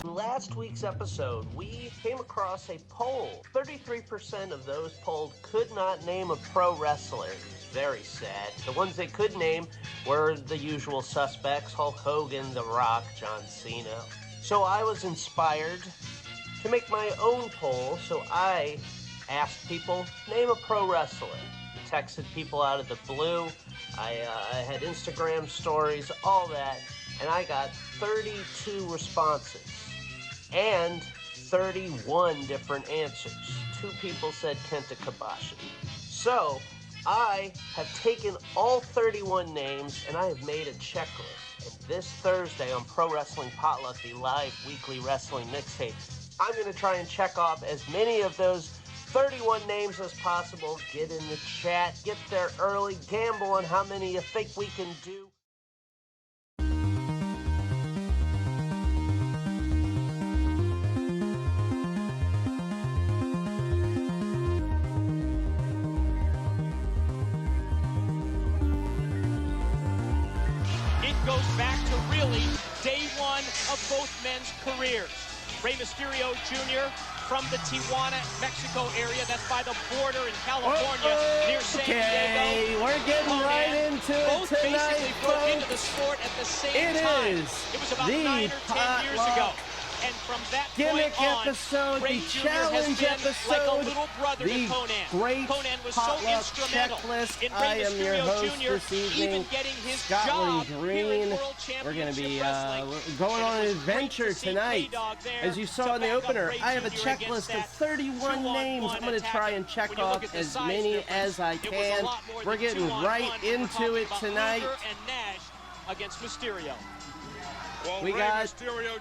In last week's episode, we came across a poll. 33% of those polled could not name a pro wrestler. It was very sad. The ones they could name were the usual suspects: Hulk Hogan, The Rock, John Cena. So I was inspired to make my own poll, so I asked people, name a pro wrestler. Texted people out of the blue. I had Instagram stories, all that, and I got 32 responses and 31 different answers. 2 people said Kenta Kobashi. So I have taken all 31 names and I have made a checklist. And this Thursday on Pro Wrestling Potluck, the live weekly wrestling mixtape, I'm going to try and check off as many of those 31 names as possible. Get in the chat, get there early, gamble on how many you think we can do. Goes back to really day one of both men's careers. Rey Mysterio Jr. from the Tijuana, Mexico area. That's by the border in California, near San Diego. We're getting right into it both tonight, basically broke into the sport at the same time. It was about 9 or 10 years ago. And from that gimmick point on, episode, Rey the Jr. challenge has been episode, like a little brother the to Conan. Great Conan was so Potluck instrumental Checklist. in I Rey am your Mysterio host Jr. this evening, even getting his Scott job Green. here in World We're going to Championship be Wrestling. going on an And it was adventure great to see tonight. K-Dog there As you saw to in the back up opener, Rey I have a Jr. against checklist of that 31 names. I'm going to try and check When you look off at the as size many difference, as I it was a can. lot more We're than getting 2-on-1. right We're into talking it about tonight. Luger and Nash against Mysterio. Well, We got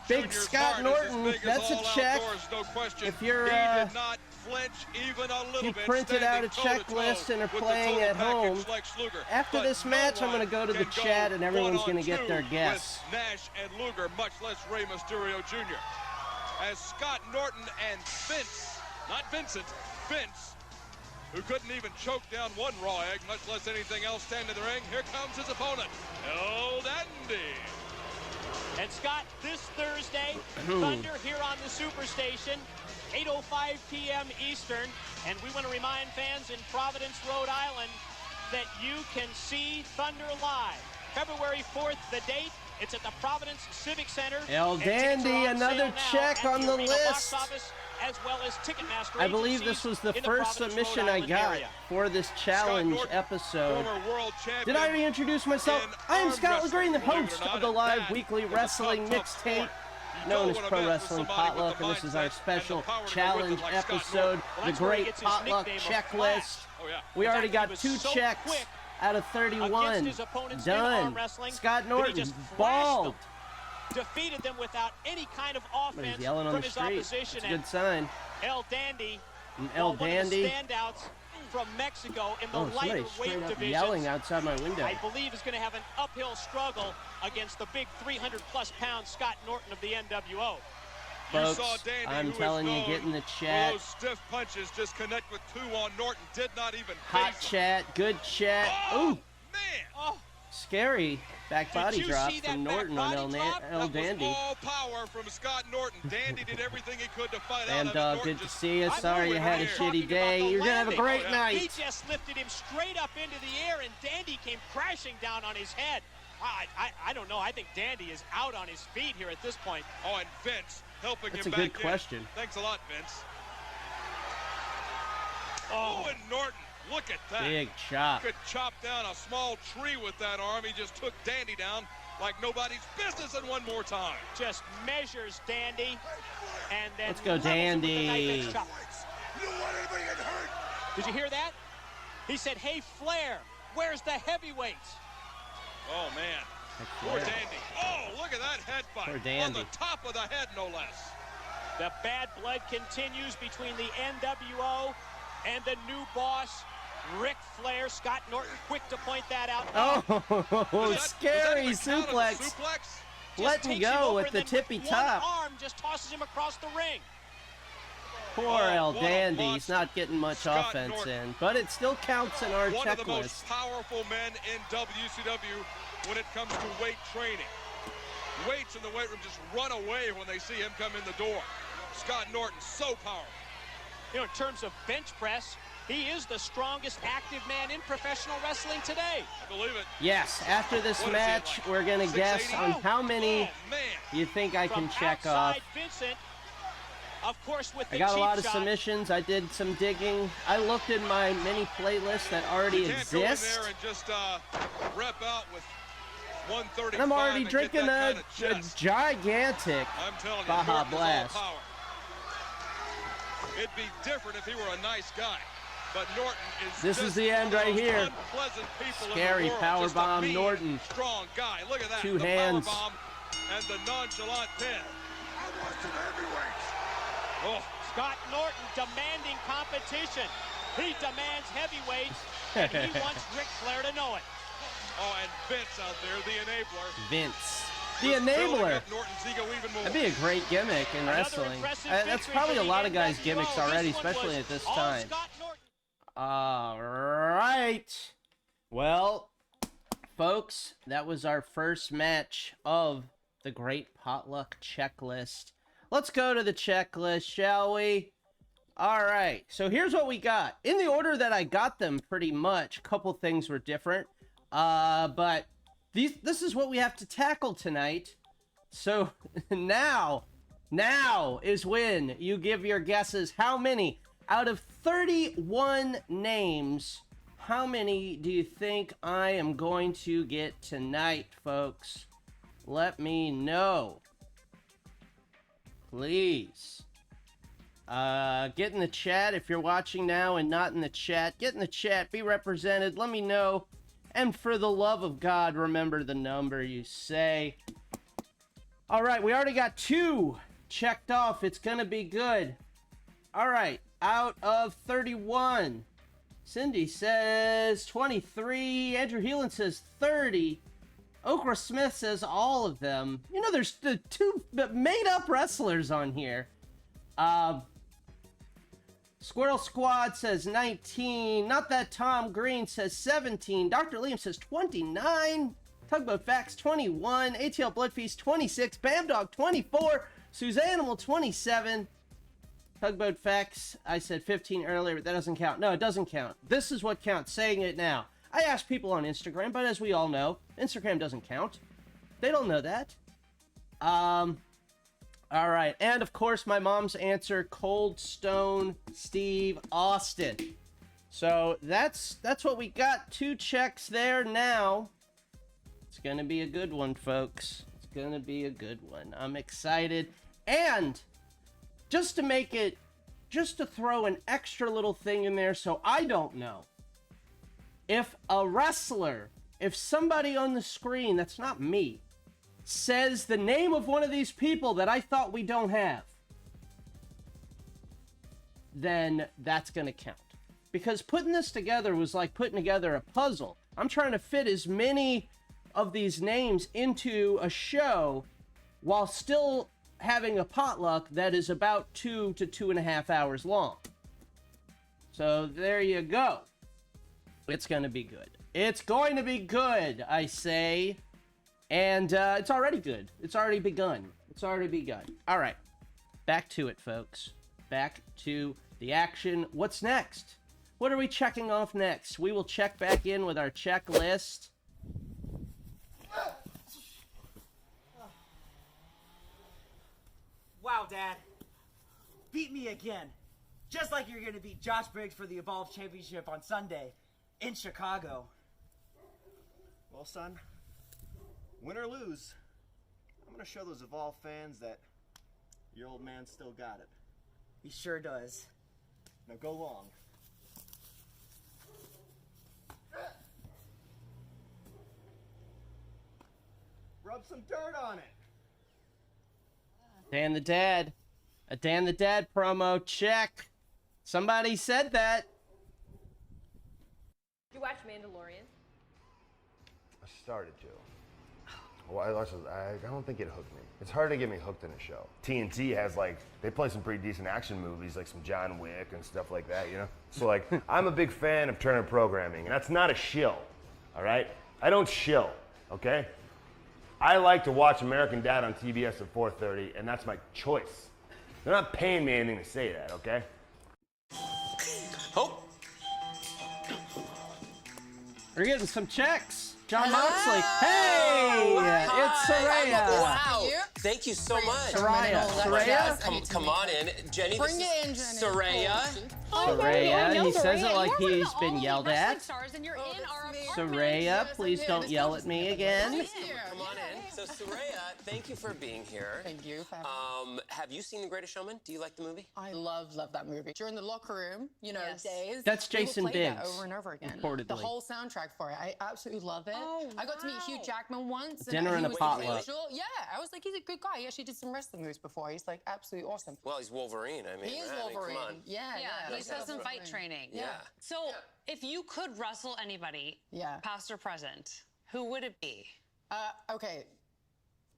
Big Scott Norton. That's a check. No question. If you're did not flinch even a little you bit, printed out a standing checklist and are toe-to-toe playing with the at home, total package like Luger. after But this no match, I'm one going to go to the can chat and everyone's going to get 1-on-2 their guess. with Nash and Luger, much less Rey Mysterio Jr. As Scott Norton and Vince, not Vincent, Vince, who couldn't even choke down one raw egg, much less anything else, stand in the ring. Here comes his opponent, El Dandy. And Scott, this Thursday, Thunder here on the Superstation, 8:05 p.m. Eastern. And we want to remind fans in Providence, Rhode Island, that you can see Thunder live. February 4th, the date. It's at the Providence Civic Center. El Dandy, another check on the list. As well as Ticketmaster. I believe this was the first submission I got for this challenge episode. Did I reintroduce myself? I am Scott Green, the host of the live weekly wrestling mixtape known as Pro Wrestling Potluck, and this is our special challenge episode, the Great Potluck Checklist. We already got 2 checks out of 31. Done. Scott Norton, bald. Defeated them without any kind of offense yelling on from the his street. opposition. It's a good sign. El Dandy, El one of the Dandy. standouts from Mexico in the lighter weight division. Yelling outside my window. I believe is going to have an uphill struggle against the big 300-plus pound Scott Norton of the NWO. Folks, I'm telling you, get in the chat. Those stiff punches just connect with 2 on Norton. Did not even hot chat, good chat. Oh, ooh, man! Oh, scary back body drop from Norton on El Dandy. All power from Scott Norton. Dandy did everything he could to fight out. Dog, good to see you. Sorry you had a shitty day. You're gonna have a great night. He just lifted him straight up into the air, and Dandy came crashing down on his head. I don't know. I think Dandy is out on his feet here at this point. Oh, and Vince helping him back in. That's a good question. Thanks a lot, Vince. Oh, and Norton. Look at that. Big chop. Could chop down a small tree with that arm. He just took Dandy down like nobody's business, and one more time. Just measures Dandy, and then let's go, Dandy. Did you hear that? He said, "Hey, Flair, where's the heavyweights?" Oh, man. Poor Dandy. Oh, look at that head fight. Poor Dandy. On the top of the head, no less. The bad blood continues between the NWO and the new boss, Ric Flair. Scott Norton, quick to point that out. Oh, scary suplex. Letting go with the tippy top. One arm just tosses him across the ring. Poor El Dandy. He's not getting much offense in, but it still counts in our checklist. One of the most powerful men in WCW when it comes to weight training. weights in the weight room just run away when they see him come in the door. Scott Norton, so powerful. You know, in terms of bench press, he is the strongest active man in professional wrestling today. I believe it. Yes, after this match, like? we're going to guess on how many you think I can check off. Vincent, of course, with the I got a cheap lot of shot. submissions. I did some digging. I looked in my mini playlist that already you can't go in exist. there and just rep out with 135 And I'm already and drinking get a that kind of gigantic I'm telling you, Baja Norton is all Blast. power. It'd be different if he were a nice guy. But Norton is This is the end right here. Scary power bomb, Norton. Strong guy. Look at that. Two the hands. Power bomb and the nonchalant pin. Oh, Scott Norton demanding competition. He demands heavyweights, and he wants Ric Flair to know it. Oh, and Vince out there, the enabler. Vince. The Just building enabler. up Norton's ego even more. That'd be a great gimmick in wrestling. That's probably a lot of guys' gimmicks already, especially at this time. All right. Well, folks, that was our first match of the Great Potluck Checklist. Let's go to the checklist, shall we? All right. So here's what we got. In the order that I got them, pretty much. A couple things were different. But this is what we have to tackle tonight. So now is when you give your guesses. How many out of 31 names, how many do you think I am going to get tonight, folks? Let me know. Please. Get in the chat if you're watching now and not in the chat. Get in the chat. Be represented. Let me know. And for the love of God, remember the number you say. All right, we already got 2 checked off. It's going to be good. All right, out of 31. Cindy says 23. Andrew Heelan says 30. Okra Smith says all of them. You know, there's the 2 made-up wrestlers on here. Squirrel Squad says 19. Not That Tom Green says 17. Dr. Liam says 29. Tugboat Facts 21. ATL Bloodfeast 26. Bam Dog 24. Suzanimal 27. Tugboat Facts, I said 15 earlier, but that doesn't count. No, it doesn't count. This is what counts, saying it now. I asked people on Instagram, but as we all know, Instagram doesn't count. They don't know that. All right, and of course, my mom's answer, Cold Stone Steve Austin. So that's what we got. 2 checks there now. It's gonna be a good one, folks. It's gonna be a good one. I'm excited. And just to throw an extra little thing in there, so I don't know. If a wrestler, if somebody on the screen that's not me, says the name of one of these people that I thought we don't have, then that's going to count. Because putting this together was like putting together a puzzle. I'm trying to fit as many of these names into a show while still having a potluck that is about 2 to 2.5 hours long. So there you go. It's going to be good. It's going to be good, I say. And it's already good. It's already begun. It's already begun. All right. Back to it, folks. Back to the action. What's next? What are we checking off next? We will check back in with our checklist. Wow, Dad. Beat me again. Just like you're going to beat Josh Briggs for the Evolve Championship on Sunday in Chicago. Well, son, win or lose, I'm going to show those Evolve fans that your old man still got it. He sure does. Now go long. Rub some dirt on it. Dan the Dad. A Dan the Dad promo. Check. Somebody said that. Did you watch Mandalorian? I started to. Well, I don't think it hooked me. It's hard to get me hooked in a show. TNT has they play some pretty decent action movies, like some John Wick and stuff like that, you know? So I'm a big fan of Turner programming, and that's not a shill, all right? I don't shill, okay? I like to watch American Dad on TBS at 4:30, and that's my choice. They're not paying me anything to say that, okay? Oh. We're getting some checks. Jon Moxley. Hey! It's Saraya. Wow. Thank you so much. Saraya? Come on in. Jenny, Bring this it in, is Jenny. Saraya. Saraya, he says it like he's been yelled at. Oh, Saraya, please don't yell at me again. Come on in. So Saraya, thank you for being here. Thank you for having me. Have you seen The Greatest Showman? Do you like the movie? I love that movie. During the locker room, you know, days. That's we would Jason play that Biggs, over and over again. reportedly. The whole soundtrack for it. I absolutely love it. Oh, I got to meet Hugh Jackman once. Dinner and a potluck. Yeah, I was like, he's a good guy. He actually did some wrestling moves before. He's like absolutely awesome. Well, he's Wolverine. I mean, He is right? Wolverine. Come on. Yeah. He does some fight training. Yeah. So, if you could wrestle anybody, past or present, who would it be? Okay.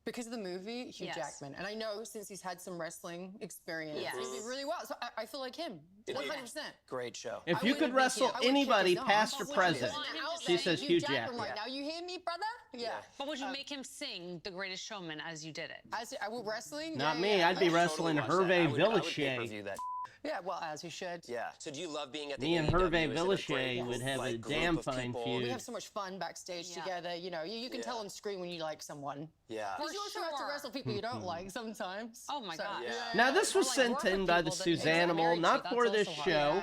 Because of the movie, Hugh Jackman. And I know since he's had some wrestling experience, he'd do really well. So I feel like him, 100%. Great show. If you could wrestle anybody past or present, she says Hugh Jackman. Right now, you hear me, brother? Yeah. But would you make him sing The Greatest Showman as you did it? As I will wrestling? Not me. I'd be wrestling Hervé Villachet. Yeah, well, as you should. Yeah. So do you love being at the Me and AEW? Hervé Villachet would have a damn fine feud. We have so much fun backstage together. You know, you can tell on screen when you like someone. Yeah. But you also have to wrestle people you don't like sometimes. Oh my God. Now this was sent in by the Suzanimal, not for this show,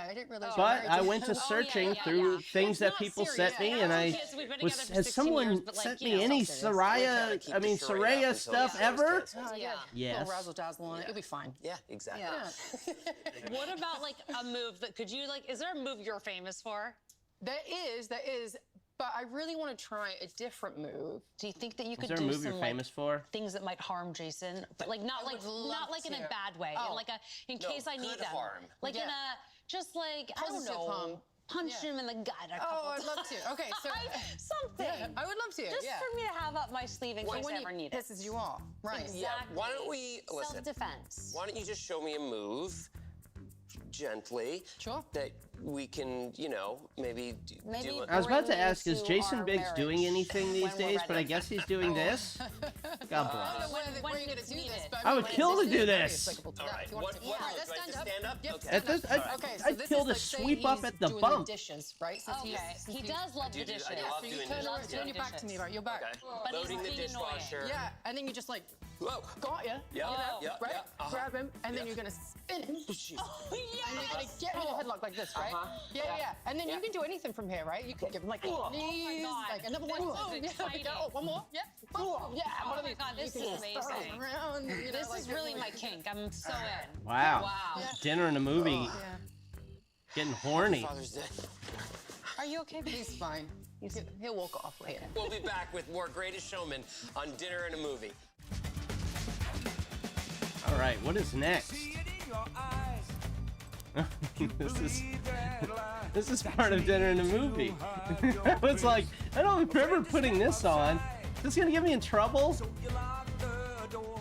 but I went to searching through things that people sent me, and has someone sent me any Saraya stuff ever? Yes. Razzle dazzle on it. It'll be fine. Yeah, exactly. What about like a move that could you like? Is there a move you're famous for? There is, but I really want to try a different move. Do you think that you could do do a move some you're famous for? Things that might harm Jason, but like not like in a bad way, in case I need them, like in a just like I don't know. Punch him in the gut a couple times. I'd love to. Okay, so something. Yeah, I would love to. Just for me to have up my sleeve in case I ever need it. Pisses you off, right? Exactly. Yeah. Why don't we listen? Self-defense. Why don't you just show me a move, gently, that we can, you know, maybe do it. I was about to ask, is Jason Biggs doing anything these days? But I guess he's doing this. God bless. When are you going to do this? I would kill to do this. All right. What do I just stand up? Okay. I'd kill to sweep up at the bump. Dishes, right? Okay. He does love the dishes. I love doing dishes. Turn your back to me, right? Your back. But loading the dishwasher. Yeah, and then you just like, got ya. Yeah. Right? Grab him, and then you're going to spin him. And you're going to get in a headlock like this, right? Yeah. And then you can do anything from here, right? You can give him like knees, like another one. One more. Yeah. Oh my God, this is amazing. This is really my kink. I'm so in. Wow. Dinner and a movie. Getting horny. Are you okay? He's fine. He'll walk off later. We'll be back with more Greatest Showman on Dinner and a Movie. All right, what is next? This is part of Dinner and a Movie. It's like, I don't remember putting this on. Is this gonna get me in trouble?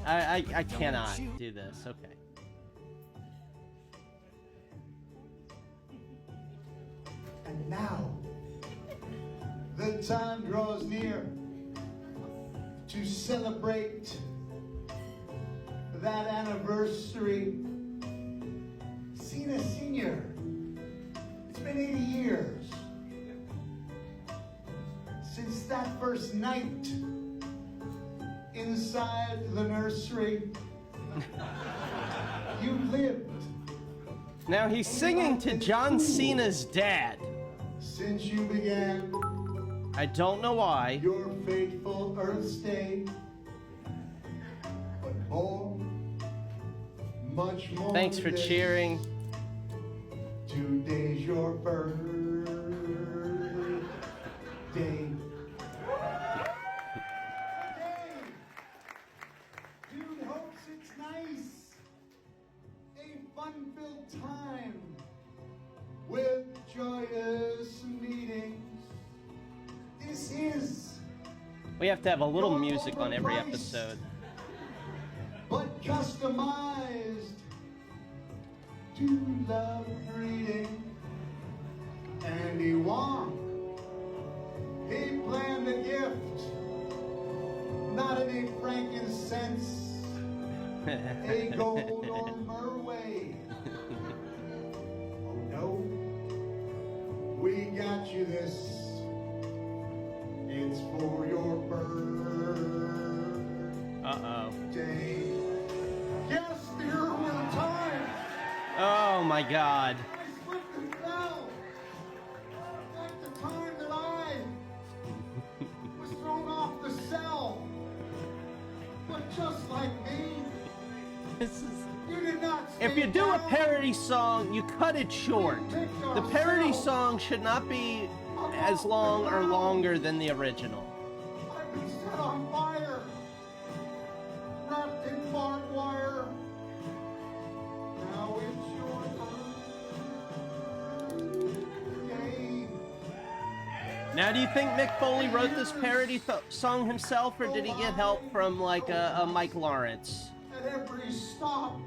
I cannot do this. Okay. And now, the time draws near to celebrate that anniversary. Cena Sr. It's been 80 years since that first night inside the nursery. You lived. Now he's singing to John Cena's dad. Since you began. I don't know why. Your fateful Earth stay. But more, much more. Thanks for cheering. Today's your birthday. Dude hopes it's nice. A fun-filled time with joyous meetings. This is. We have to have a little music on every episode. But customized to love reading. Andy Wong, he planned a gift not in a frankincense, a gold or myrrh way. Oh no, we got you this. It's for your birthday. Yes, dear, we're time. Oh my God. I slipped and fell. Like the time that I was thrown off the cell. But just like me, you did not stay If you do a down. parody song, you cut it short. The parody song should not be as long or longer than the original. I've been set on fire, wrapped in barbed wire. Now it's your birthday. Now, do you think Mick Foley wrote this parody song himself, or did he get help from, like, a Mike Lawrence? At every stop,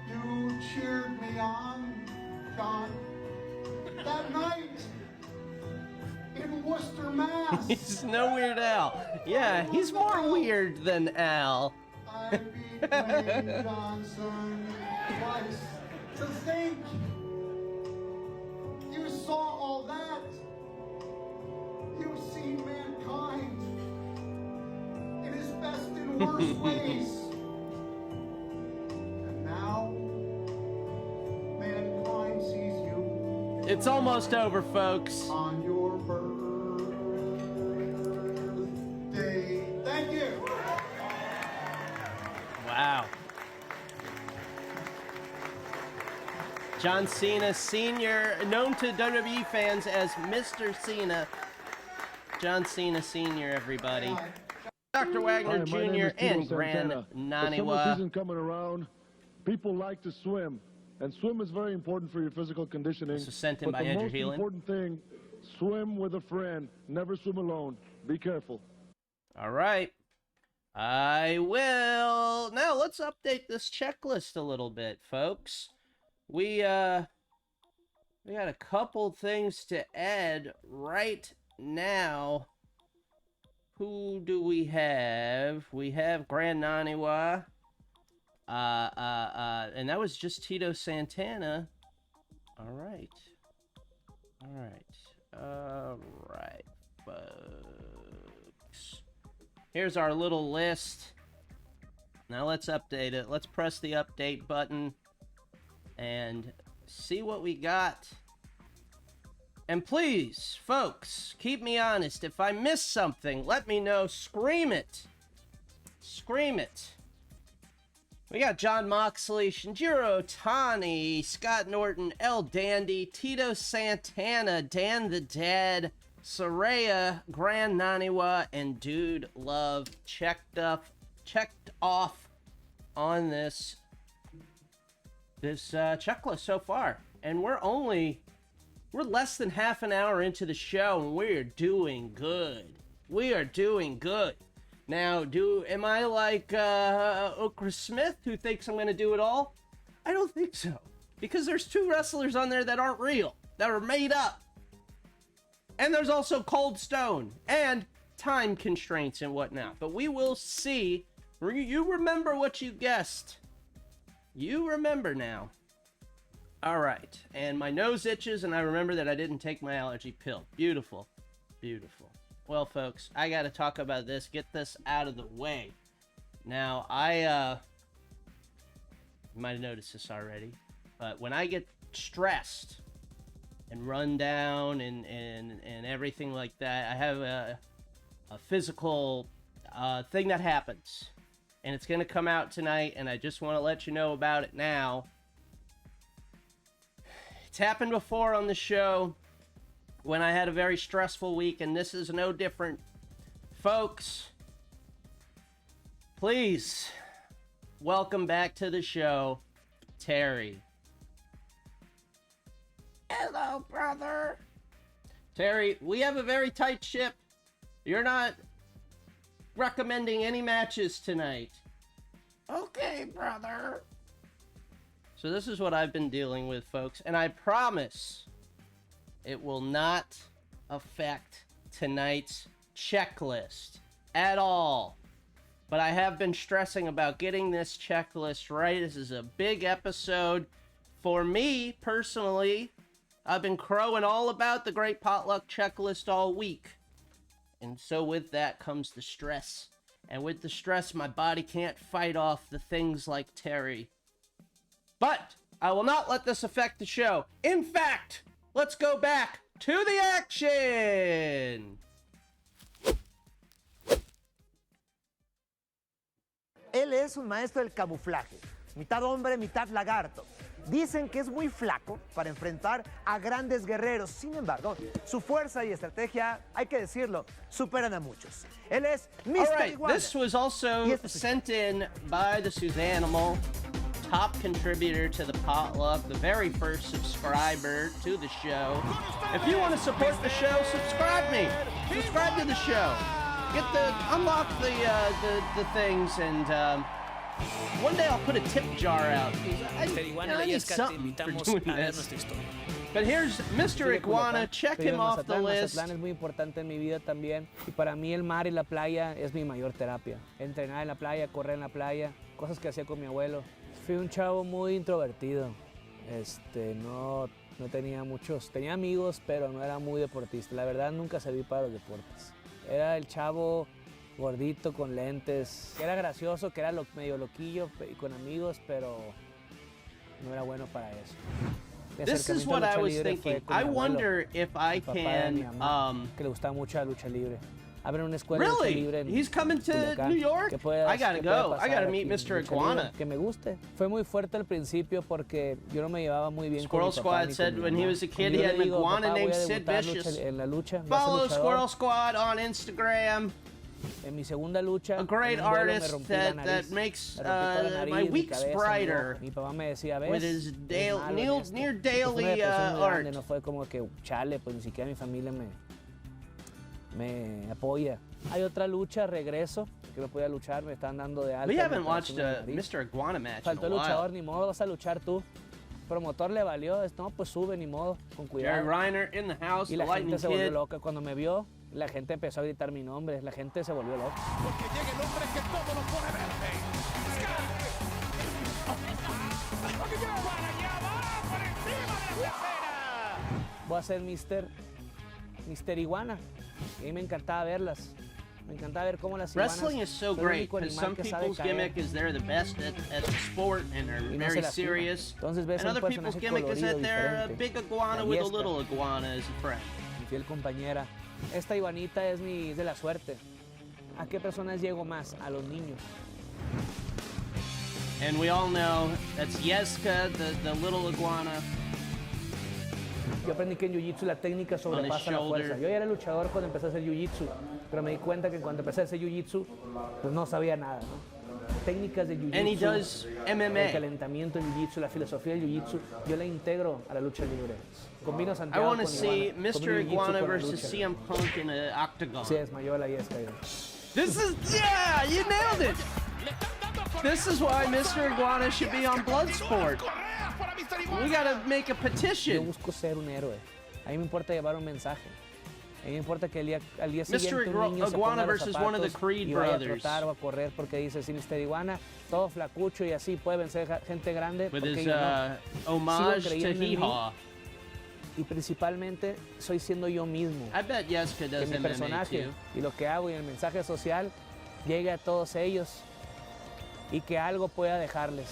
you cheered me on, John. That night in Worcester, Mass. He's no Weird Al. Yeah, he's more weird than Al. I beat Dwayne Johnson twice. To think you saw all that. You've seen mankind in his best and worst ways. And now mankind sees you. It's almost over, folks. On your birthday. Thank you. Wow. John Cena Sr., known to WWE fans as Mr. Cena. John Cena Sr., everybody. Dr. Wagner Jr. and Gran Naniwa. Summer season coming around. People like to swim. And swim is very important for your physical conditioning. This was sent in by Andrew Healan. The most important thing, swim with a friend. Never swim alone. Be careful. All right. I will. Now, let's update this checklist a little bit, folks. We got a couple things to add right now. Who do we have? We have Gran Naniwa. And that was just Tito Santana. All right, folks. Here's our little list. Now let's update it. Let's press the update button and see what we got. And please, folks, keep me honest. If I miss something, let me know. Scream it. Scream it. We got Jon Moxley, Shinjiro Otani, Scott Norton, El Dandy, Tito Santana, Dan the Dad, Saraya, Gran Naniwa, and Dude Love checked off on this checklist so far. And we're less than half an hour into the show, and we're doing good. We are doing good. Now, am I like Okra Smith, who thinks I'm going to do it all? I don't think so. Because there's 2 wrestlers on there that aren't real, that are made up. And there's also Cold Stone, and time constraints and whatnot. But we will see. You remember what you guessed. You remember now. All right. And my nose itches, and I remember that I didn't take my allergy pill. Beautiful. Beautiful. Well, folks, I got to talk about this. Get this out of the way. Now, you might have noticed this already, but when I get stressed and run down and everything like that, I have a physical thing that happens, and it's going to come out tonight, and I just want to let you know about it now. It's happened before on the show when I had a very stressful week, and this is no different. Folks, please welcome back to the show, Terry. Hello, brother. Terry, we have a very tight ship. You're not recommending any matches tonight. Okay, brother. So this is what I've been dealing with, folks, and I promise it will not affect tonight's checklist. at all. But I have been stressing about getting this checklist right. This is a big episode. For me, personally, I've been crowing all about the Great Potluck Checklist all week. And so with that comes the stress. And with the stress, my body can't fight off the things like Terry. But I will not let this affect the show. In fact, let's go back to the action! Él es un maestro del camuflaje, mitad hombre, mitad lagarto. Dicen que es muy flaco para enfrentar a grandes guerreros. Sin embargo, su fuerza y estrategia, hay que decirlo, superan a muchos. Él es Mr. Iguana. This was also sent in by the Suzanimal, top contributor to the Potluck, the very first subscriber to the show. If you want to support the show, subscribe me. Subscribe to the show. Unlock the things, and one day I'll put a tip jar out. I need something for doing this. But here's Mr. Iguana. Check him off the list. Mazatlán es muy importante en mi vida también. Y para mí el mar y la playa es mi mayor terapia. Entrenar en la playa, correr en la playa, cosas que hacía con mi abuelo. Fui un chavo muy introvertido. No tenía tenía amigos, pero no era muy deportista. La verdad nunca serví para los deportes. Era el chavo gordito con lentes, que era gracioso, que era medio loquillo y con amigos, pero no era bueno para eso. This is what I was thinking. I wonder if I can. Que le gustaba mucho la lucha libre. Abren una escuela de lucha libre. He's coming to New York? I gotta go. I gotta meet Mr. Iguana. Que me guste. Fue muy fuerte al principio porque yo no me llevaba muy bien Squirrel con mi papá. Squad said when he was a kid he had an iguana named Sid Vicious. Follow Squirrel Squad on Instagram. En mi segunda lucha, a great artist that makes my weeks brighter mi papá me decía, ¿ves? With his near daily art. No fue como que, chale, pues ni siquiera mi familia me apoya. Hay otra lucha, regreso, que no podía luchar, me están dando de alta. We haven't watched a Mr. Iguana match Faltó in a while. luchador, ni modo, vas a luchar tú. Promotor le valió, no, pues sube, ni modo, con cuidado. Jerry Reiner in the house, y la Lightning gente se volvió Kid. loca. Cuando me vio, la gente empezó a gritar mi nombre, la gente se volvió loca. Porque llega el hombre que todo lo pone verde. Por encima de la tercera. Voy a ser Mr. Iguana. Y a mí me encantaba verlas. Me encantaba ver cómo las iguanas. Wrestling is so great because some people's gimmick is they're the best at the sport and are very serious. Entonces ves and other people's gimmick is that they're a big iguana with a little iguana as a friend. Mi fiel compañera. Esta iguanita es de la suerte. ¿A qué personas llego más? A los niños. And we all know that's Yeska, the little iguana. Yo aprendí que en Jiu-Jitsu la técnica sobrepasa la fuerza. Yo ya era luchador cuando empecé a hacer Jiu-Jitsu, pero me di cuenta que cuando empecé a hacer Jiu-Jitsu, pues no sabía nada, ¿no? Técnicas de Jiu-Jitsu, el calentamiento de Jiu-Jitsu, la filosofía de Jiu-Jitsu, yo la integro a la lucha libre. Combino Santiago con Iguana. I want to see Mr. Iguana versus CM Punk in an octagon. Sí, desmayó la Yeska. This is, yeah, you nailed it. This is why Mr. Iguana should be on Bloodsport. We gotta make a petition. Yo busco ser un héroe. A mí me importa llevar un mensaje. A mí me importa que al día siguiente un niño se ponga los zapatos y vaya a trotar o a correr porque dice, si Mr. Iguana, todo flacucho y así puede vencer gente grande. With porque his yo no. homage Sigo to creyendo en mí Hee-Haw. y principalmente soy siendo yo mismo. I bet Yeska does que mi personaje y lo que hago y el mensaje social llegue a todos ellos y que algo pueda dejarles.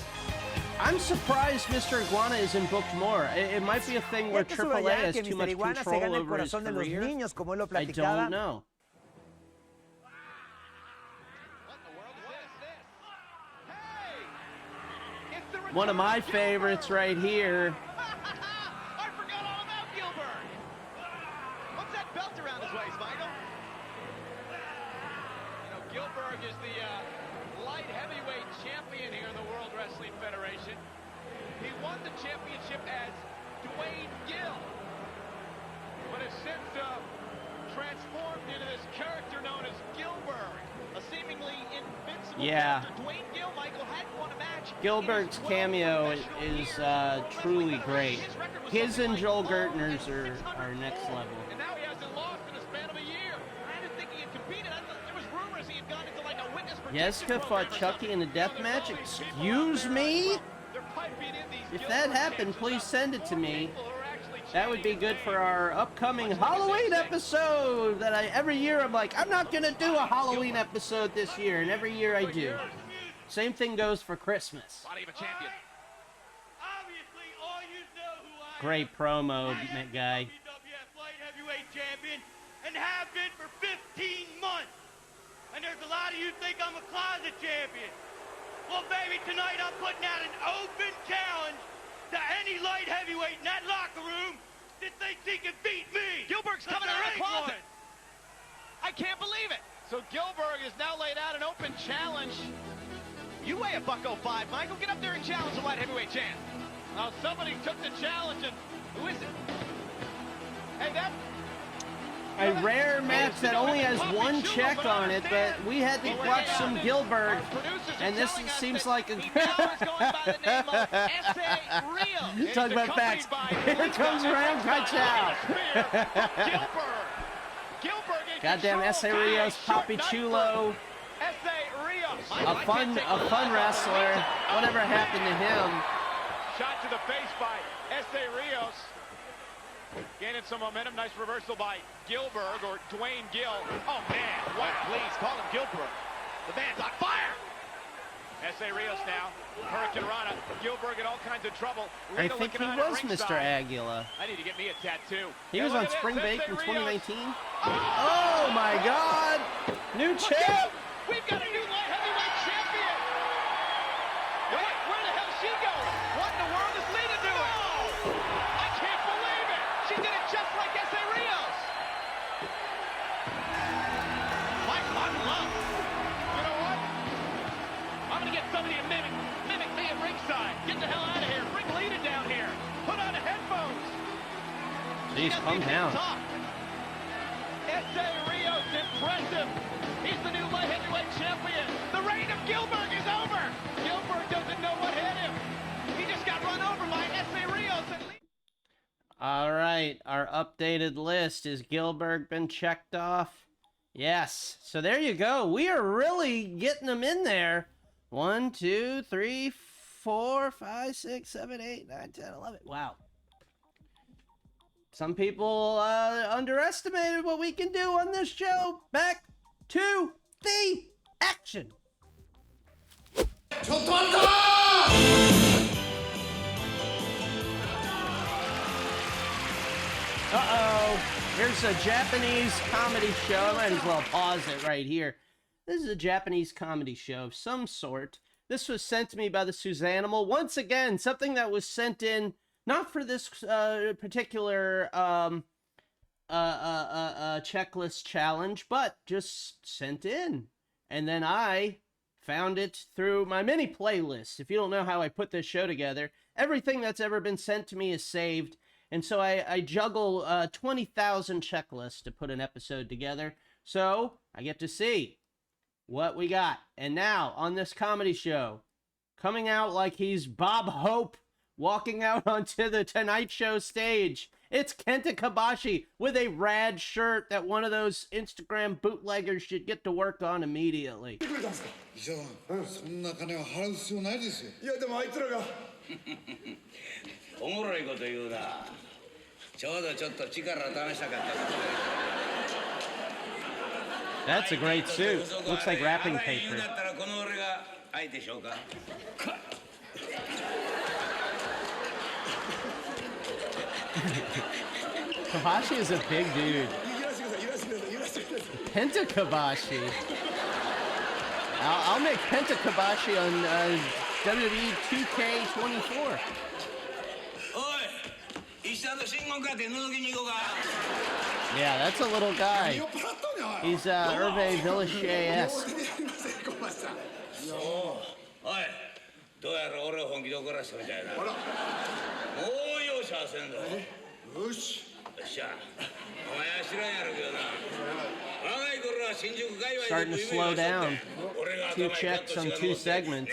I'm surprised Mr. Iguana isn't booked more. It might be a thing where AAA has too much control over his career. I don't know. One of my favorites right here. I forgot all about Gillberg. What's that belt around his waist, Michael? You know, Gillberg is the light heavyweight champion here in the World Wrestling Federation. He won the championship as Dwayne Gill, but has since transformed into this character known as Gillberg, a seemingly invincible character. Dwayne Gill, Michael, had won a match. Gillberg's cameo is truly great. His and Joel Gertner's are next level. And now he hasn't lost in the span of a year. I didn't think he had competed. I thought there was rumors he Yeska fought Chucky in a death match? Excuse me? If that happened, please send it to me. That would be good for our upcoming Halloween episode that every year I'm like, I'm not gonna do a Halloween episode this year, and every year I do. Same thing goes for Christmas. Great promo, guy. Light heavyweight champion and have been for 15 months. And there's a lot of you think I'm a closet champion. Well, baby, tonight I'm putting out an open challenge to any light heavyweight in that locker room that thinks he can beat me. Gillberg's coming out of the closet. I can't believe it. So Gillberg has now laid out an open challenge. You weigh a $105, Michael. Get up there and challenge the light heavyweight champ. Now somebody took the challenge, and who is it? Hey, that. A rare match that only has one check on it, but we had to watch some Gillberg, and this seems like a... Talk about facts. Here comes around Kaichow. Goddamn Essa Rios, Papi Chulo. A fun wrestler. Whatever happened to him? Shot to the face by Essa Rios. Gaining some momentum. Nice reversal by Gillberg, or Dwayne Gill. Oh, man. Wow. Please, call him Gillberg. The man's on fire. Essa Rios now. Hurricane Rana. Gillberg in all kinds of trouble. I think he was Mr. Aguila. I need to get me a tattoo. He was on Spring Break in 2019. Oh, my God. New champ. We've got a new light heavyweight champion. Wait, where the hell is she going? What in the world is Cena doing? I can't believe it. She did it just like Essa Rios. Michael, I'm in love. You know what? I'm going to get somebody to mimic me at ringside. Get the hell out of here. Bring Lita down here. Put on the headphones. Jeez, calm down. Essa Rios, impressive. He's the new light heavyweight champion. The reign of Gillberg is over. Gillberg doesn't know what hit him. He just got run over by Essa Rios. All right, our updated list. Is Gillberg been checked off? Yes. So there you go. We are really getting them in there. 1, 2, 3, 4, 5, 6, 7, 8, 9, 10, 11. Wow. Some people underestimated what we can do on this show. Back to the action. Uh-oh. Here's a Japanese comedy show. I might as well pause it right here. This is a Japanese comedy show of some sort. This was sent to me by the Suzanimal. Once again, something that was sent in, not for this particular checklist challenge, but just sent in. And then I found it through my mini playlist. If you don't know how I put this show together, everything that's ever been sent to me is saved. And so I juggle 20,000 checklists to put an episode together. So I get to see what we got. And now on this comedy show, coming out like he's Bob Hope, walking out onto the Tonight Show stage, it's Kenta Kobashi with a rad shirt that one of those Instagram bootleggers should get to work on immediately. That's a great suit. Looks like wrapping paper. Kobashi is a big dude. Kenta Kobashi. I'll make Kenta Kobashi on WWE 2K24. Yeah, that's a little guy. He's Hervé Villachet-esque. Starting to slow down. 2 checks on 2 segments.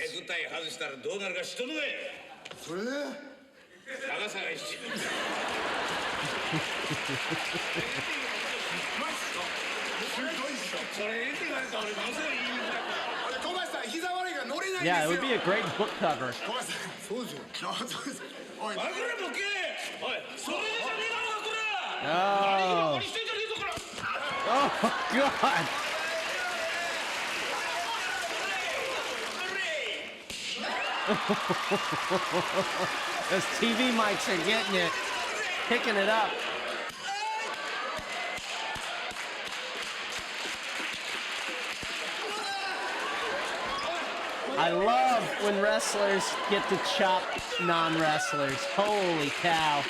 Yeah, it would be a great book cover. Oh. Oh, God. Those TV mics are getting it, picking it up. I love when wrestlers get to chop non-wrestlers. Holy cow.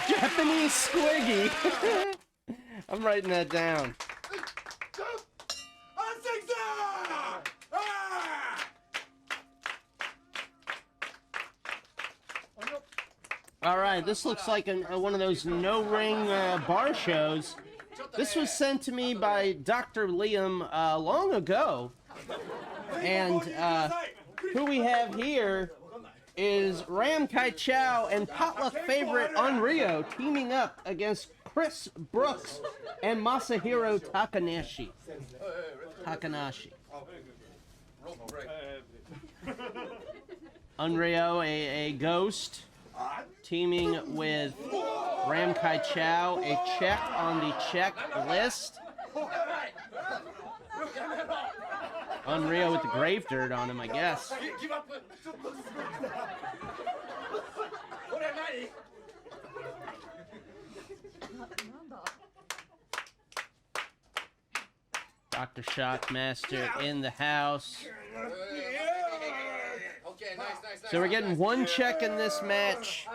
Japanese squiggy. I'm writing that down. All right, this looks like one of those no-ring bar shows. This was sent to me by Dr. Liam long ago. And who we have here is Kaichow and Potluck favorite Onryo teaming up against Chris Brookes and Masahiro Takanishi. Onryo, a ghost, teaming with Kaichow, a check on the check list. Onryo with the grave dirt on him, I guess. Dr. Shockmaster in the house. So we're getting one check in this match.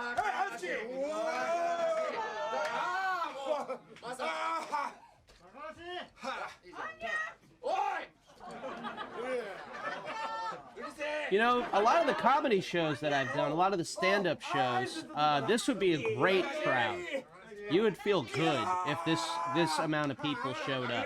You know, a lot of the comedy shows that I've done, a lot of the stand-up shows, this would be a great crowd. You would feel good if this amount of people showed up.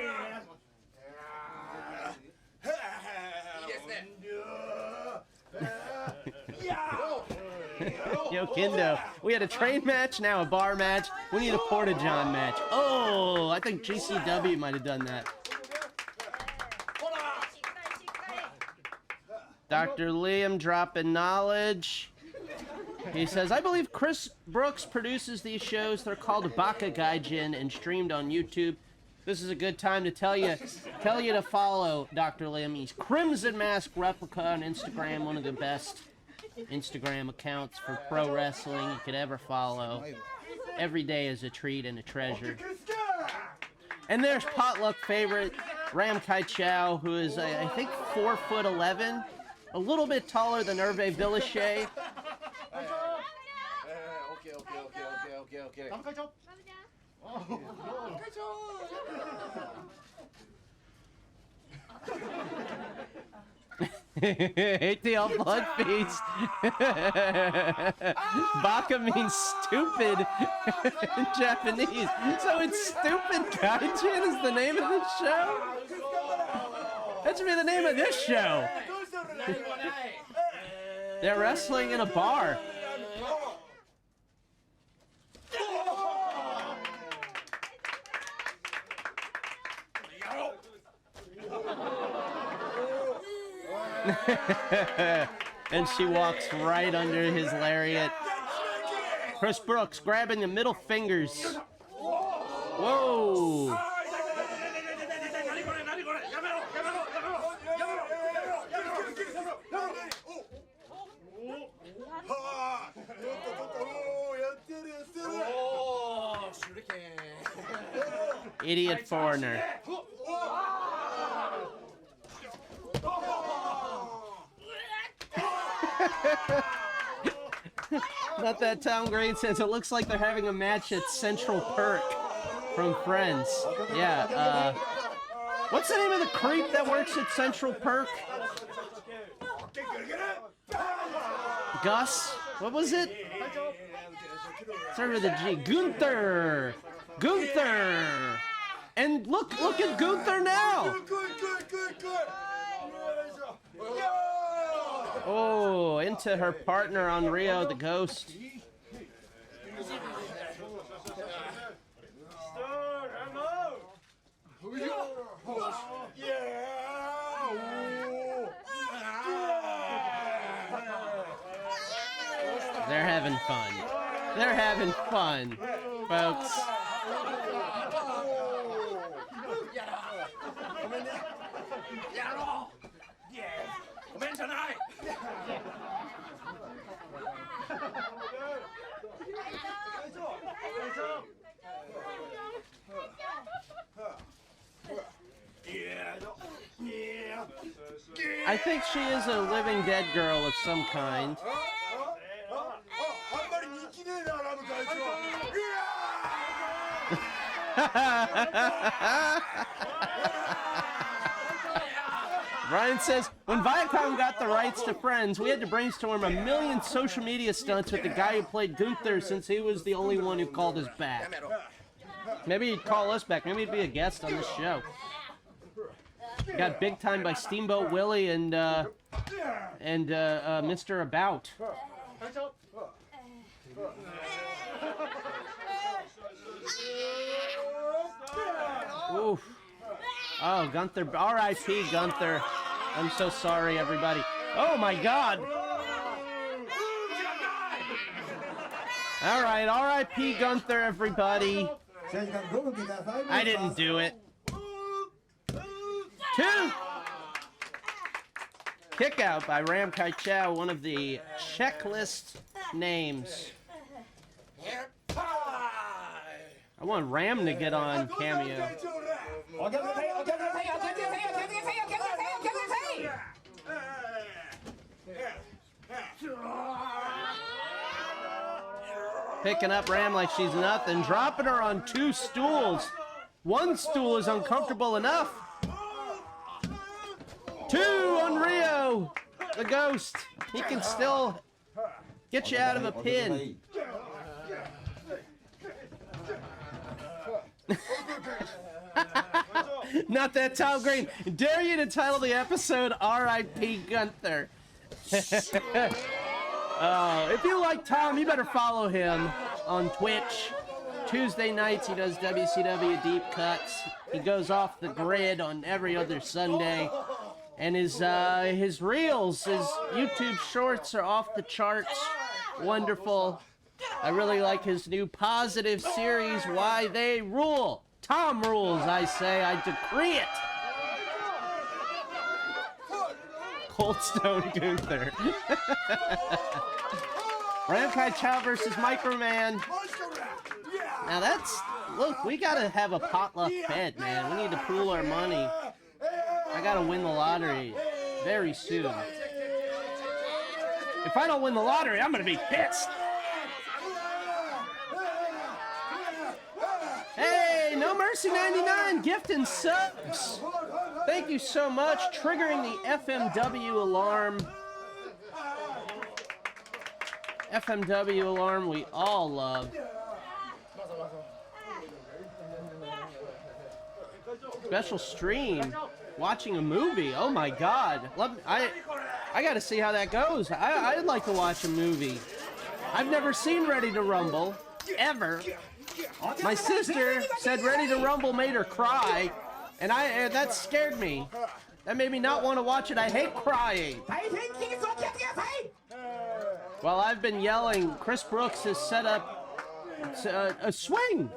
Yo, Kendo, we had a train match, now a bar match. We need a Porta-John match. Oh, I think GCW might have done that. Dr. Liam dropping knowledge. He says, I believe Chris Brookes produces these shows. They're called Baka Gaijin and streamed on YouTube. This is a good time to tell you to follow Dr. Liam. He's Crimson Mask Replica on Instagram, one of the best Instagram accounts for pro wrestling you could ever follow. Every day is a treat and a treasure. And there's Potluck favorite Kaichow, who is, I think, 4'11", a little bit taller than Hervé Villachet. ATL Blood Feast. Baka means stupid in Japanese. So it's Stupid Gaijin is the name of this show? That should be the name of this show. They're wrestling in a bar. And she walks right under his lariat. Chris Brookes grabbing the middle fingers. Whoa! Idiot foreigner. Not that Tom Green says it looks like they're having a match at Central Perk from Friends. Yeah, what's the name of the creep that works at Central Perk? Gus? What was it? Start with a G. Gunther! Gunther! And look at Gunther now! Oh, into her partner Onryo, the Ghost. They're having fun. They're having fun, folks. I think she is a living dead girl of some kind. Ryan says, when Viacom got the rights to Friends, we had to brainstorm a million social media stunts with the guy who played Gunther since he was the only one who called us back. Maybe he'd call us back. Maybe he'd be a guest on this show. Got Big Time by Steamboat Willie and Mr. About. Oof. Oh, Gunther. R.I.P. Gunther. I'm so sorry, everybody. Oh, my God. All right, R.I.P. Gunther, everybody. I didn't do it. 2. Kick out by Ram Kaichow, one of the checklist names. I want Ram to get on CAMEO. Picking up Ram like she's nothing, dropping her on 2 stools. 1 stool is uncomfortable enough. 2 on Rio, the Ghost. He can still get you out of a pin. Not that Tom Green. Dare you to title the episode R.I.P. Gunther. If you like Tom, you better follow him on Twitch. Tuesday nights he does WCW Deep Cuts. He goes off the grid on every other Sunday. And his reels, his YouTube shorts are off the charts. Wonderful. I really like his new positive series, Why They Rule. Tom rules, I say. I decree it. Cold Stone Gunther. Ram Kaichow versus Microman. Now that's... Look, we gotta have a potluck bet, man. We need to pool our money. I gotta win the lottery very soon. If I don't win the lottery, I'm gonna be pissed. Hey, No Mercy 99, gifting subs. Thank you so much. Triggering the FMW alarm. FMW alarm we all love. Special stream. Watching a movie. Oh my God. I gotta see how that goes. I'd like to watch a movie. I've never seen Ready to Rumble. Ever. My sister said Ready to Rumble made her cry. And that scared me. That made me not want to watch it. I hate crying. Well, I've been yelling. Chris Brookes has set up a swing.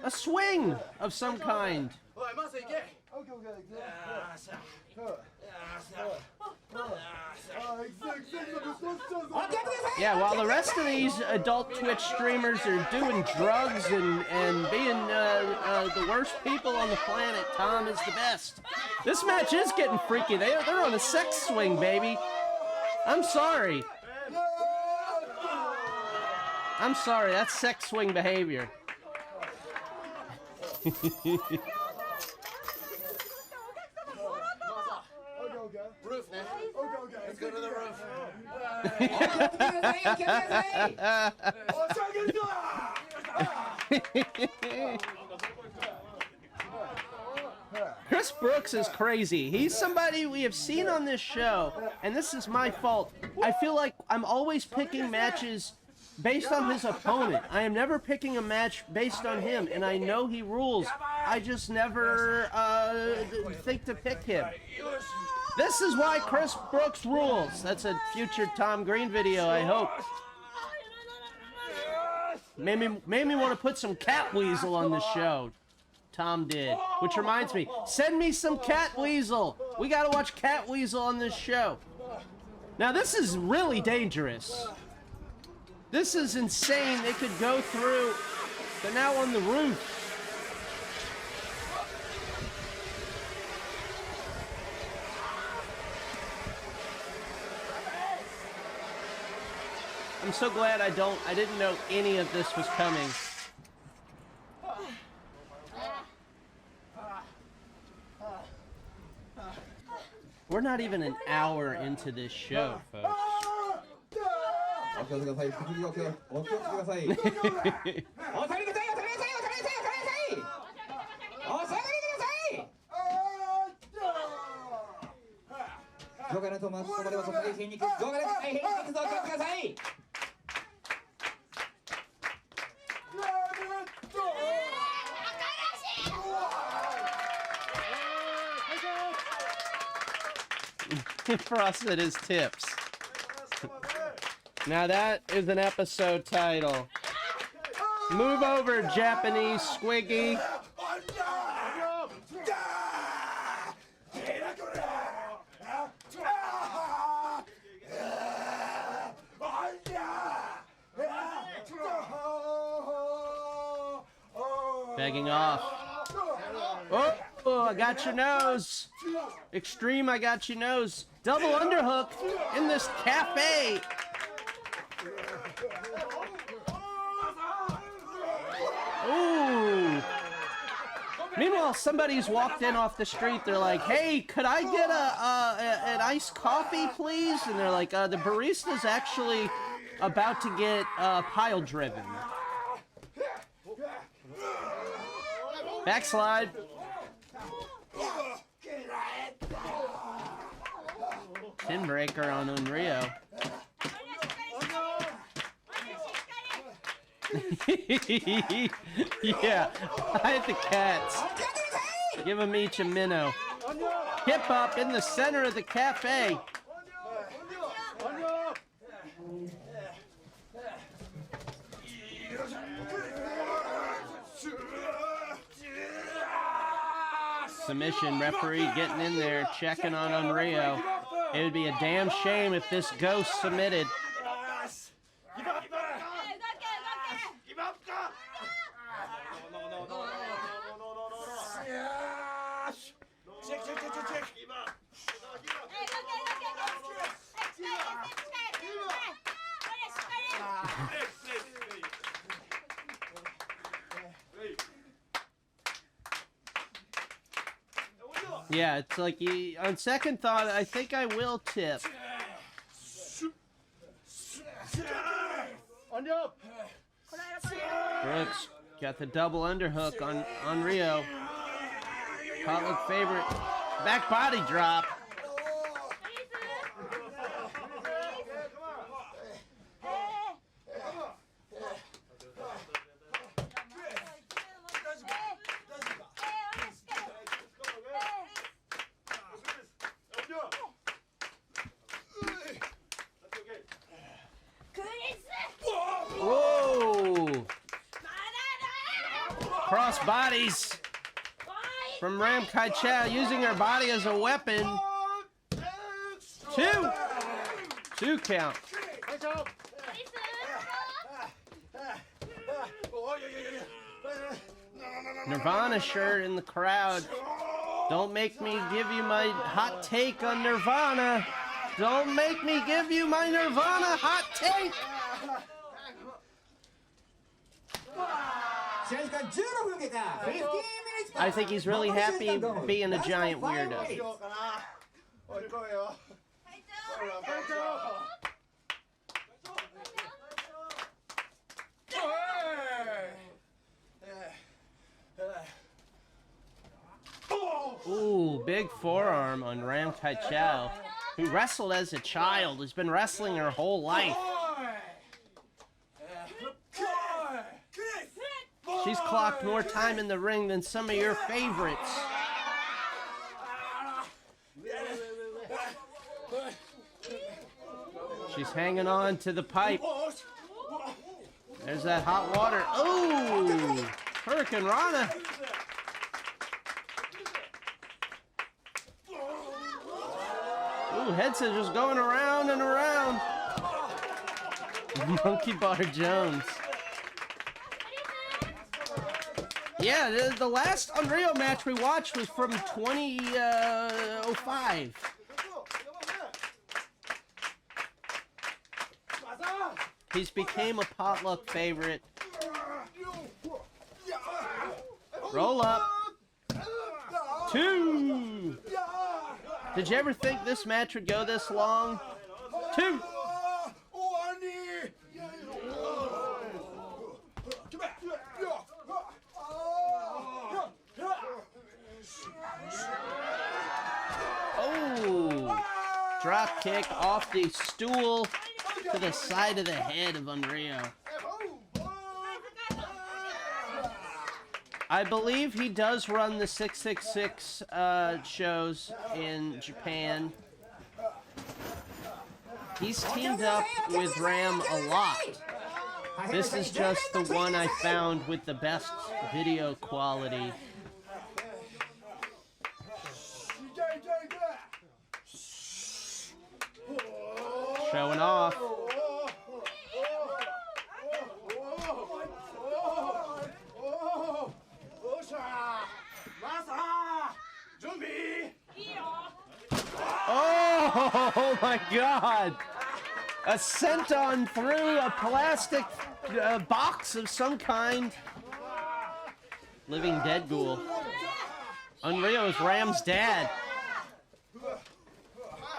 A swing of some kind. Yeah, while the rest of these adult Twitch streamers are doing drugs and being the worst people on the planet, Tom is the best. This match is getting freaky. They're on a sex swing, baby. I'm sorry. I'm sorry, that's sex swing behavior. Roof now. Let's go to the roof. Chris Brookes is crazy. He's somebody we have seen on this show, and this is my fault. I feel like I'm always picking matches based on his opponent. I am never picking a match based on him, and I know he rules. I just never think to pick him. This is why Chris Brookes rules. That's a future Tom Green video, I hope. Made me want to put some Cat Weasel on the show. Tom did. Which reminds me, send me some Cat Weasel. We gotta watch Cat Weasel on this show. Now this is really dangerous. This is insane. They could go through. They're now on the roof. I'm so glad I didn't know any of this was coming. We're not even an hour into this show, folks. Frosted his tips. Now that is an episode title. Move over, Japanese squiggy. Begging off. Oh, I got your nose. Extreme, I got your nose. Double underhook in this cafe. Ooh. Meanwhile, somebody's walked in off the street. They're like, hey, could I get an iced coffee, please? And they're like, the barista's actually about to get pile driven. Backslide. Pin breaker on Onryo. Yeah, hide the cats. Give them each a minnow. Hip up in the center of the cafe. Submission referee getting in there, checking on Onryo. It would be a damn shame if this ghost submitted. Yeah, it's like, on second thought, I think I will tip. Brookes got the double underhook on Onryo. Potluck favorite. Back body drop. Cross bodies from Kaichow using her body as a weapon. Two count. Nirvana shirt in the crowd. Don't make me give you my hot take on Nirvana. Don't make me give you my Nirvana hot take. I think he's really happy being a giant weirdo. Ooh, big forearm on Ram Kaichow, who wrestled as a child, has been wrestling her whole life. She's clocked more time in the ring than some of your favorites. She's hanging on to the pipe. There's that hot water. Ooh, Hurricane Rana. Ooh, headset just going around and around. Monkey Bar Jones. Yeah, the last Onryo match we watched was from 2005. He's became a Potluck favorite. Roll up. 2. Did you ever think this match would go this long? 2. Oh, drop kick off the stool to the side of the head of Onryo. I believe he does run the 666 shows in Japan. He's teamed up with Ram a lot. This is just the one I found with the best video quality. Showing off. Oh my God! A senton through a plastic box of some kind. Living dead ghoul. Onryo is Ram's dad.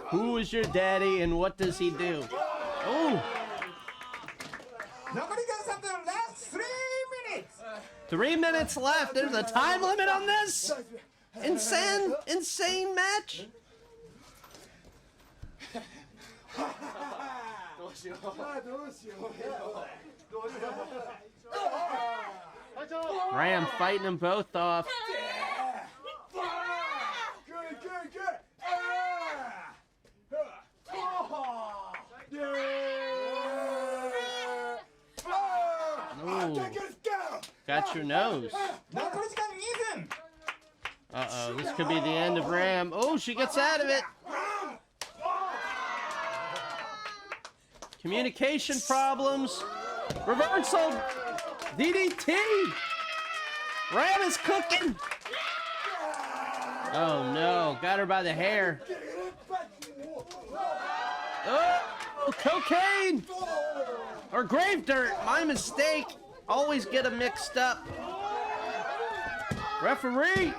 Who is your daddy and what does he do? Oh! 3 minutes left. There's a time limit on this? Insane match? Ram fighting them both off. Ooh. Got your nose. Uh-oh, this could be the end of Ram. Oh, she gets out of it. Communication problems. Reversal. DDT. Ram is cooking. Oh no, got her by the hair. Oh, cocaine. Or grave dirt, my mistake. Always get them mixed up. Referee.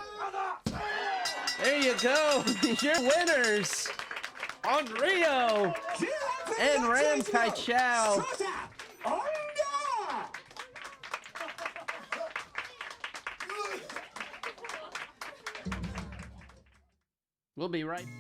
There you go. Your winners. Onryo and Ram Kaichow. We'll be right back.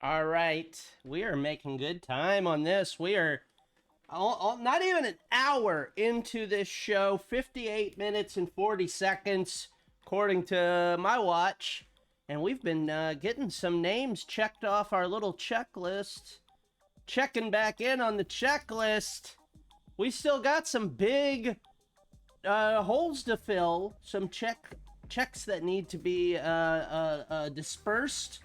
All right, we are making good time on this. We are not even an hour into this show, 58 minutes and 40 seconds, according to my watch. And we've been getting some names checked off our little checklist. Checking back in on the checklist. We still got some big holes to fill, some checks that need to be dispersed.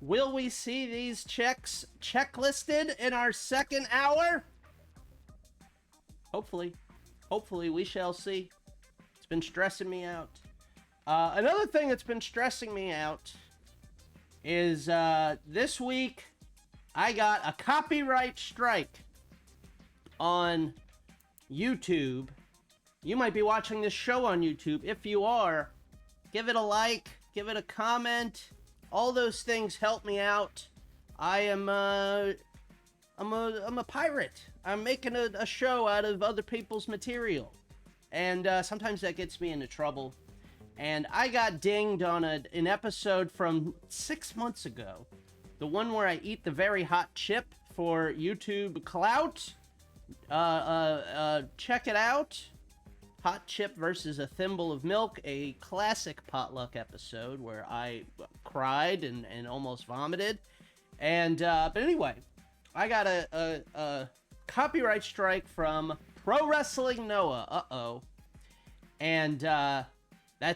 Will we see these checks checklisted in our second hour? Hopefully. Hopefully, we shall see. It's been stressing me out. Another thing that's been stressing me out is this week I got a copyright strike on YouTube. You might be watching this show on YouTube. If you are, give it a like, give it a comment. All those things help me out. I'm a pirate. I'm making a show out of other people's material. And sometimes that gets me into trouble. And I got dinged on an episode from 6 months ago. The one where I eat the very hot chip for YouTube clout. Check it out. Hot chip versus a thimble of milk, a classic potluck episode where I cried and almost vomited. And but anyway, I got a copyright strike from Pro Wrestling Noah. Uh-oh. And that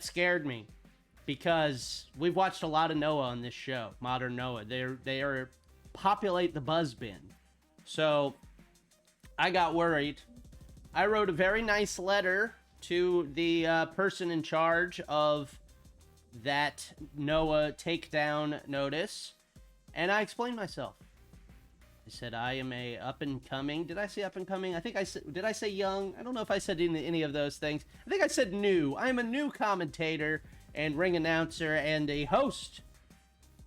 scared me because we've watched a lot of Noah on this show, Modern Noah. They are populate the buzz bin. So I got worried. I wrote a very nice letter to the person in charge of that Noah takedown notice, and I explained myself. I said I am a up-and-coming. Did I say up-and-coming? I think I said. Did I say young? I don't know if I said any of those things. I think I said new. I am a new commentator and ring announcer and a host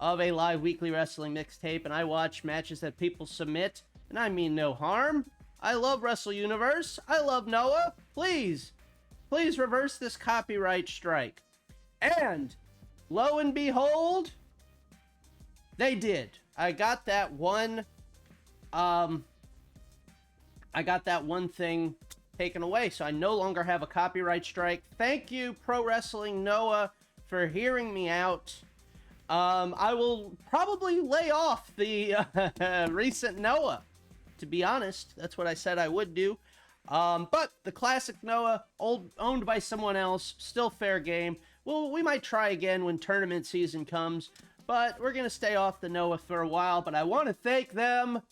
of a live weekly wrestling mixtape, and I watch matches that people submit, and I mean no harm. I love Wrestle Universe. I love Noah. Please reverse this copyright strike. And lo and behold, they did. I got that one thing taken away, so I no longer have a copyright strike. Thank you, Pro Wrestling Noah, for hearing me out. I will probably lay off the recent Noah. To be honest, that's what I said I would do. But the classic Noah, owned by someone else, still fair game. Well, we might try again when tournament season comes, but we're going to stay off the Noah for a while. But I want to thank them.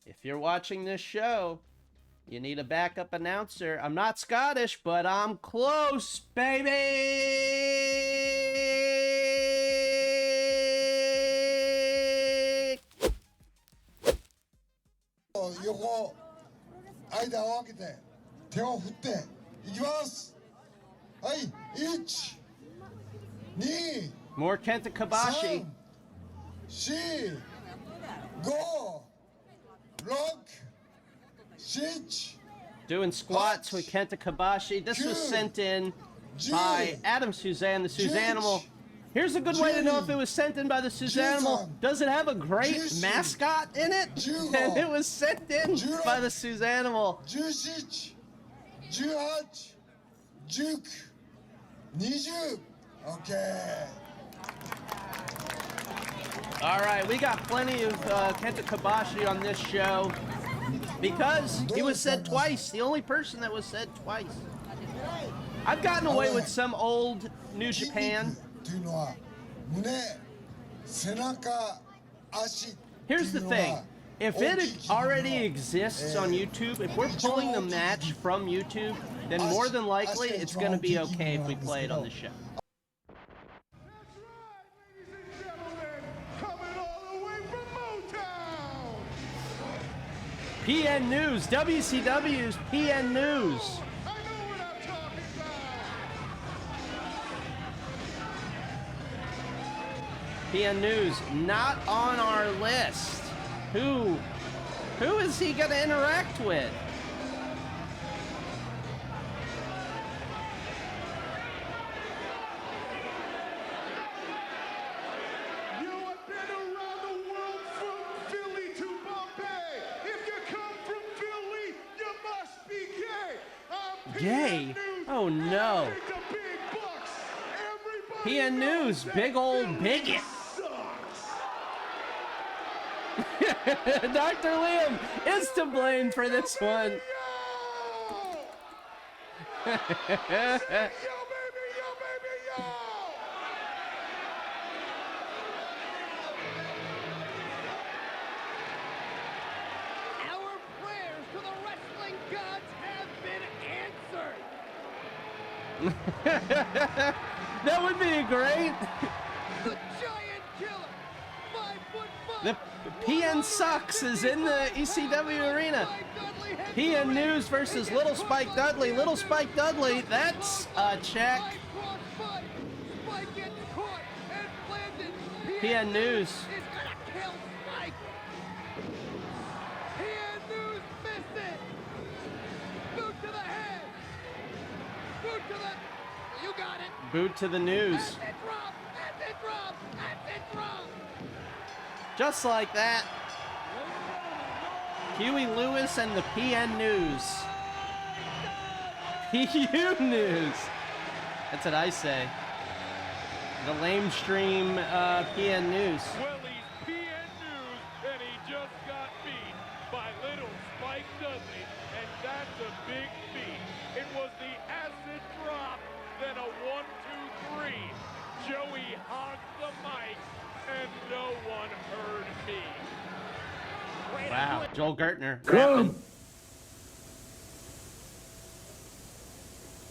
If you're watching this show, you need a backup announcer. I'm not Scottish, but I'm close, baby! Yoko, 間を空けて手を振っていきます。はい、1、2、 More Kenta Kobashi. 3、4、5、6、7. Doing squats with Kenta Kobashi. This was sent in by Adam Suzanne, the Suzanimal. Here's a good way to know if it was sent in by the Suzanimal. Does it have a great mascot in it? And it was sent in by the Suzanimal. 17、18、19、20. Okay. All right, we got plenty of Kenta Kobashi on this show because he was said twice. The only person that was said twice. I've gotten away with some old New Japan. Here's the thing. If it already exists on YouTube, if we're pulling the match from YouTube, then more than likely it's going to be okay if we play it on the show. PN News, WCW's PN News. PN News, not on our list. Who is he going to interact with? You have been around the world for gay. Oh no. PN News, big old bigot. Dr. Liam is to blame for this one. That would be great. The giant killer, 5'5". The PN Sucks is in the ECW arena. PN News versus Little Spike Dudley. Little Spike Dudley, that's a check. PN News. Boot to the news. Just like that. Huey Lewis and the PN News. PU News. That's what I say. The lame stream PN News. Well, he's PN News, and he just got beat by Little Spike Dudley, and that's a big feat. It was the acid drop, then a 1, 2, 3. Joey hogged the mic, and no one heard me. Wow, Joel Gertner. Come.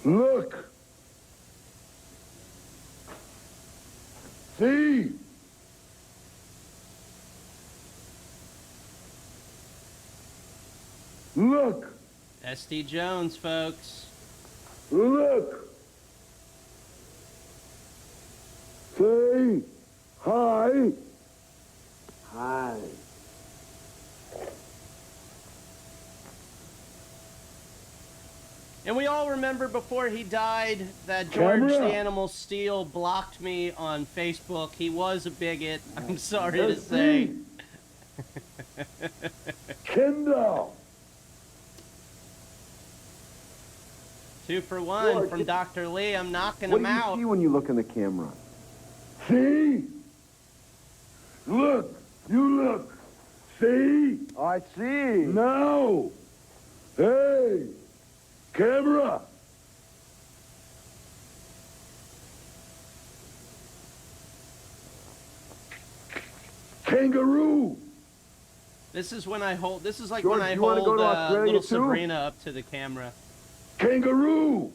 Look. See. Look. SD Jones, folks. Look. Say hi. Hi. And we all remember before he died that George Camera. the Animal Steele blocked me on Facebook. He was a bigot, I'm sorry to say. Kendall. 2 for 1 George, from Dr. Lee. I'm knocking What him do you out. see when you look in the camera? See? Look. You look. See? I see. Now. Hey. Camera. Kangaroo. This is when I hold. This is like George, when I you wanna hold go to Australia little too? Sabrina up to the camera. Kangaroo.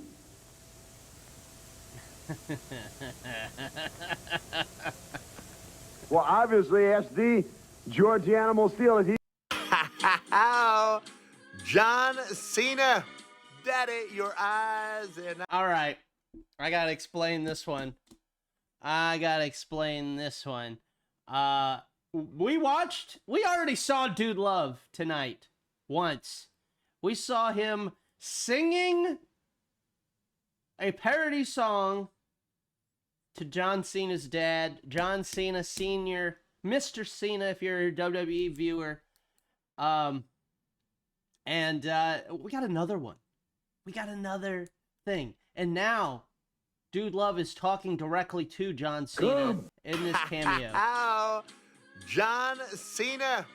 Well, obviously, SD, George the Animal Steele, is he? John Cena, Daddy, your eyes and... All right, I gotta explain this one. We already saw Dude Love tonight once. We saw him singing a parody song to John Cena's dad, John Cena Sr., Mr. Cena, if you're a WWE viewer. And we got another one. We got another thing. And now, Dude Love is talking directly to John Cena in this cameo. John Cena,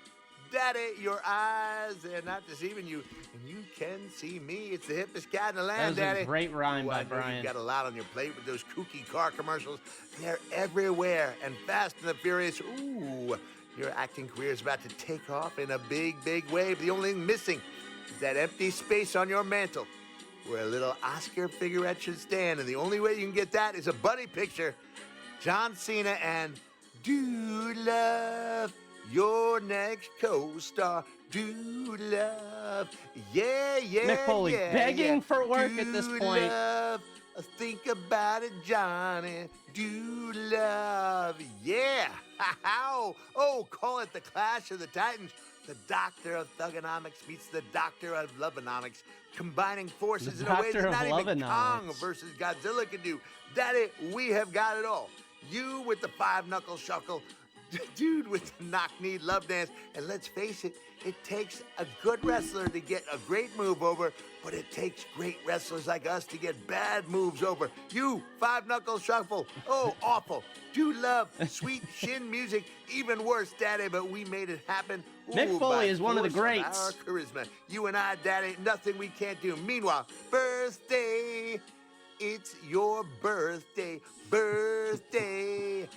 Daddy, your eyes, they're not deceiving you. And you can see me. It's the hippest cat in the land, That was Daddy. a great rhyme by I know Brian. You've got a lot on your plate with those kooky car commercials. They're everywhere. And Fast and the Furious, ooh, your acting career is about to take off in a big, big way. But the only thing missing is that empty space on your mantle where a little Oscar figurette should stand. And the only way you can get that is a buddy picture. John Cena and Dude Love, your next co-star. Dude Love, yeah, Mick Foley begging for work at this point. Love, think about it, Johnny. Dude Love, yeah. Oh, call it the Clash of the Titans. The Doctor of Thugonomics meets the Doctor of Loveonomics, combining forces in a way that not even Kong versus Godzilla can do. Daddy, we have got it all. You with the 5-knuckle shuckle, dude with the knock-knee love dance. And let's face it, it takes a good wrestler to get a great move over, but it takes great wrestlers like us to get bad moves over. You, five-knuckle shuffle. Oh, awful. Dude love, sweet shin music, even worse, Daddy, but we made it happen. Mick Foley is one of the greats. Our charisma. You and I, Daddy, nothing we can't do. Meanwhile, birthday, it's your birthday, birthday.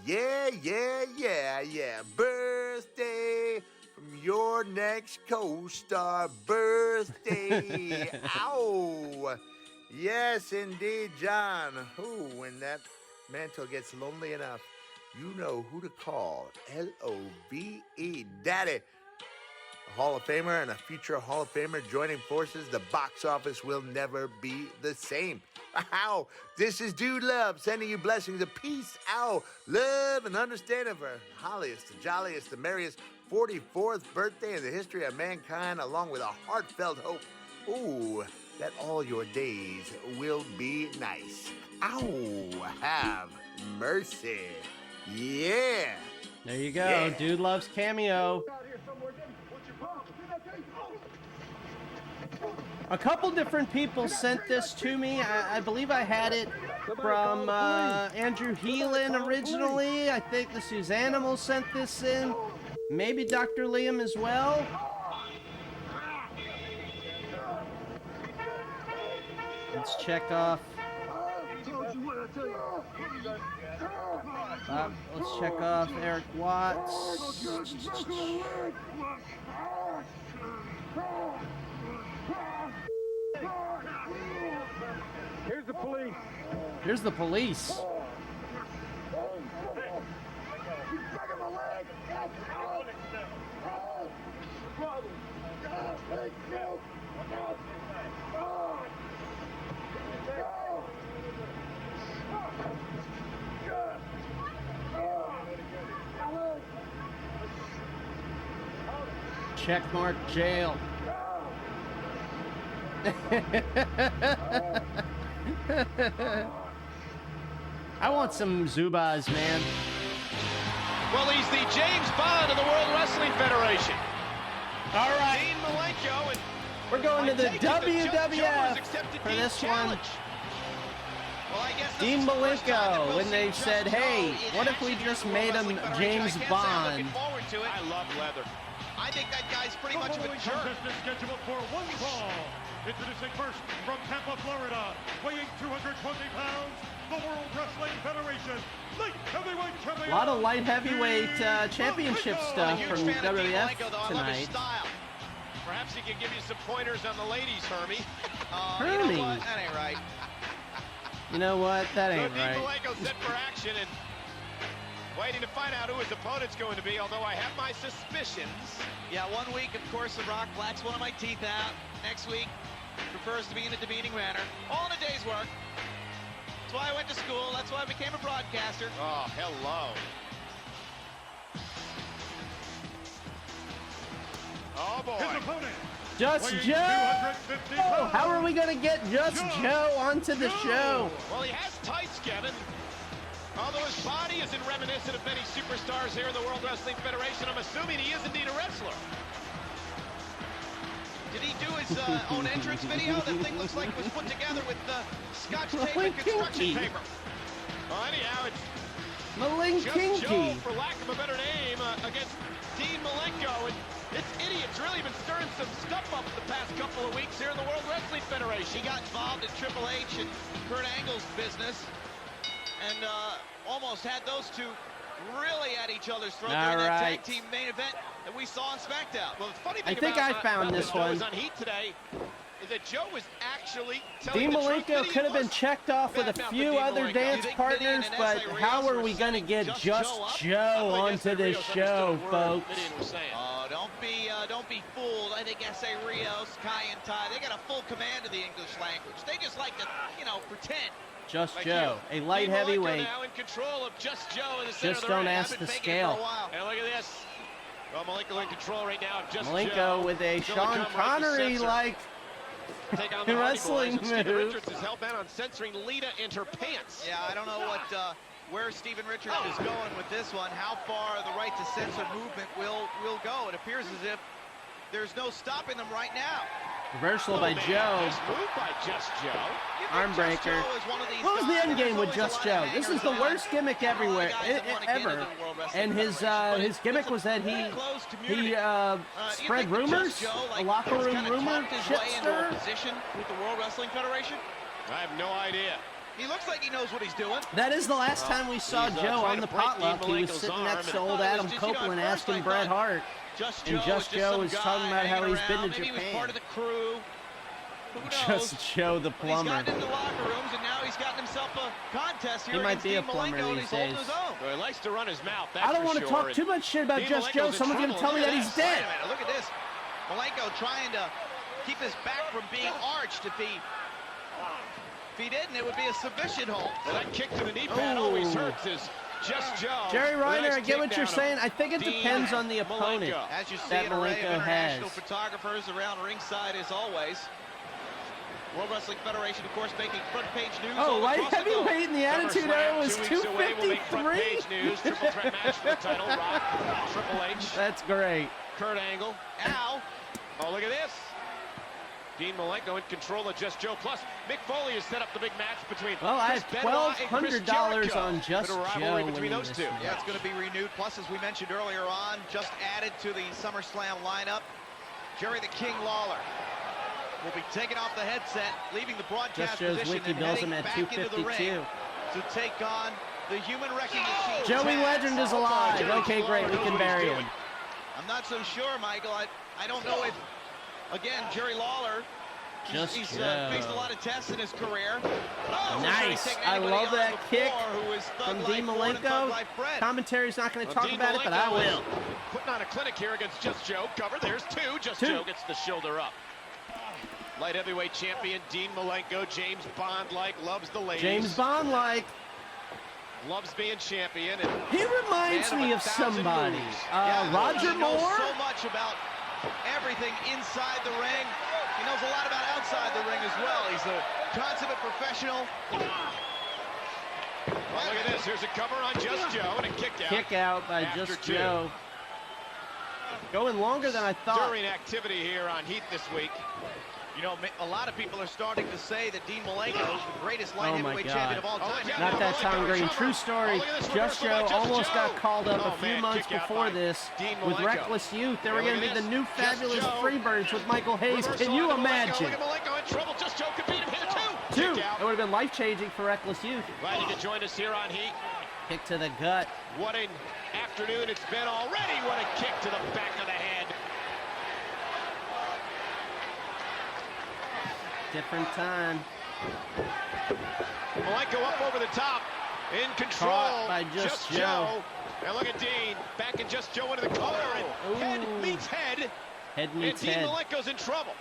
Yeah, yeah, yeah, yeah, birthday from your next co-star, birthday. Ow. Yes, indeed, John. Ooh, when that mantle gets lonely enough, you know who to call. L-O-V-E, Daddy. A Hall of Famer and a future Hall of Famer joining forces. The box office will never be the same. Ow. This is Dude Love sending you blessings of peace, ow, love, and understanding of our holliest, the jolliest, the merriest 44th birthday in the history of mankind, along with a heartfelt hope. Ooh, that all your days will be nice. Ow, have mercy. Yeah. There you go. Yeah. Dude Loves Cameo. A couple different people sent this to me. I believe I had it from Andrew Heelan originally. I think the Suzanimal sent this in. Maybe Dr. Liam as well. Let's check off. Let's check off Eric Watts. Here's the police. Here's the police. Checkmark jail. I want some Zubas, man. Well, he's the James Bond of the World Wrestling Federation. All right. Dean Malenko, and we're going to the WWF for this one. Well, I guess Dean Malenko, when they said, hey, what if we just made him James Bond? I love leather. I think that guy's pretty much of a jerk. Contestant scheduled for one fall. Introducing first from Tampa, Florida, weighing 220 pounds, the World Wrestling Federation light heavyweight champion. A lot of light heavyweight championship stuff from WWF tonight. Perhaps he can give you some pointers on the ladies, Hermie. Hermie. You know what? That ain't right. You know what? That ain't Dean right. Malenko set for action and waiting to find out who his opponent's going to be, although I have my suspicions. Yeah, 1 week, of course, The Rock blacks one of my teeth out. Next week, prefers to be in a demeaning manner. All in a day's work. That's why I went to school. That's why I became a broadcaster. Oh, hello. Oh, boy. His opponent. Just Joe! Oh, how are we going to get Just Joe onto the show? Well, he has tights, Kevin. Although his body isn't reminiscent of many superstars here in the World Wrestling Federation, I'm assuming he is indeed a wrestler. Did he do his own entrance video? That thing looks like it was put together with scotch tape and construction paper. Well, anyhow, it's Malenko. Just Joe, for lack of a better name, against Dean Malenko. And this idiot's really been stirring some stuff up the past couple of weeks here in the World Wrestling Federation. He got involved in Triple H and Kurt Angle's business. And almost had those two really at each other's throat during that tag team main event that we saw on SmackDown. Well, the funny thing I think I found this one. was on Heat today is that Joe was actually Dean Malenko could have been checked off with a few other dance partners, but how are we going to get Just Joe onto this show, folks? Oh, don't be fooled. I think Essa, Rios, Kai and Ty, they got a full command of the English language. They just like to, pretend. Just Joe, a light heavyweight. Now in control of Just Joe in the center Just of the don't ring. ask the scale. And look at this. Well, Malenko in control right now. Just Malenko Joe with a Sean Connery-like wrestling move. Richards is hell-bent on censoring Lita in her pants. Yeah, I don't know what where Steven Richards is going with this one, how far the right to censor movement will go. It appears as if there's no stopping them right now. Reversal by Joe. Move by Just Joe. Arm breaker. What was the end game with Just Joe? This is the worst gimmick everywhere, ever. And his gimmick was that he spread rumors, a locker room rumor, shit stir. With the World Wrestling Federation? I have no idea. He looks like he knows what he's doing. That is the last time we saw Joe on the potluck. He was sitting next to old Adam Copeland asking Bret Hart. And Just Joe was talking about how he's been to Japan. He was part of the crew. Just Joe the plumber. He's gotten into locker rooms, and now he's gotten himself a contest here. He might be a plumber these days. Well, he likes to run his mouth. I don't want to talk too much shit about Just Joe. Someone's going to tell me that he's dead. Wait a minute, look at this. Malenko trying to keep his back from being arched. If he didn't, it would be a submission hold. Well, that kick to the knee pad always hurts. Just Joe. Jerry Reiner, I get what you're saying. I think it depends on the opponent as you see that an array of Malenko has. international photographers around ringside as always. World Wrestling Federation, of course, making front page news. Oh, light heavyweight in the Attitude Era was 253. News. Triple threat match for the title. Rock, Triple H. That's great. Kurt Angle. Ow. Oh, look at this. Dean Malenko in control of Just Joe. Plus, Mick Foley has set up the big match between. Well, I have $1,200 on Just Joe between those two. Yeah, it's going to be renewed. Plus, as we mentioned earlier on, just added to the SummerSlam lineup, Jerry the King Lawler will be taking off the headset, leaving the broadcast position Wiki and bills heading him at back into the ring to take on the human wrecking machine. Joey Legend is alive. Okay, great. We can bury him. I'm not so sure, Michael. I don't know if, again, Jerry Lawler, he's faced a lot of tests in his career. Oh, nice. I love that kick from Dean Malenko. Commentary's not going to talk about it, but I will. Putting on a clinic here against Just Joe. Cover. There's two. Just Joe gets the shoulder up. Light heavyweight champion Dean Malenko. James Bond-like, loves the ladies. James Bond-like. Loves being champion. And he reminds me of somebody. Roger Moore. He knows so much about everything inside the ring. He knows a lot about outside the ring as well. He's a consummate professional. Well, look at this. Here's a cover on Just Joe and a kick out. Kick out by Just Joe. Going longer than I thought. During activity here on Heat this week. You know, a lot of people are starting to say that Dean Malenko is the greatest light heavyweight champion of all time. Not that Tom Green. True story. Just Joe almost got called up a few months before this with Reckless Youth. They were going to be the new fabulous Freebirds with Michael Hayes. Can you imagine? Just Joe could beat him here too. It would have been life-changing for Reckless Youth. Glad you could join us here on Heat. Kick to the gut. What an afternoon it's been already. What a kick to the back of the head. Different time. Malenko up over the top. In control. Caught by Just Joe. And look at Dean. Back in Just Joe into the corner. And head meets head. Head meets head. And Dean Malenko's in trouble.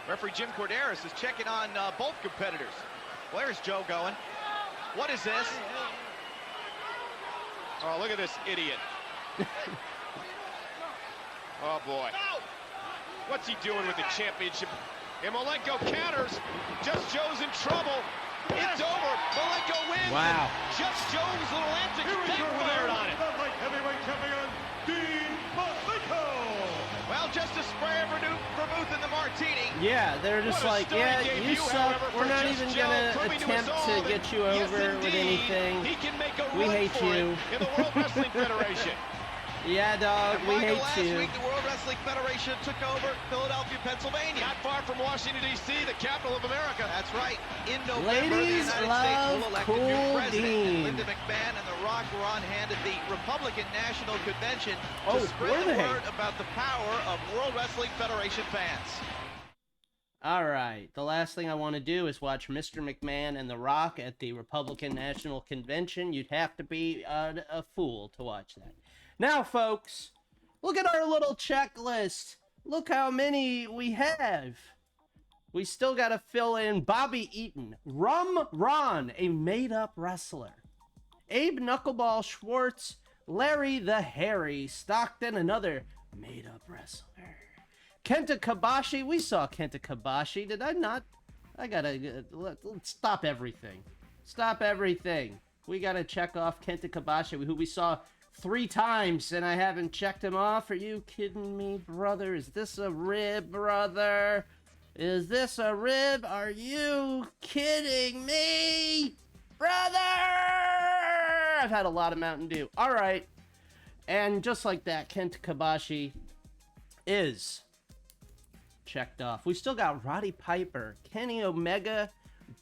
Referee Jim Corderas is checking on both competitors. Where's Joe going? What is this? Oh, look at this idiot. Oh, boy. What's he doing with the championship? And Malenko counters. Just Joe's in trouble. It's over. Malenko wins. Wow. Just Joe's little antics backfired on it. The light heavyweight champion, Dean Malenko. Well, just a spray of vermouth in the martini. Yeah, they're just like, yeah, you suck. We're not even going to attempt to get you over with anything. We hate you. In the World Wrestling Federation. Yeah, dog, we hate you. Last week, the World Wrestling Federation took over Philadelphia, Pennsylvania. Not far from Washington, D.C., the capital of America. That's right. In November, Ladies the United States will elect a new president. Linda McMahon and The Rock were on hand at the Republican National Convention to spread the word about the power of World Wrestling Federation fans. All right, the last thing I want to do is watch Mr. McMahon and The Rock at the Republican National Convention. You'd have to be a fool to watch that. Now, folks, look at our little checklist. Look how many we have. We still got to fill in Bobby Eaton, Rum Ron, a made-up wrestler, Abe Knuckleball Schwartz, Larry the Hairy Stockton, another made-up wrestler, Kenta Kobashi. We saw Kenta Kobashi. Did I not? I gotta let's stop everything. Stop everything. We got to check off Kenta Kobashi, who we saw 3 times, and I haven't checked him off. Are you kidding me, brother? Is this a rib, brother? Is this a rib? Are you kidding me, brother? I've had a lot of Mountain Dew. All right. And just like that, Kenta Kobashi is checked off. We still got Roddy Piper, Kenny Omega,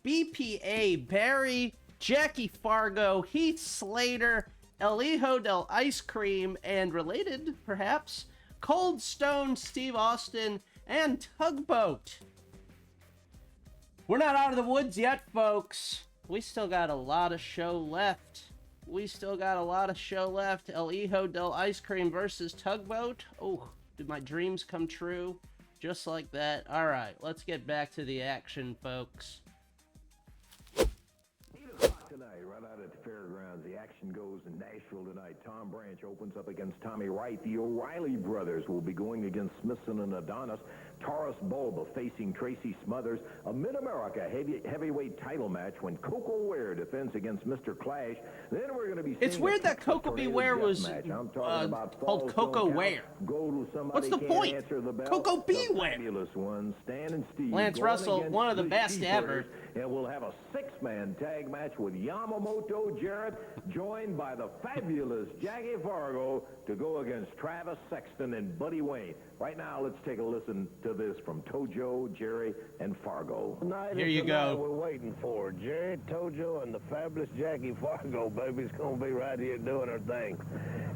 BPA, Barry, Jackie Fargo, Heath Slater, El Hijo del Ice Cream, and related, perhaps, Cold Stone Steve Austin, and Tugboat. We're not out of the woods yet, folks. We still got a lot of show left. El Hijo del Ice Cream versus Tugboat. Oh, did my dreams come true? Just like that. All right, let's get back to the action, folks. Tonight, right out at the fairgrounds, the action goes in Nashville tonight. Tom Branch opens up against Tommy Wright. The O'Reilly brothers will be going against Smithson and Adonis. Taurus Bulba facing Tracy Smothers. A Mid-America heavyweight title match when Coco Ware defends against Mr. Clash. Then we're going to be. It's weird that Coco Beware was called Coco Ware. What's the point? Coco Beware. Stan and Steve Lance Russell, one of the best ever. And we'll have a 6-man tag match with Yamamoto, Jarrett, joined by the fabulous Jackie Fargo to go against Travis Sexton and Buddy Wayne. Right now, let's take a listen to this from Tojo, Jerry, and Fargo. Here you go. We're waiting for Jerry, Tojo, and the fabulous Jackie Fargo. Baby's going to be right here doing her thing.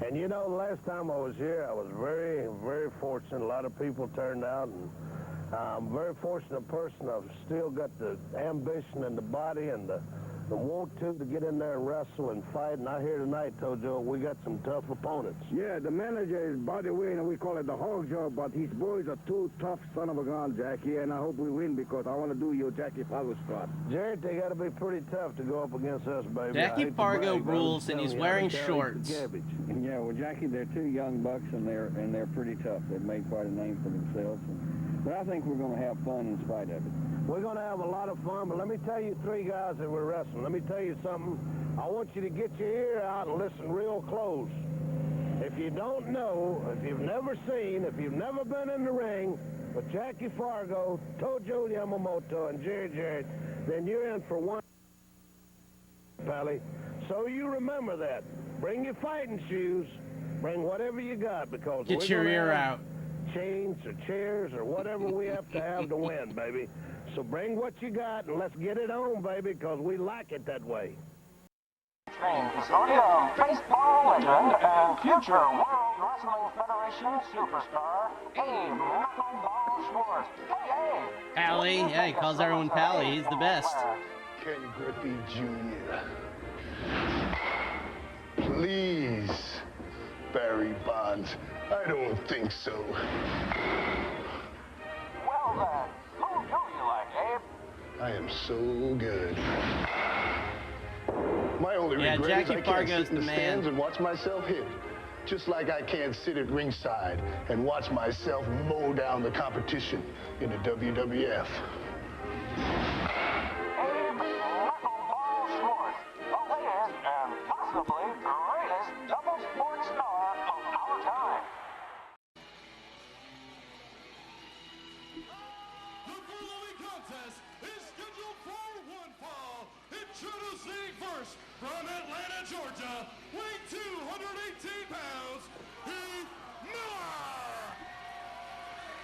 And you know, the last time I was here, I was very, very fortunate. A lot of people turned out, and I'm a very fortunate person. I've still got the ambition and the body and the want to get in there and wrestle and fight. And I hear tonight, Tojo, we got some tough opponents. Yeah, the manager is Buddy Wayne, and we call it the hog job, but his boys are too tough son of a gun, Jackie, and I hope we win because I want to do your Jackie Fargo spot. Jared, they got to be pretty tough to go up against us, baby. Jackie Fargo rules, and he's wearing shorts. Yeah, well, Jackie, they're 2 young bucks, and they're pretty tough. They've made quite a name for themselves. But I think we're going to have fun in spite of it. We're going to have a lot of fun, but let me tell you 3 guys that we're wrestling. Let me tell you something. I want you to get your ear out and listen real close. If you don't know, if you've never seen, if you've never been in the ring with Jackie Fargo, Tojo Yamamoto, and Jerry Jarrett, then you're in for one, Pally. So you remember that. Bring your fighting shoes. Bring whatever you got because get your ear out. Chains or chairs or whatever we have to win, baby. So bring what you got and let's get it on, baby, because we like it that way. Historia of baseball legend and future World Wrestling Federation superstar, Knuckleball Schwartz. Hey! Pally. Yeah, he calls everyone Pally. He's the best. Ken Griffey Jr. Please, Barry Bonds. I don't think so. Well then, who do you like, Abe? I am so good. My only regret is Jackie I can't Fargo's sit in the the man. stands and watch myself hit. Just like I can't sit at ringside and watch myself mow down the competition in the WWF. Abe Knuckleball Schwartz, the latest and possibly greatest double sports star of our time. Introducing first from Atlanta, Georgia, weighing 218 pounds, Heath Miller.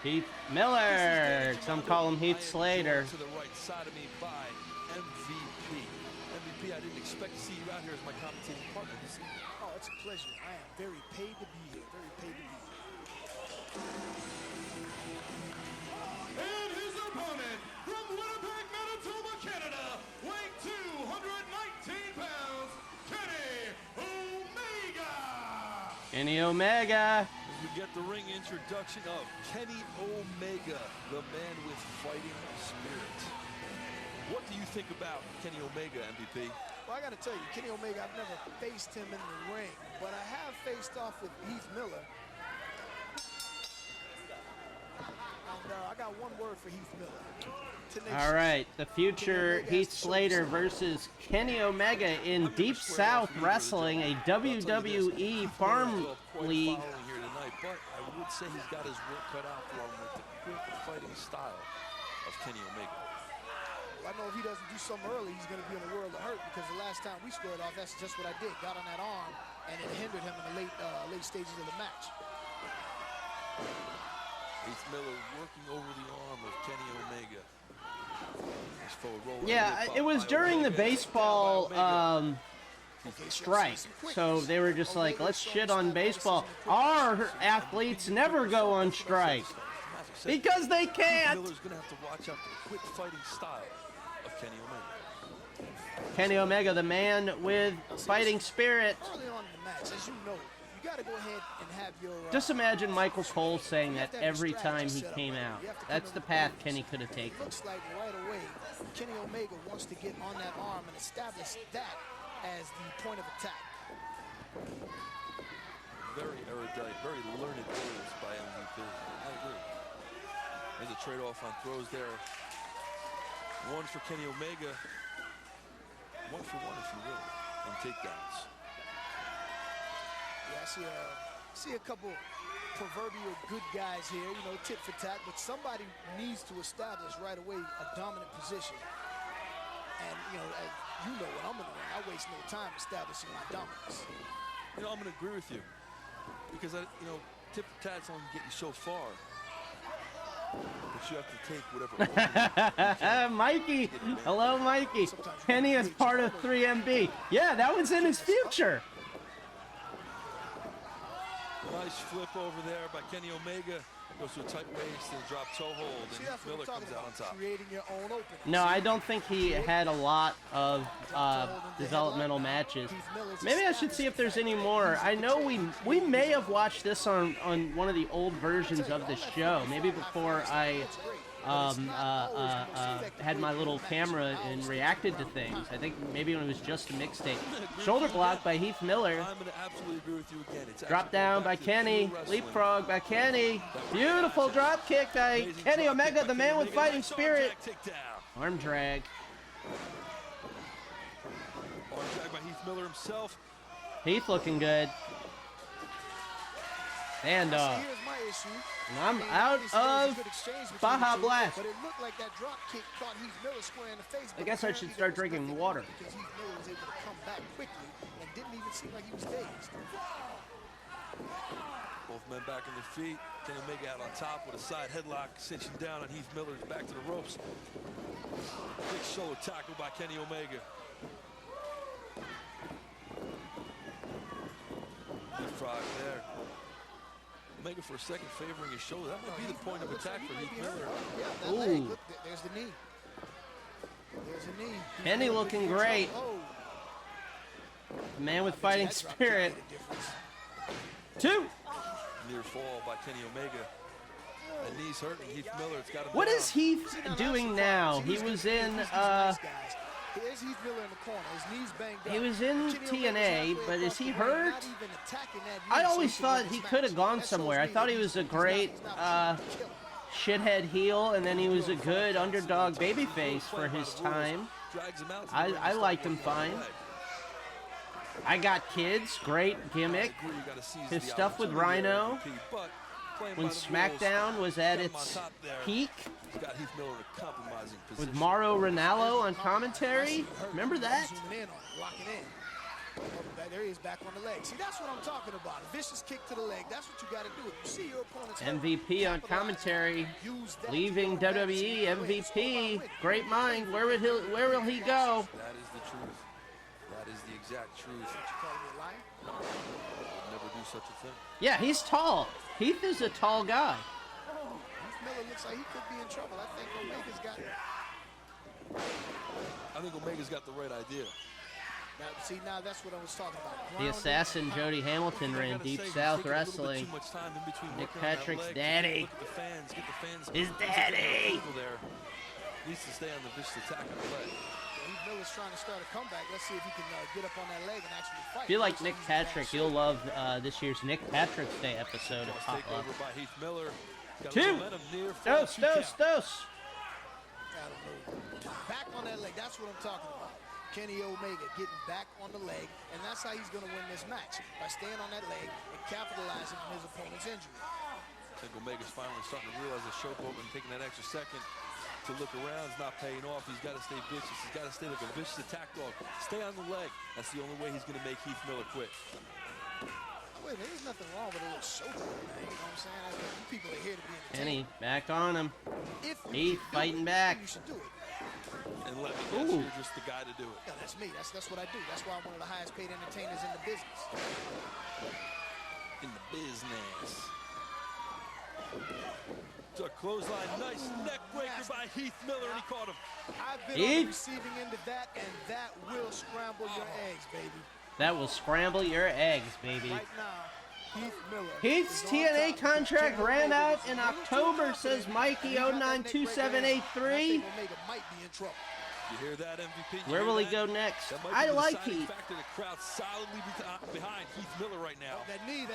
Heath Miller. Some call him Heath Slater. To the right side of me by MVP. MVP, I didn't expect to see you out here as my commentating partner. Oh, it's a pleasure. I am very paid to be here. Very paid to be here. And his opponent from Winnipeg, Manitoba, Canada, weighing 219 pounds, Kenny Omega. Kenny Omega. We get the ring introduction of Kenny Omega, the man with fighting spirit. What do you think about Kenny Omega, MVP? Well, I got to tell you, Kenny Omega, I've never faced him in the ring, but I have faced off with Heath Miller. I'll I got one word for Heath Miller. All right, the future Heath Slater versus Kenny Omega in Deep South Wrestling, a WWE Farm League. Here tonight, but I would say he's got his work cut out for him with the quick fighting style of Kenny Omega. Well, I know if he doesn't do something early, he's going to be in a world of hurt, because the last time we squared off, that's just what I did. Got on that arm, and it hindered him in the late stages of the match. Heath Miller working over the arm of Kenny Omega. Yeah, it was during the baseball strike, so they were just like, let's shit on baseball. Our athletes never go on strike because they can't. Miller's gonna have to watch out for the quick fighting style of Kenny Omega. Kenny Omega, the man with fighting spirit. Early on in the match, as you know, you got to go ahead and have your... Just imagine Michael Cole saying that every time he came out. That's the path Kenny could have taken. Looks like right away, Kenny Omega wants to get on that arm and establish that as the point of attack. Very erudite, very learned words by MVP. I agree. There's a trade-off on throws there. One for Kenny Omega. One for one, if you will, on takedowns. Yeah, I see a couple proverbial good guys here, you know, tit for tat, but somebody needs to establish right away a dominant position. And, you know, as you know, when I'm in the ring, I waste no time establishing my dominance. You know, I'm going to agree with you, because, you know, tit for tat's only get you so far. But you have to take whatever. Mikey, hello, Mikey. Kenny is part of 3MB. Yeah, that was in his future. Nice flip over there by Kenny Omega. Goes to a tight waist and a drop toe hold, and Miller comes out on top. Creating your own opening. No, I don't think he had a lot of developmental matches. Maybe I should see if there's any more. I know we may have watched this on one of the old versions of the show. Maybe before I had my little camera and reacted to things. I think maybe when it was just a mixtape. Shoulder block by Heath Miller. I'm going to absolutely agree with you again. It's Drop down by Kenny. Leapfrog by Kenny. Beautiful drop kick by Kenny Omega, the man with fighting spirit. Arm drag. Arm drag by Heath Miller himself. Heath looking good. And here's my issue. I'm out of Baja Blast. But it looked like that drop kick caught Heath Miller square in the face. I guess I should start drinking water. Because Heath Miller was able to come back quickly and didn't even seem like he was dazed. Both men back on their feet. Kenny Omega out on top with a side headlock, cinching down on Heath Miller's back to the ropes. Big shoulder tackle by Kenny Omega. Leapfrog there. Omega for a second favoring his shoulder. That might be the point of attack for Heath Miller. Yeah, that leg. Look, there's the knee. There's the knee. Kenny looking great. The man with fighting spirit. 2. Near fall by Kenny Omega. And knees hurting Heath Miller. It's got him What down. is Heath doing now? He was in Here's Heath Miller in the corner. His knees banged up. he was in TNA, but is he hurt? I always thought he could have gone somewhere. I thought he was a great shithead heel, and then he was a good underdog babyface for his time. I liked him fine. I Got Kids, great gimmick. His stuff with Rhino, when SmackDown was at its peak, with Mauro Ranallo on commentary. Remember that? There he is, back on the leg. See, that's what I'm talking about. A vicious kick to the leg. That's what you got to do. If you see your opponent's MVP on commentary, leaving WWE. MVP, great mind. Where will he go? That is the truth. That is the exact truth. You calling me a liar? I would never do such a thing. Yeah, he's tall. Heath is a tall guy. Heath Miller looks like he could be in trouble. I think Omega's got it. I think Omega's got the right idea. Now, see, now that's what I was talking about. The assassin Jody Hamilton ran Deep South Wrestling. Nick Patrick's daddy. Get the fans. His daddy. There needs to stay on the vicious attack on the leg. Heath Miller's trying to start a comeback. Let's see if he can get up on that leg and actually fight. I feel like Nick Patrick, you'll love this year's Nick Patrick's Day episode of Potluck. Over by Heath Miller. Two. Dose. I don't know. Back on that leg. That's what I'm talking about. Kenny Omega getting back on the leg, and that's how he's going to win this match, by staying on that leg and capitalizing on his opponent's injury. I think Omega's finally starting to realize that Showboat and taking that extra second to look around is not paying off. He's got to stay vicious. He's got to stay like a vicious attack dog. Stay on the leg. That's the only way he's going to make Heath Miller quit. Wait, there's nothing wrong with a little Showboat, man. You know what I'm saying? I mean, you people are here to be entertained. Kenny, back on him. Heath fighting back. You should do it. And let me guess, you're just the guy to do it. Yeah, that's me. That's what I do. That's why I'm one of the highest paid entertainers in the business. In the business. It's a clothesline, nice neck breaker by Heath Miller, and he caught him. I've been on the receiving end of that, and that will scramble your eggs, baby. That will scramble your eggs, baby. Right now, Heath Miller. Heath's TNA contract ran out in October, says Mikey092783. You hear that, MVP? Where will he go next? I like Heath. The crowd solidly behind Heath Miller right now. That knee.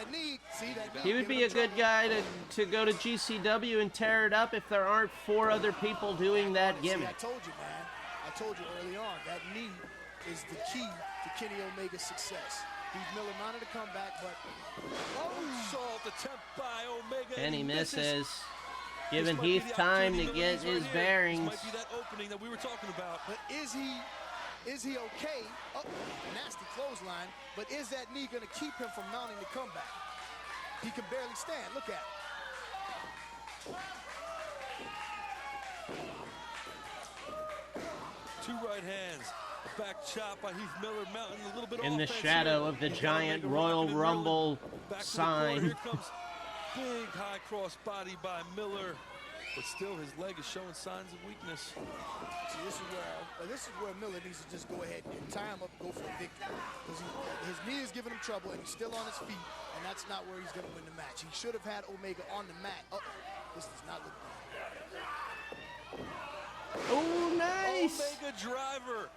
See that knee? He would be a good guy to go to GCW and tear it up if there aren't 4 other people doing that gimmick. I told you, man. I told you early on, that knee is the key to Kenny Omega's success. Heath Miller mounted a comeback, but Salt attempt by Omega. And he misses. Giving Heath time to get his bearings. This might be that opening that we were talking about. But is he okay? Oh, nasty clothesline. But is that knee going to keep him from mounting the comeback? He can barely stand. Look at it. 2 right hands. A back chop by Heath Miller, mounting a little bit in the shadow of the giant Royal Rumble sign. Here comes big high cross body by Miller, but still his leg is showing signs of weakness. See, this is where Miller needs to just go ahead and tie him up and go for a victory. Because his knee is giving him trouble, and he's still on his feet, and that's not where he's going to win the match. He should have had Omega on the mat. Oh, this does not look good. Oh, nice! Omega driver.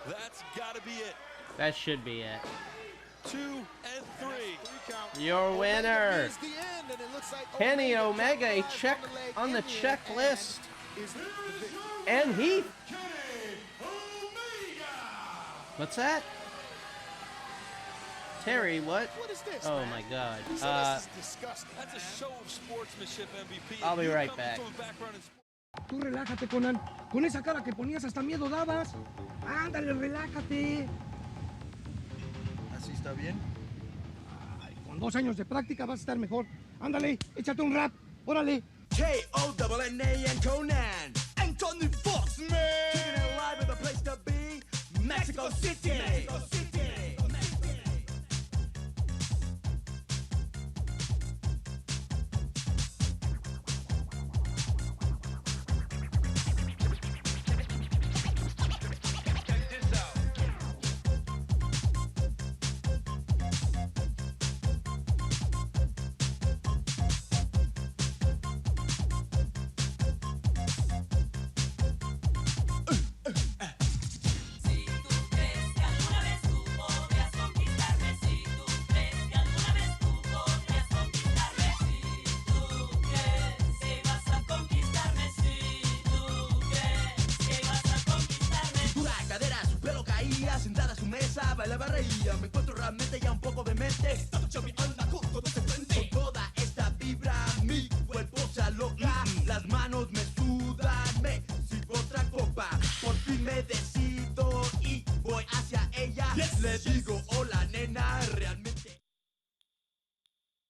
That's got to be it. That should be it. 2 and 3. Your winner, Kenny Omega, a check on the checklist. And Heath. What's that? Terry, what? What is this? Oh my God. This is disgusting. That's a show of sportsmanship, MVP. I'll be right back. Tú relájate, Conan. Con esa cara que ponías hasta miedo dabas. Ándale, relájate. ¿Así está bien? Ay, con 2 años de práctica vas a estar mejor. Ándale, échate un rap. Órale. K-O-N-N-A and Conan. Anthony Fox, man. Keeping it alive with a place to be. Mexico City. Mexico City.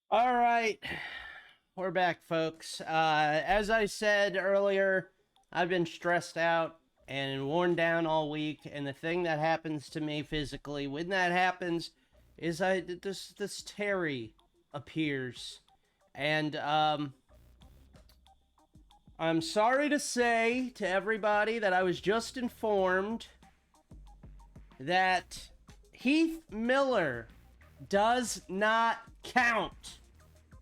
All right, we're back, folks. As I said earlier, I've been stressed out and worn down all week, and the thing that happens to me physically when that happens is this Terry appears, and I'm sorry to say to everybody that I was just informed that Heath Miller does not count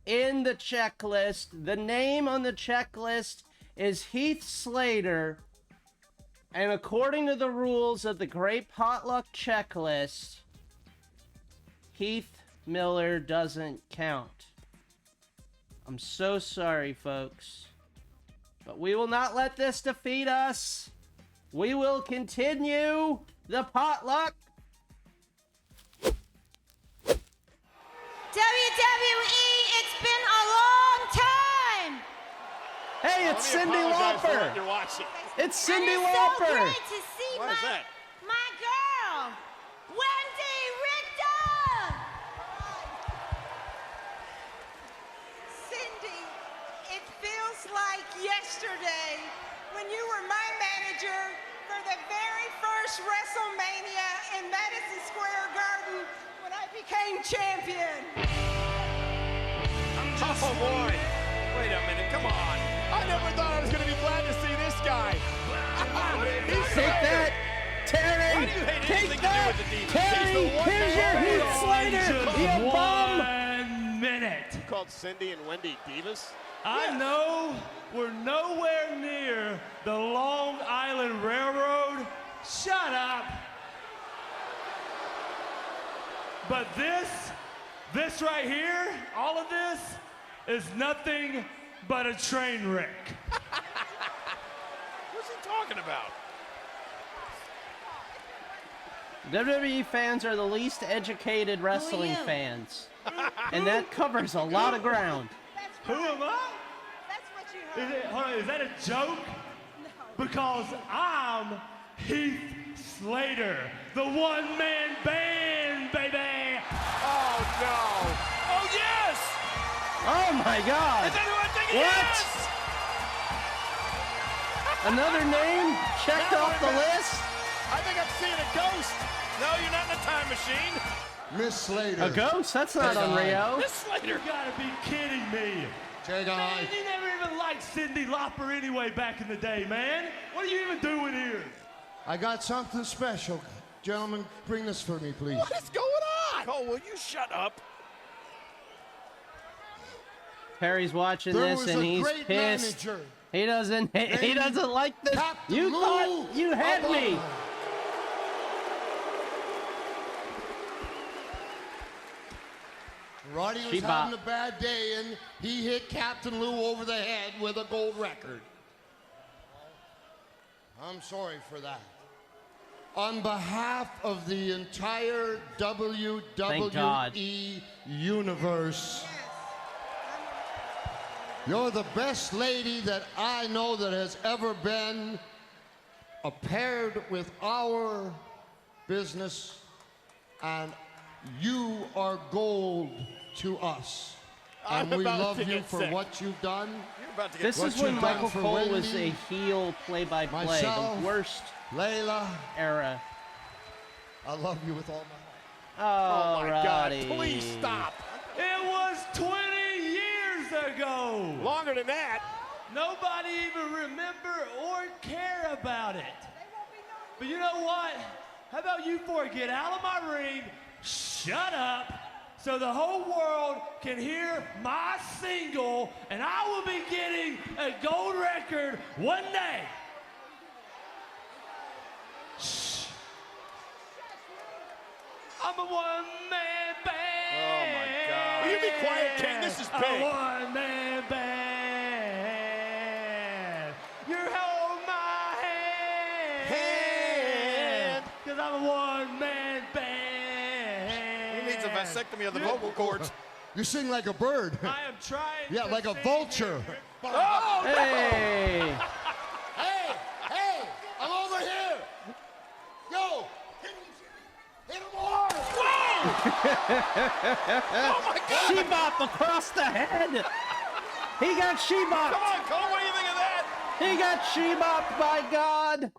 in the checklist. The name on the checklist is Heath Slater, And according to the rules of the Great Potluck Checklist, Heath Miller doesn't count. I'm so sorry, folks. But we will not let this defeat us. We will continue the potluck. WWE, it's been a long time. Hey, it's Cyndi Lauper. You're watching. It's Cyndi and it's Lauper. so great to see my girl, Wendy Richter. Cyndi, it feels like yesterday when you were my manager for the very first WrestleMania in Madison Square Garden when I became champion. Oh boy, wait a minute, come on. I never thought I was going to be glad to see this guy. Take that, Terry! Take that, Terry! Here's your Heath Slater, you bum! 1 minute. You called Cyndi and Wendy divas? I know we're nowhere near the Long Island Railroad. Shut up. But this right here, all of this, is nothing but a train wreck. What's he talking about? WWE fans are the least educated wrestling fans. And that covers a lot of ground. Who am I? That's what you heard. Hold on, is that a joke? No. Because I'm Heath Slater, the one-man band, baby. Oh, no. Oh, yes! Oh, my God. Is that who I think it What? is? Another name checked off the list? I think I'm seeing a ghost. No, you're not in a time machine. Miss Slater. A ghost? That's not Onryo. Miss Slater. You gotta be kidding me. Man, you never even liked Cyndi Lauper anyway back in the day, man. What are you even doing here? I got something special. Gentlemen, bring this for me, please. What is going on? Oh, will you shut up? Perry's watching There this was and a he's great pissed. manager He doesn't like this. Captain You Lou thought you had me. Obama. Roddy was having a bad day, and he hit Captain Lou over the head with a gold record. I'm sorry for that. On behalf of the entire WWE universe, you're the best lady that I know that has ever been paired with our business, and you are gold to us. And we love you for what you've done. This is when Michael Cole was a heel play-by-play, myself, the worst Layla era. I love you with all my heart. Oh, my Roddy. God, please stop. It was 20 years ago. Longer than that. Nobody even remember or care about it. But you know what? How about you four get out of my ring, shut up, so the whole world can hear my single, and I will be getting a gold record one day. Shh. I'm a one-man band. Oh, my God. Will you be quiet, King? This is big. A one-man band. You hold my hand. Because I'm a one-man band. He needs a vasectomy of the vocal cords. You sing like a bird. I am trying Yeah, to like a sing vulture. here. Oh, Hey! Hey, I'm over here. Yo, hit him hard. Oh, my God. She-bop across the head. He got she-bopped. Come on, Cole, what do you think of that? He got she-bopped, by God.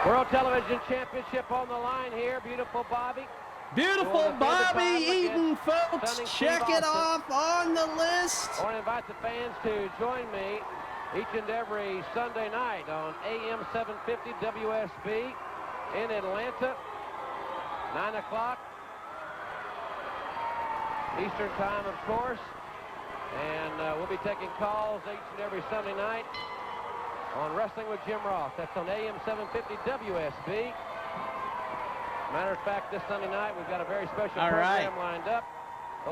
World Television Championship on the line here. Beautiful Bobby. Beautiful Bobby Eaton, folks. Check it off on the list. I want to invite the fans to join me each and every Sunday night on AM 750 WSB in Atlanta, 9 o'clock Eastern Time, of course. And we'll be taking calls each and every Sunday night on Wrestling with Jim Ross. That's on AM 750 WSB. Matter of fact, this Sunday night we've got a very special program lined up.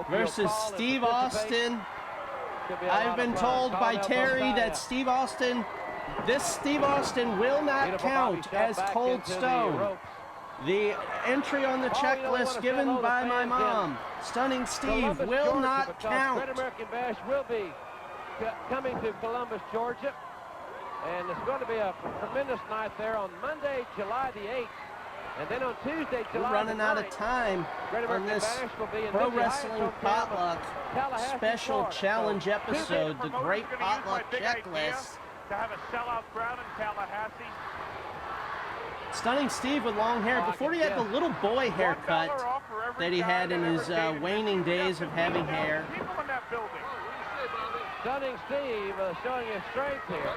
Versus Steve Austin. I've been told by Terry that Steve Austin will not count as Cold Stone. The entry on the checklist given by my mom, Stunning Steve, will not count. Great American Bash will be coming to Columbus, Georgia. And it's going to be a tremendous night there on Monday, July the 8th. And then on Tuesday, July We're running out of time on this Pro Wrestling Potluck special challenge episode, the Great Potluck Checklist. To have a sellout crowd in Tallahassee. Stunning Steve with long hair. Before he had the little boy haircut that he had in his waning days of having hair. Stunning Steve showing his strength here.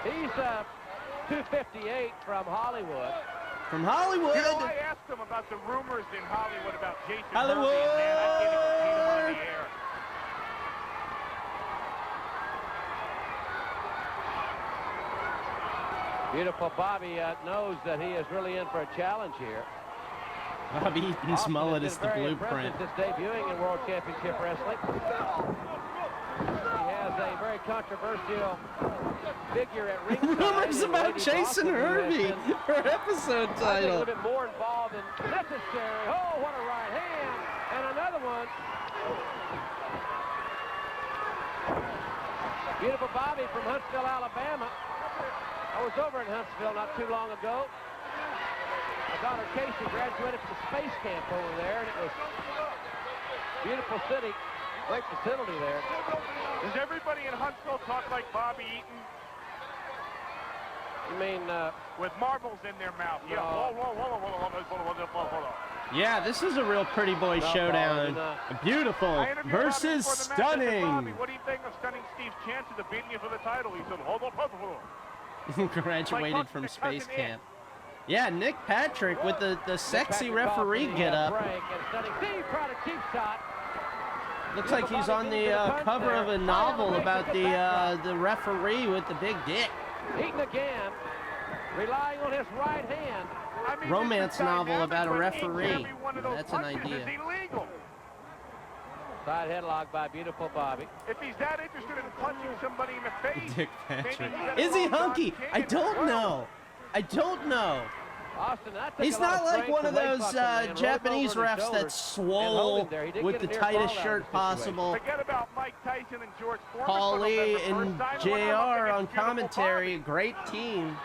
He's 258 from Hollywood. From Hollywood. You know, I asked him about the rumors in Hollywood about Jason Hollywood. Murphy, and man, I can't even see him on the air. Beautiful Bobby knows that he is really in for a challenge here. Bobby Eaton's mullet is the blueprint. Since debuting in World Championship Wrestling. He has a very controversial figure at ringside. Rumors about Jason Hervey, her episode title. A little bit more involved than necessary. Oh, what a right hand. And another one. Beautiful Bobby from Huntsville, Alabama. I was over in Huntsville not too long ago. My daughter Casey graduated from space camp over there, and it was a beautiful city, great facility there. Does everybody in Huntsville talk like Bobby Eaton? You mean with marbles in their mouth? Yeah. Yeah, this is a real pretty boy showdown. Beautiful versus Stunning. What do you think of Stunning Steve's chances of beating you for the title? He said, hold on. Graduated from space camp. Yeah, Nick Patrick with the sexy referee get-up. Looks like he's on the cover of a novel about the referee with the big dick. Eaton again, relying on his right hand. Romance novel about a referee. That's an idea. Side headlock by beautiful Bobby. If he's that interested in punching somebody in the face, Dick Patrick. Is he hunky? I don't know. I don't know. Austin, he's not like one of those Japanese refs that's swole with the tightest shirt possible. Forget about Mike Tyson and George Foreman. Paulie and JR on commentary. Great team.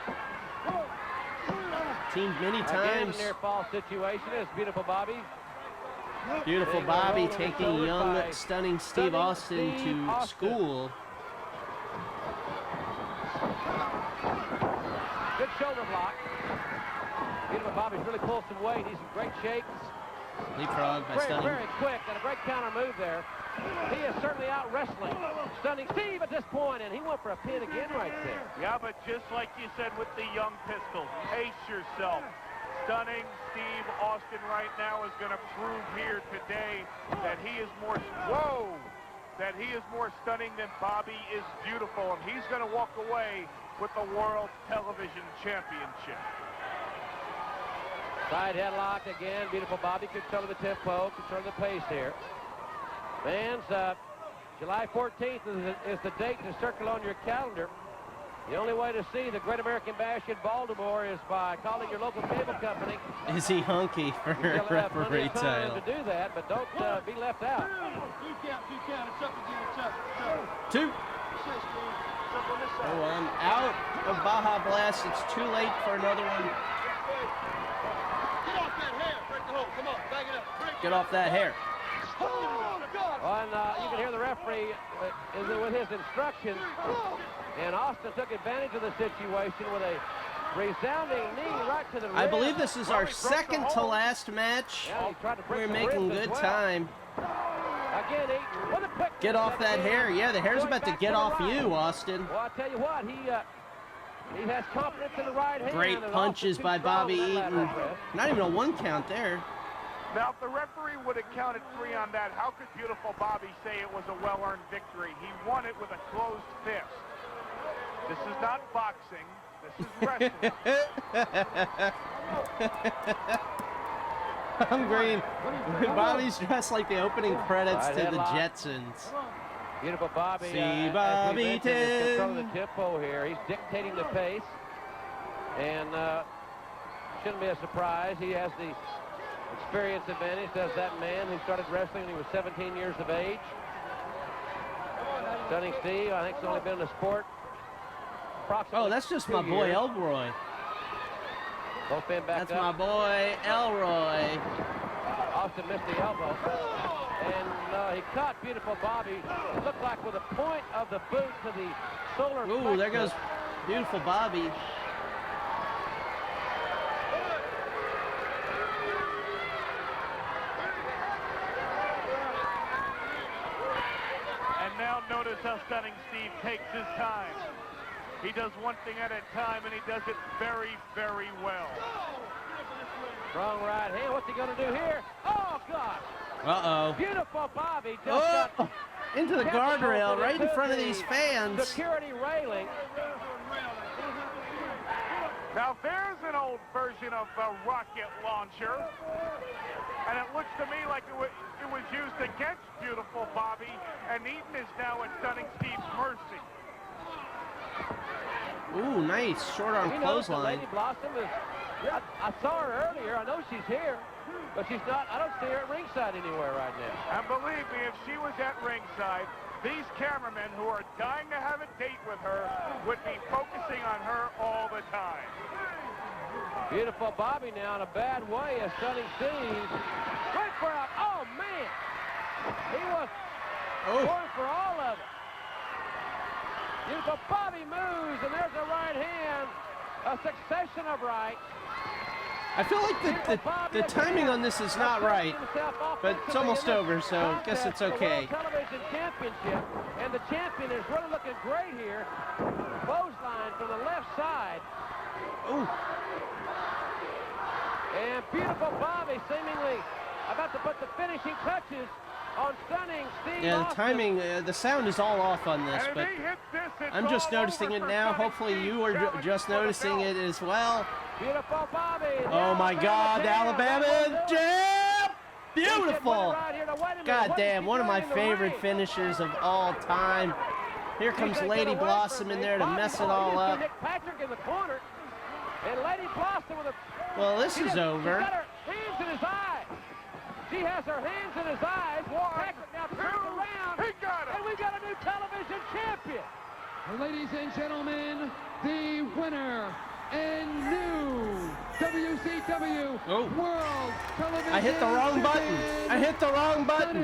Teamed many times. Near fall situation is beautiful Bobby. Beautiful Bobby taking young, stunning Steve Austin to school. Good shoulder block. Beautiful Bobby's really pulled some weight. He's in great shape. Leapfrog by Stunning. Very quick and a great counter move there. He is certainly out wrestling Stunning Steve at this point, and he went for a pin again right there. Yeah, but just like you said with the young pistol, pace yourself. Stunning Steve Austin right now is going to prove here today that he is more stunning than Bobby is beautiful, and he's going to walk away with the World Television Championship. Side headlock again. Beautiful Bobby controlling the tempo, controlling the pace here. Fans, July 14th is the date to circle on your calendar. The only way to see the Great American Bash in Baltimore is by calling your local cable company. Is he hunky for a referee title? To do that, but don't be left out. Two. Oh, I'm out of Baja Blast. It's too late for another one. Get off that hair. And you can hear the referee with his instructions. And Austin took advantage of the situation with a resounding knee right to the ribs. I believe this is our second to last match. We're making good time. Again, get off that hair. Yeah, the hair's about to get off you, Austin. Well, I'll tell you what, he has confidence in the right hand. Great punches by Bobby Eaton. Not even a one count there. Now, if the referee would have counted 3 on that, how could Beautiful Bobby say it was a well-earned victory? He won it with a closed fist. This is not boxing. This is wrestling. I'm green. Bobby's dressed like the opening credits to the headlock. Jetsons. Beautiful Bobby. See Bobby is control of the tempo here. He's dictating the pace. And shouldn't be a surprise. He has the experience advantage, does that man who started wrestling when he was 17 years of age. Stunning Steve, I think, has only been in the sport approximately Oh, that's just 2 my boy years. Elroy. Both men back That's up. my boy Elroy. Austin missed the elbow. And he caught Beautiful Bobby. It looked like with a point of the boot to the solar Ooh, there plexus. goes Beautiful Bobby. And now notice how Stunning Steve takes his time. He does one thing at a time, and he does it very, very well. Strong right hand. What's he going to do here? Oh, God. Uh-oh. Beautiful Bobby just Oh, got into the guardrail right in into front of the these fans. Security railing. Now there's an old version of the rocket launcher, and it looks to me like it was used against Beautiful Bobby, and Eaton is now at Stunning Steve's mercy. Ooh, nice. Short arm You know, the clothesline. Lady Blossom is, I saw her earlier. I know she's here, but she's not. I don't see her at ringside anywhere right now. And believe me, if she was at ringside, these cameramen who are dying to have a date with her would be focusing on her all the time. Beautiful Bobby now in a bad way. A Stunning Steve. Went for a, oh man. He was going for all of it. Beautiful Bobby moves, and there's a right hand. A succession of rights. I feel like the timing on this is not right, but it's almost over, so I guess it's okay. The World Television Championship, and the champion is really looking great here. Clothesline from the left side. Ooh. And Beautiful Bobby seemingly about to put the finishing touches on Stunning Steve Yeah, the Austin. timing, the sound is all off on this, but I'm just noticing it now. Hopefully you are just noticing it as well. Beautiful Bobby. Oh my God, Alabama jam! Beautiful! God damn, one of my favorite finishers of all time. Here comes Lady Blossom in there to mess it all up. Nick Patrick in the corner. And Lady Blossom with a... Well, this is over. She's got her hands in his eyes. She has her hands in his eyes. Patrick now turns around. He got it. And we got a new television champion. Ladies and gentlemen, the winner and new WCW World Television I hit the wrong button. I hit the wrong button.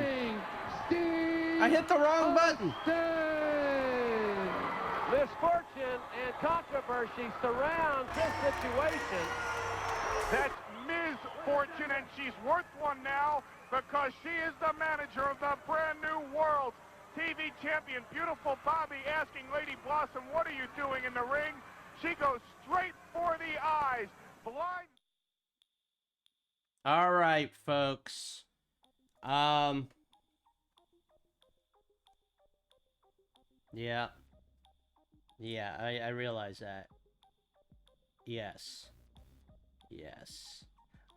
I hit the wrong button. Misfortune and controversy surrounds this situation. That's Ms. Fortune, and she's worth one now because she is the manager of the brand new World TV champion. Beautiful Bobby asking Lady Blossom, what are you doing in the ring? She goes straight for the eyes. Blind. All right, folks. Yeah. Yeah, I realize that. Yes. Yes.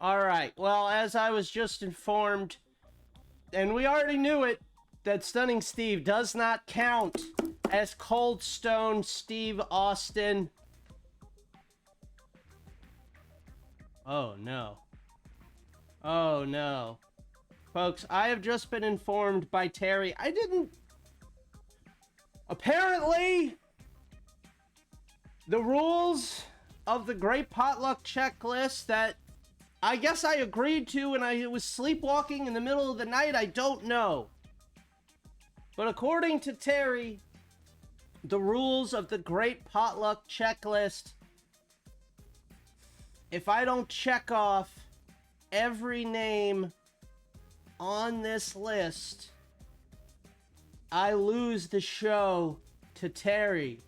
All right. Well, as I was just informed, and we already knew it, that Stunning Steve does not count as Cold Stone Steve Austin. Oh, no. Oh, no. Folks, I have just been informed by Terry. I didn't... Apparently, the rules of the Great Potluck Checklist that I guess I agreed to and I was sleepwalking in the middle of the night, I don't know. But according to Terry, the rules of the Great Potluck Checklist, if I don't check off every name on this list, I lose the show to Terry.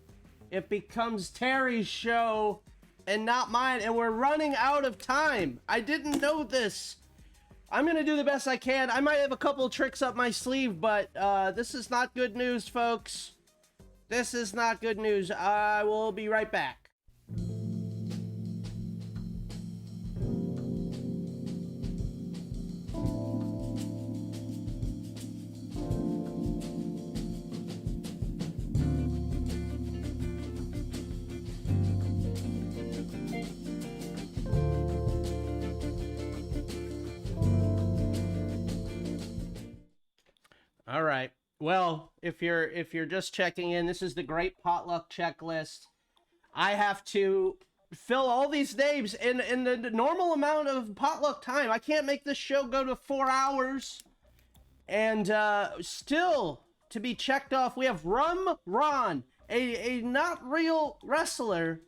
It becomes Terry's show and not mine, and we're running out of time. I didn't know this. I'm going to do the best I can. I might have a couple tricks up my sleeve, but this is not good news, folks. This is not good news. I will be right back. All right. Well, if you're just checking in, this is the Great Potluck Checklist. I have to fill all these names in the normal amount of potluck time. I can't make this show go to 4 hours. And still to be checked off, we have Rum Ron, a not real wrestler.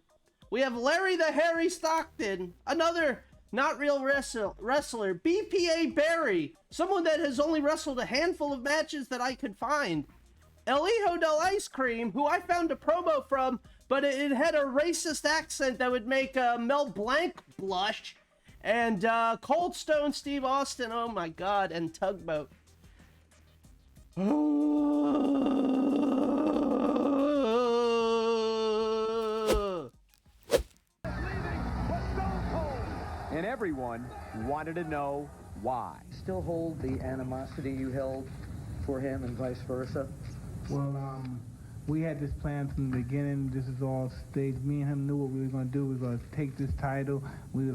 We have Larry the Harry Stockton, another not real wrestler. BPA Barry, someone that has only wrestled a handful of matches that I could find. El Hijo del Ice Cream, who I found a promo from, but it had a racist accent that would make Mel Blanc blush. And Cold Stone Steve Austin, oh my god, and Tugboat. And everyone wanted to know why. Still hold the animosity you held for him and vice versa? Well, we had this plan from the beginning. This is all staged. Me and him knew what we were going to do. We were going to take this title. We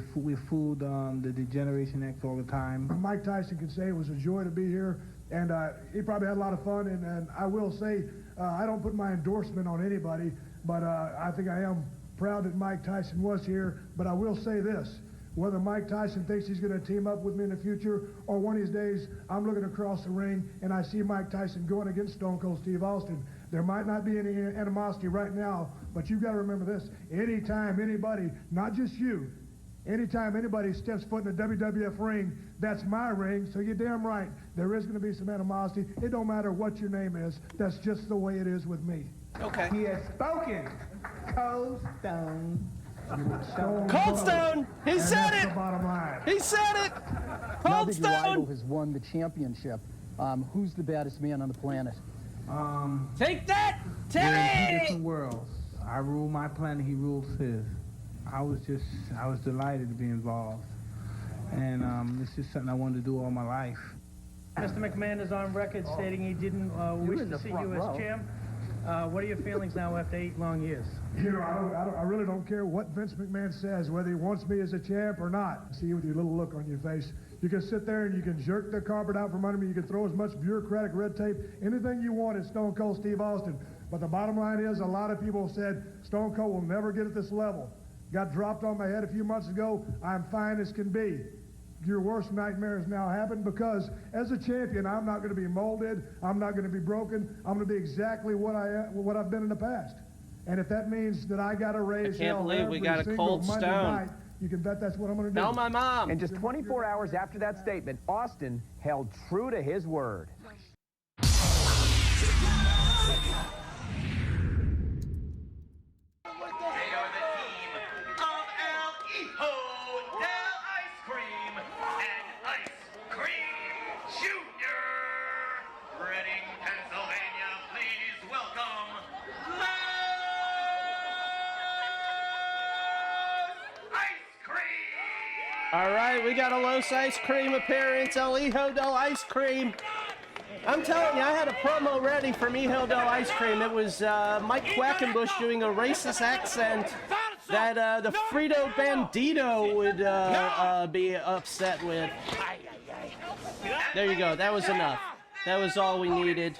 fooled the Generation X all the time. Mike Tyson could say it was a joy to be here, and he probably had a lot of fun. And I will say, I don't put my endorsement on anybody, but I think I am proud that Mike Tyson was here. But I will say this. Whether Mike Tyson thinks he's going to team up with me in the future, or one of these days I'm looking across the ring and I see Mike Tyson going against Stone Cold Steve Austin. There might not be any animosity right now, but you've got to remember this. Anytime anybody, not just you, anytime anybody steps foot in the WWF ring, that's my ring, so you're damn right. There is going to be some animosity. It don't matter what your name is. That's just the way it is with me. Okay. He has spoken. Cold Stone. Cold Stone! He said it! He said it! Now that Cold your idol Stone! has won the championship, who's the baddest man on the planet? Take that, We're in two Timmy! different worlds. I rule my planet, he rules his. I was delighted to be involved. And it's just something I wanted to do all my life. Mr. McMahon is on record stating he didn't wish to see you as champ. What are your feelings now after 8 long years? You know, I really don't care what Vince McMahon says, whether he wants me as a champ or not. See you with your little look on your face. You can sit there and you can jerk the carpet out from under me. You can throw as much bureaucratic red tape, anything you want at Stone Cold Steve Austin. But the bottom line is, a lot of people said Stone Cold will never get at this level. Got dropped on my head a few months ago. I'm fine as can be. Your worst nightmare has now happened because as a champion, I'm not going to be molded. I'm not going to be broken. I'm going to be exactly what I've been in the past. And if that means that I got to raise I can't believe we got a Cold Monday Stone. night, you can bet that's what I'm going to do. Tell my mom. And just 24 hours after that statement, Austin held true to his word. All right, we got a Los Ice Cream appearance, El Hijo del Ice Cream. I'm telling you, I had a promo ready for Hijo del Ice Cream. It was Mike Quackenbush doing a racist accent that the Frito Bandito would be upset with. There you go. That was enough. That was all we needed.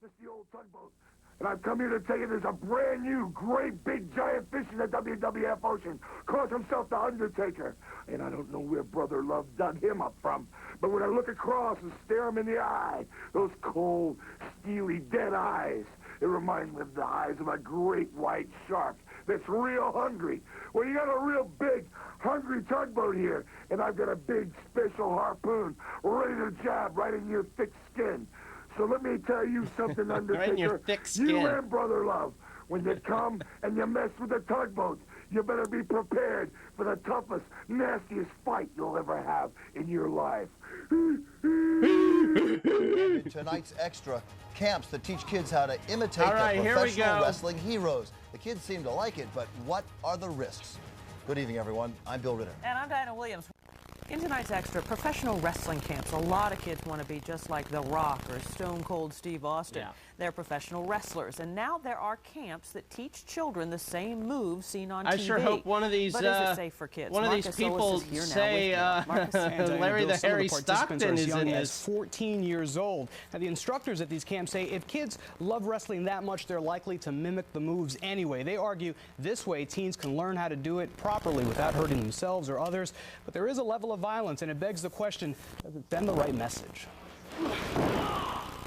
It's the old tugboat. And I've come here to tell you there's a brand new, great, big, giant fish in the WWF ocean. Calls himself the Undertaker. And I don't know where Brother Love dug him up from. But when I look across and stare him in the eye, those cold, steely, dead eyes, it reminds me of the eyes of a great white shark that's real hungry. Well, you got a real big, hungry tugboat here. And I've got a big, special harpoon ready to jab right in your thick skin. So let me tell you something, Undertaker. Right in your thick skin. You and Brother Love, when you come and you mess with the tugboats, You better be prepared for the toughest, nastiest fight you'll ever have in your life. In tonight's extra, camps that teach kids how to imitate their professional wrestling heroes. The kids seem to like it, but what are the risks? Good evening, everyone. I'm Bill Ritter. And I'm Diana Williams. In tonight's extra, professional wrestling camps. A lot of kids want to be just like The Rock or Stone Cold Steve Austin. Yeah. They're professional wrestlers, and now there are camps that teach children the same moves seen on TV. I sure hope one of these, but is it safe for kids? One of these people say Larry the Harry Stockton is in this. 14 years old. Now, the instructors at these camps say if kids love wrestling that much, they're likely to mimic the moves anyway. They argue this way teens can learn how to do it properly without hurting themselves or others. But there is a level of violence, and it begs the question, does it send the right message?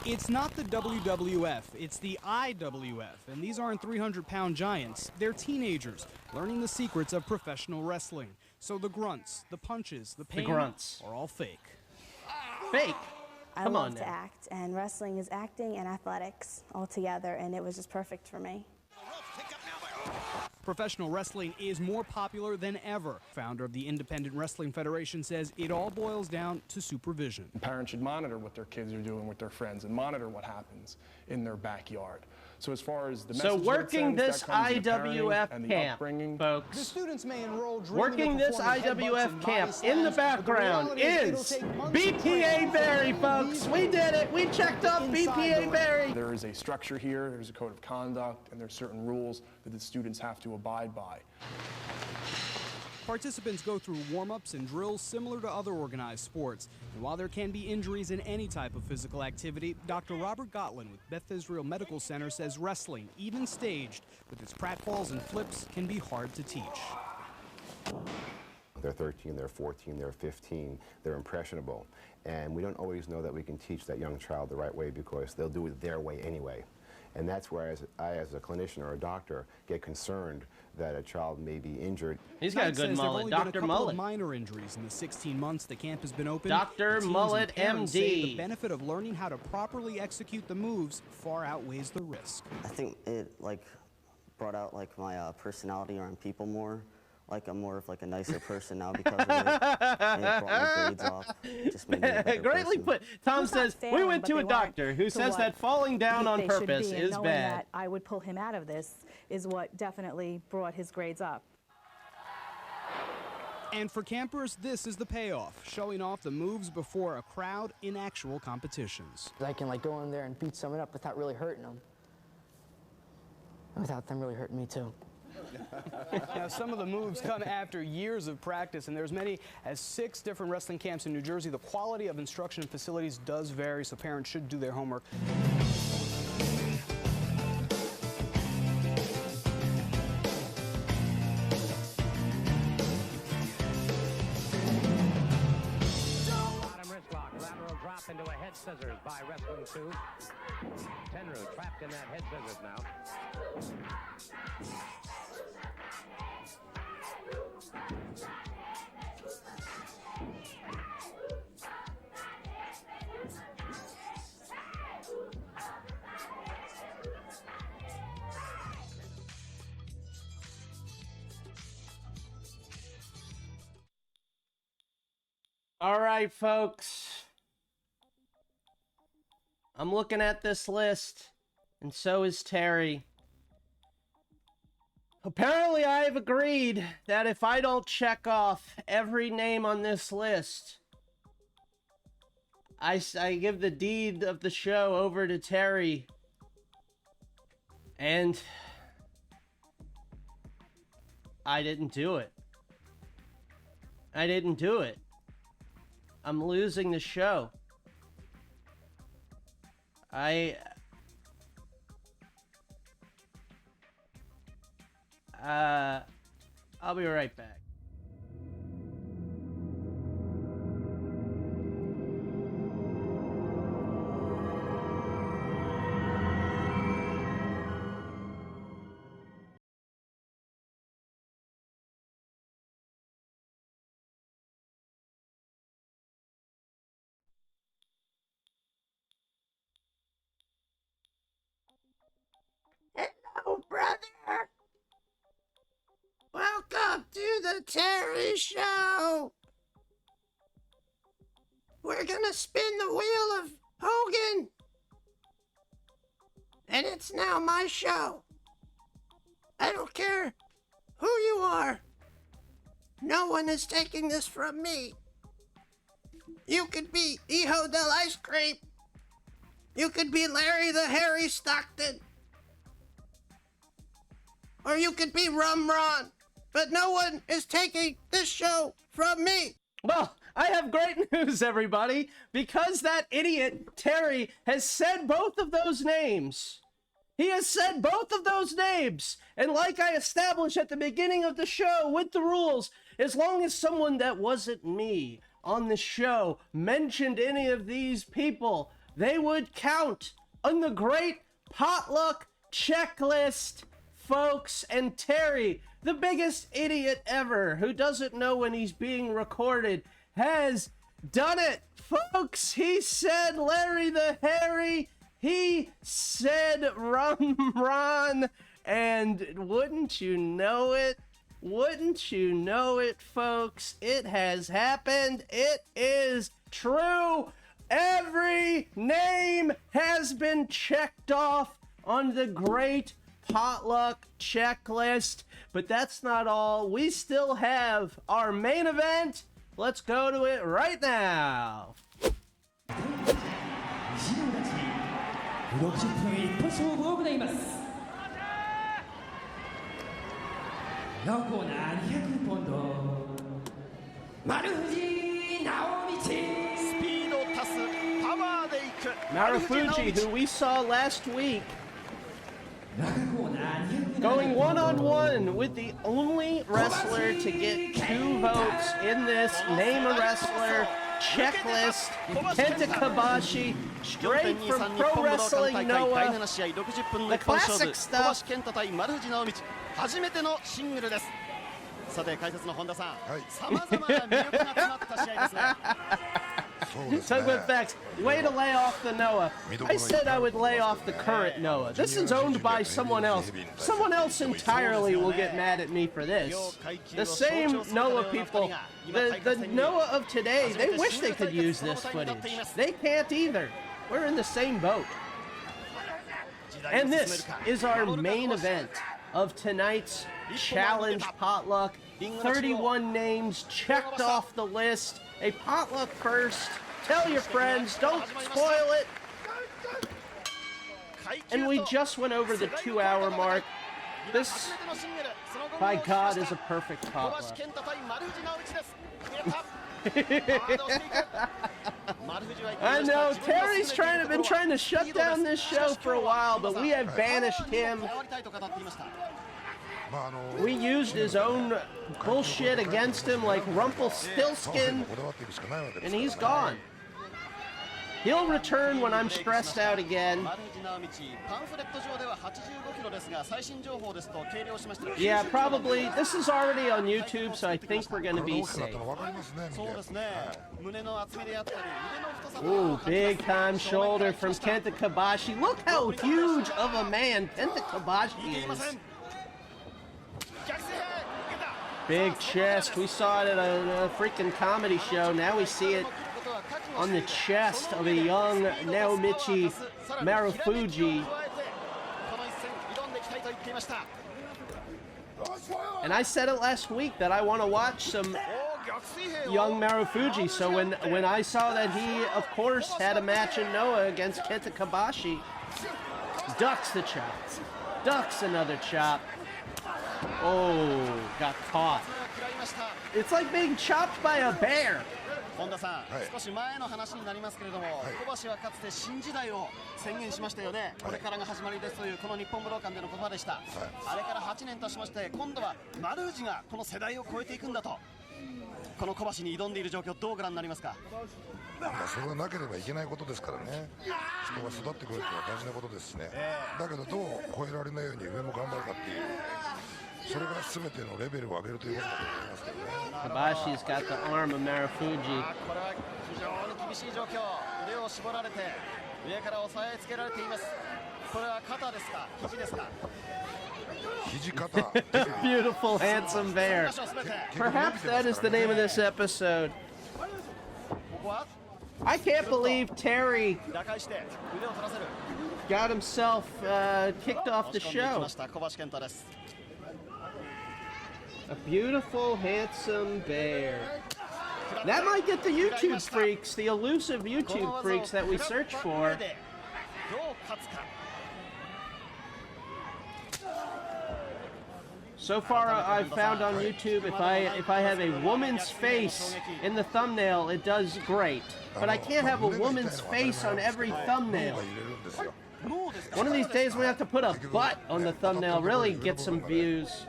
It's not the WWF, it's the IWF, and these aren't 300-pound giants. They're teenagers learning the secrets of professional wrestling. So the grunts, the punches, the pain are all fake. Fake? I love to act, and wrestling is acting and athletics all together, and it was just perfect for me. Professional wrestling is more popular than ever. Founder of the Independent Wrestling Federation says it all boils down to supervision. Parents should monitor what their kids are doing with their friends and monitor what happens in their backyard. So as far as the message working this IWF camp, folks, the students may enroll working this IWF camp in the background is BPA Barry, folks. We did it. We checked off BPA Barry. There is a structure here, there's a code of conduct, and there's certain rules that the students have to abide by. Participants go through warm-ups and drills similar to other organized sports. And while there can be injuries in any type of physical activity, Dr. Robert Gottland with Beth Israel Medical Center says wrestling, even staged, with its pratfalls and flips, can be hard to teach. They're 13, they're 14, they're 15, they're impressionable. And we don't always know that we can teach that young child the right way because they'll do it their way anyway. And that's where I, as a clinician or a doctor, get concerned that a child may be injured. He's got a good mullet, Dr. Mullet. Minor injuries in the 16 months the camp has been open. Dr. Mullet, MD. The benefit of learning how to properly execute the moves far outweighs the risk. I think it brought out my personality around people more. I'm more of a nicer person now because of it. It brought my grades off. It just made me a better Greatly put. Tom says, we went to a doctor who says that falling down on purpose is bad. That I would pull him out of this is what definitely brought his grades up. And for campers, this is the payoff, showing off the moves before a crowd in actual competitions. I can go in there and beat someone up without really hurting them. Without them really hurting me too. Now, some of the moves come after years of practice, and there's many as 6 different wrestling camps in New Jersey. The quality of instruction and facilities does vary, so parents should do their homework. Bottom wrist lock, lateral drop into a head scissors by Wrestling 2. Tenru trapped in that head scissors now. All right, folks. I'm looking at this list, and so is Terry. Apparently, I've agreed that if I don't check off every name on this list, I give the deed of the show over to Terry. And I didn't do it. I didn't do it. I'm losing the show. I'll be right back. Hello, brother. Welcome do the Terry Show. We're gonna spin the wheel of Hogan. And it's now my show. I don't care who you are. No one is taking this from me. You could be Hijo del Ice Cream. You could be Larry the Harry Stockton. Or you could be Rum Ron. But no one is taking this show from me. Well, I have great news, everybody, because that idiot, Terry, has said both of those names. He has said both of those names. And like I established at the beginning of the show with the rules, as long as someone that wasn't me on the show mentioned any of these people, they would count on the Great Potluck Checklist, folks. And Terry, the biggest idiot ever, who doesn't know when he's being recorded, has done it, folks. He said Larry the Harry. He said Rum Ron. And wouldn't you know it? Wouldn't you know it, folks? It has happened. It is true. Every name has been checked off on the Great Potluck Checklist. But that's not all. We still have our main event. Let's go to it right now. 60分一本勝負を行います。なおコーナー200ポンド丸藤直道。スピード足すパワーでいく。Marufuji, who we saw last week, going one-on-one with the only wrestler to get 2 votes in this Name a Wrestler checklist, Kenta Kobashi, straight from Pro Wrestling Noah, the classic stuff. 初めてのシングルです。さて解説の本田さん、様々な魅力が詰まった試合ですね。Talk about facts. Way to lay off the Noah. I said I would lay off the current Noah. This is owned by someone else. Someone else entirely will get mad at me for this. The same Noah people, the Noah of today, they wish they could use this footage. They can't either. We're in the same boat. And this is our main event of tonight's challenge potluck. 31 names checked off the list. A potluck first. Tell your friends, don't spoil it. And we just went over the 2-hour mark. This, by God, is a perfect potluck. I know, Terry's been trying to shut down this show for a while, but we have banished him. We used his own bullshit against him like Rumpelstiltskin, and he's gone. He'll return when I'm stressed out again. Yeah, probably. This is already on YouTube, so I think we're going to be safe. Ooh, big time shoulder from Kenta Kobashi. Look how huge of a man Kenta Kobashi is. Big chest. We saw it at a freaking comedy show. Now we see it on the chest of a young Naomichi Marufuji. And I said it last week that I want to watch some young Marufuji. So when I saw that he, of course, had a match in Noah against Kenta Kobashi, ducks the chop. Ducks another chop. Oh, got caught. It's like being chopped by a bear. 本田さん、少し前の話になりますけれども、小橋はかつて新時代を宣言しましたよね。これからが始まりですというこの日本武道館での言葉でした。あれから8年経ちまして、今度は丸藤がこの世代を超えていくんだと。この小橋に挑んでいる状況、どうご覧になりますか。それがなければいけないことですからね。人が育ってくるってのは大事なことですね。だけどどう超えられないように上も頑張るかっていう。それが全てのレベルを上げるということだと思いますけどね。Kobashi's got the arm of Marufuji. これは非常に厳しい状況。腕を絞られて上から押さえつけられています。これは肩ですか、肘ですか。Beautiful, handsome bear. Perhaps that is the name of this episode. I can't believe Terry got himself kicked off the show. A beautiful, handsome bear. That might get the YouTube freaks, the elusive YouTube freaks that we search for. So far, I've found on YouTube, if I have a woman's face in the thumbnail, it does great. But I can't have a woman's face on every thumbnail. One of these days, we have to put a butt on the thumbnail, really get some views.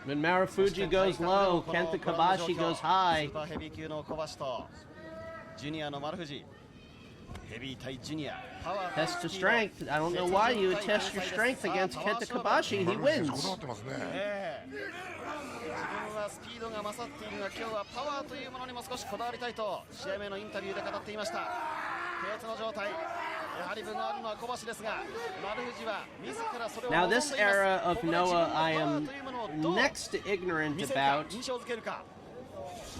When Marufuji goes low, Kenta Kobashi goes high. Test your strength. I don't know why you would test your strength against Kenta Kobashi. He wins. Now this era of Noah I am next to ignorant about.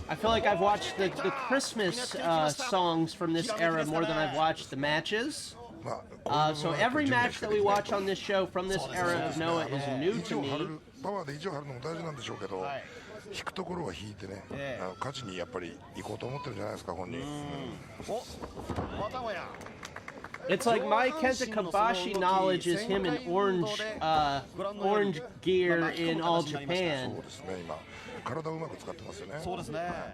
I feel like I've watched the Christmas songs from this era more than I've watched the matches. So every match that we watch on this show from this era of Noah is new to me. It's like my Kenta Kobashi knowledge is him in orange gear in All Japan.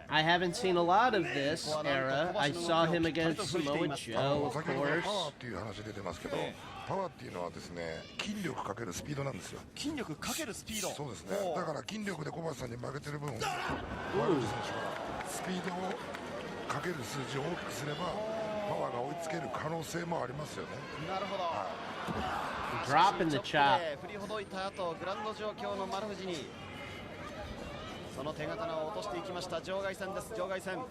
I haven't seen a lot of this era. I saw him against Samoa Joe, of course. パワーっていうのはですね、筋力かけるスピードなんですよ。筋力かけるスピード。そうですね。だから筋力で小橋さんに負けてる分、マルチ選手はスピードをかける数字を大きくすればパワーが追いつける可能性もありますよね。なるほど。Drop in the chop. 振りほどいた後、グラウンド状況の丸藤にその手刀を落としていきました。場外戦です。場外戦。小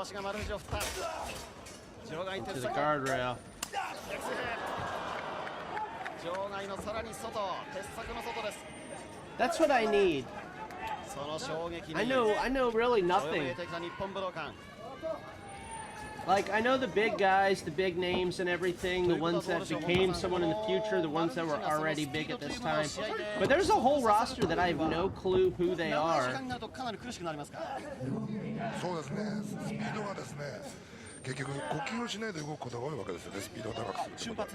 橋が丸藤を振った。場外鉄柵。場外のさらに外、鉄柵の外です。That's what I need. その衝撃に I know really nothing. Like, I know the big guys, the big names and everything, the ones that became someone in the future, the ones that were already big at this time. But there's a whole roster that I have no clue who they are. そうですね。スピードはですね、結局呼吸をしないで動くことが多いわけですよね。スピードを高くすること。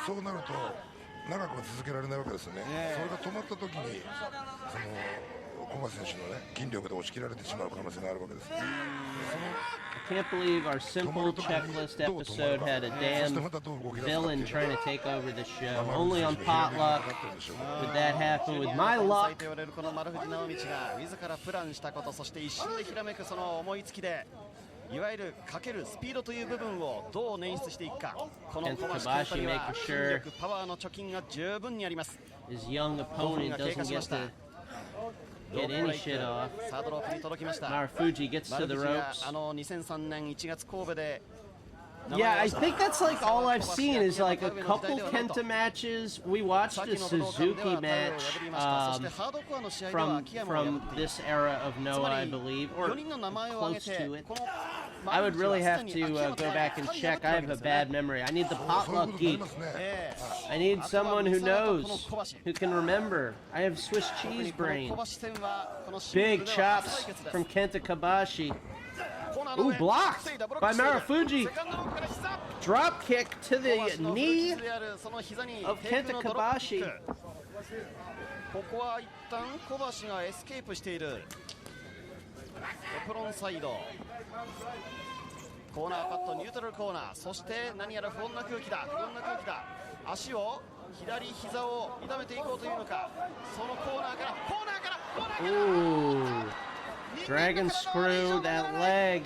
そうなると長くは続けられないわけですよね。それが止まった時にその小橋選手のね筋力で押し切られてしまう可能性があるわけです。I can't believe our simple checklist episode had a damn villain trying to take over the show. Only on Potluck would that happen with my luck. この丸藤直道が自らプランしたこと、そして一瞬でひらめくその思いつきで。いわゆるかけるスピードという部分をどう捻出していくか。この小橋健太には筋力、パワーの貯金が十分にあります。His young opponent doesn't get to get any shit off. サードロープに届きました。Marufuji gets to the ropes. 2003年1月神戸で。Yeah, I think that's like all I've seen is like a couple Kenta matches. We watched a Suzuki match from this era of Noah, I believe, or close to it. I would really have to go back and check. I have a bad memory. I need the Potluck geek. I need someone who knows, who can remember. I have Swiss cheese brain. Big chops from Kenta Kobashi. Ooh, blocked by Marufuji. Drop kick to the knee of Kenta Kobashi. ここは一旦小橋がエスケープしている。エプロンサイド。コーナーカット、ニュートラルコーナー。そして何やら不穏な空気だ。不穏な空気だ。足を左膝を痛めていこうというのか。そのコーナーから。Ooh. Dragon screw, that leg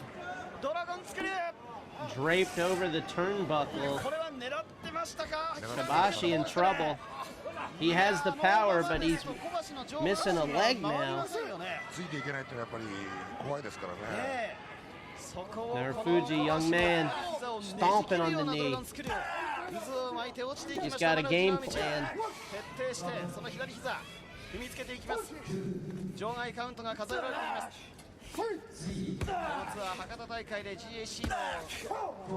draped over the turnbuckle. Kobashi in trouble. He has the power, but he's missing a leg now. Marufuji, young man, stomping on the knee. He's got a game plan. 踏みつけていきます。場外カウントが数えられています。このツアー博多大会で GAC の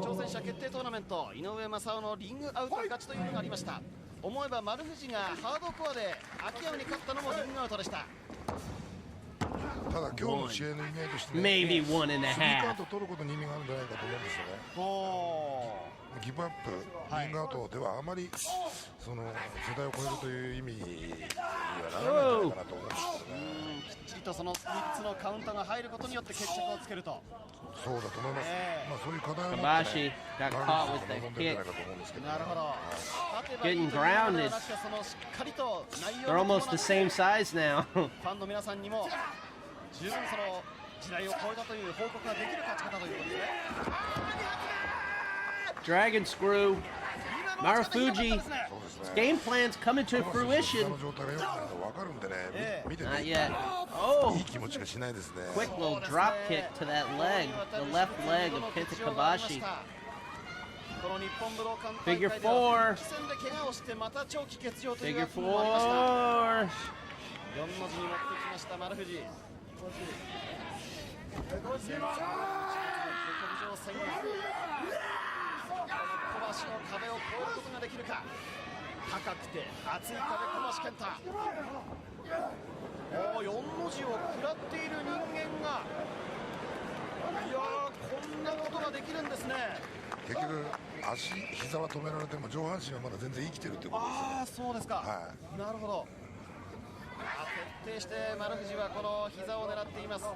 挑戦者決定トーナメント、井上正雄のリングアウト勝ちというのがありました。思えば丸藤がハードコアで秋山に勝ったのもリングアウトでした。ただ今日の試合の意味合いとして、Maybe 1 and a スリーカウ half. ント取ることに意味があるんじゃないかと思うんですよね。ギブアップ、リングアウトではあまりその世代を超えるという意味にはならないんじゃないかなと思うんですけどね。きっちりとその3つのカウントが入ることによって決着をつけると。そうだと思います。まあそういう課題を持って、Kabashi got caught with the kick. なるほど。 Getting grounded. They're almost the same size now. ファンの皆さんにも十分その時代を超えたという報告ができる勝ち方ということですね。Dragon screw. Marufuji. Game plan's coming to fruition. Not yet. Oh. Quick little drop kick to that leg. The left leg of Kenta Kobashi. Figure 4. Figure 4. 小橋の壁を越えることができるか。高くて厚い壁、小橋健太。4の字を食らっている人間が、いやー、こんなことができるんですね。結局足、膝は止められても上半身はまだ全然生きてるってことですよね。ああ、そうですか。はい、なるほど。徹底して丸藤はこの膝を狙っています。こ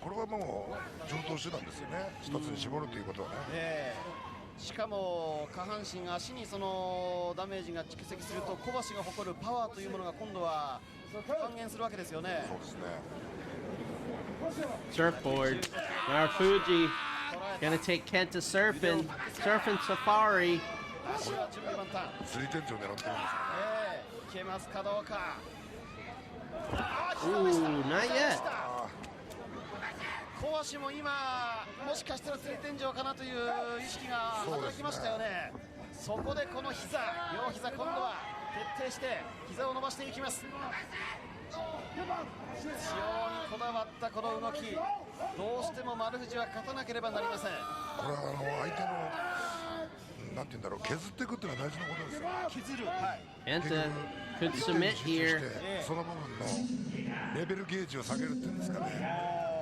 れはもう上等手段ですよね。一つに絞るということはね。しかも下半身、足にそのダメージが蓄積すると小橋が誇るパワーというものが今度は還元するわけですよね。そうですね。Surfboard. Marufuji gonna take Kenta surfing. Surfing safari. 足は準備万端。釣り天井を狙ってるんですよね。いけますかどうか。Ooh, not yet. 小橋も今もしかしたら釣り天井かなという意識が働きましたよね。そこでこの膝、両膝、今度は徹底して膝を伸ばしていきます。非常にこだわったこの動き、どうしても丸藤は勝たなければなりません。これは相手のなんて言うんだろう、削っていくっていうのは大事なことですよ。削る。はい。Kenta could submit here. その部分のレベルゲージを下げるっていうんですかね。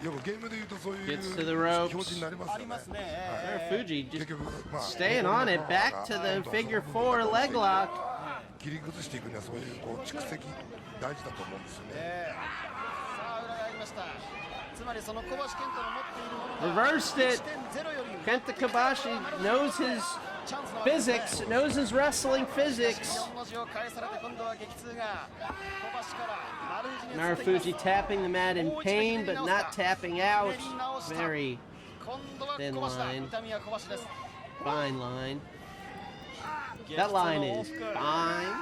よくゲームで言うとそういう表示になりますよね。Marufuji just staying on it. Back to the figure 4 leg lock. 切り崩していくにはそういうこう蓄積大事だと思うんですよね。さあ裏がありました。つまりその小橋健太の持っているものが Reversed it. Kenta Kobashi knows his physics, knows his wrestling physics. Marufuji tapping the mat in pain, but not tapping out. Very thin line. Fine line. That line is fine.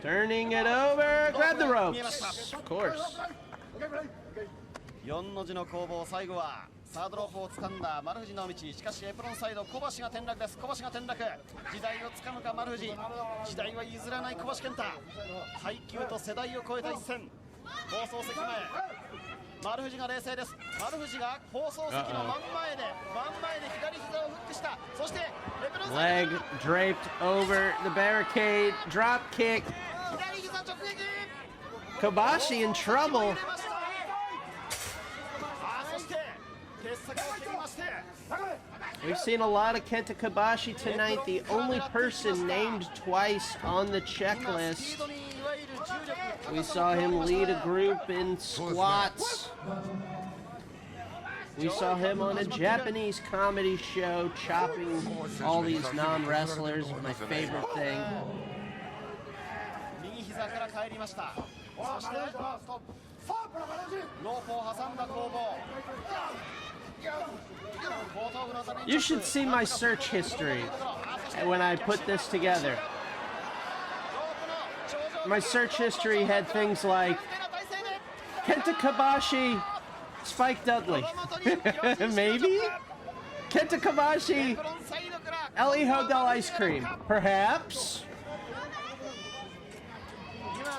Turning it over. Grab the ropes. Of course. 4の字の攻防、最後はサードロープを掴んだ丸藤直道。しかしエプロンサイド、小橋が転落です。小橋が転落。時代をつかむか丸藤。時代は譲らない小橋健太。階級と世代を超えた一戦。放送席前、丸藤が冷静です。丸藤が放送席の真ん前で左膝をフックした。そしてエプロンサイド Leg draped over the barricade. Drop kick. 左膝直撃。Kobashi in trouble. We've seen a lot of Kenta Kobashi tonight. The only person named twice on the checklist. We saw him lead a group in squats. We saw him on a Japanese comedy show chopping all these non-wrestlers. My favorite thing. 右膝から帰りました。そしてロープを挟んだ攻防。You should see my search history when I put this together. My search history had things like Kenta Kobashi, Spike Dudley. Maybe? Kenta Kobashi, El Hijo del Ice Cream. Perhaps?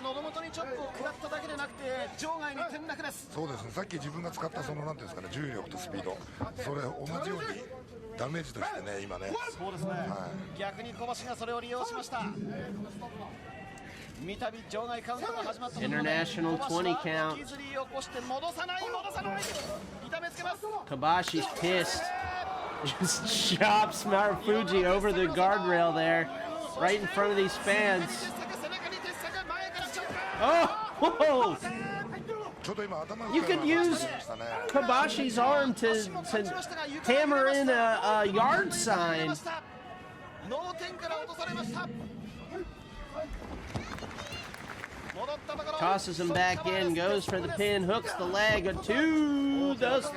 喉元にちょっと下っただけでなくて場外に転落です。そうですね。さっき自分が使ったそのなんていうんですかね、重力とスピード、それ同じようにダメージとしてね今ね。そうですね。はい、逆に小橋がそれを利用しました。三度場外カウントが始まったところで International 20 count. 引きずり起こして戻さない痛めつけます。 Kobashi's pissed. Just chops Marufuji over the guardrail there, right in front of these fans. Oh! You could use Kobashi's arm to hammer in a yard sign. Tosses him back in, goes for the pin, hooks the leg. 2, dos.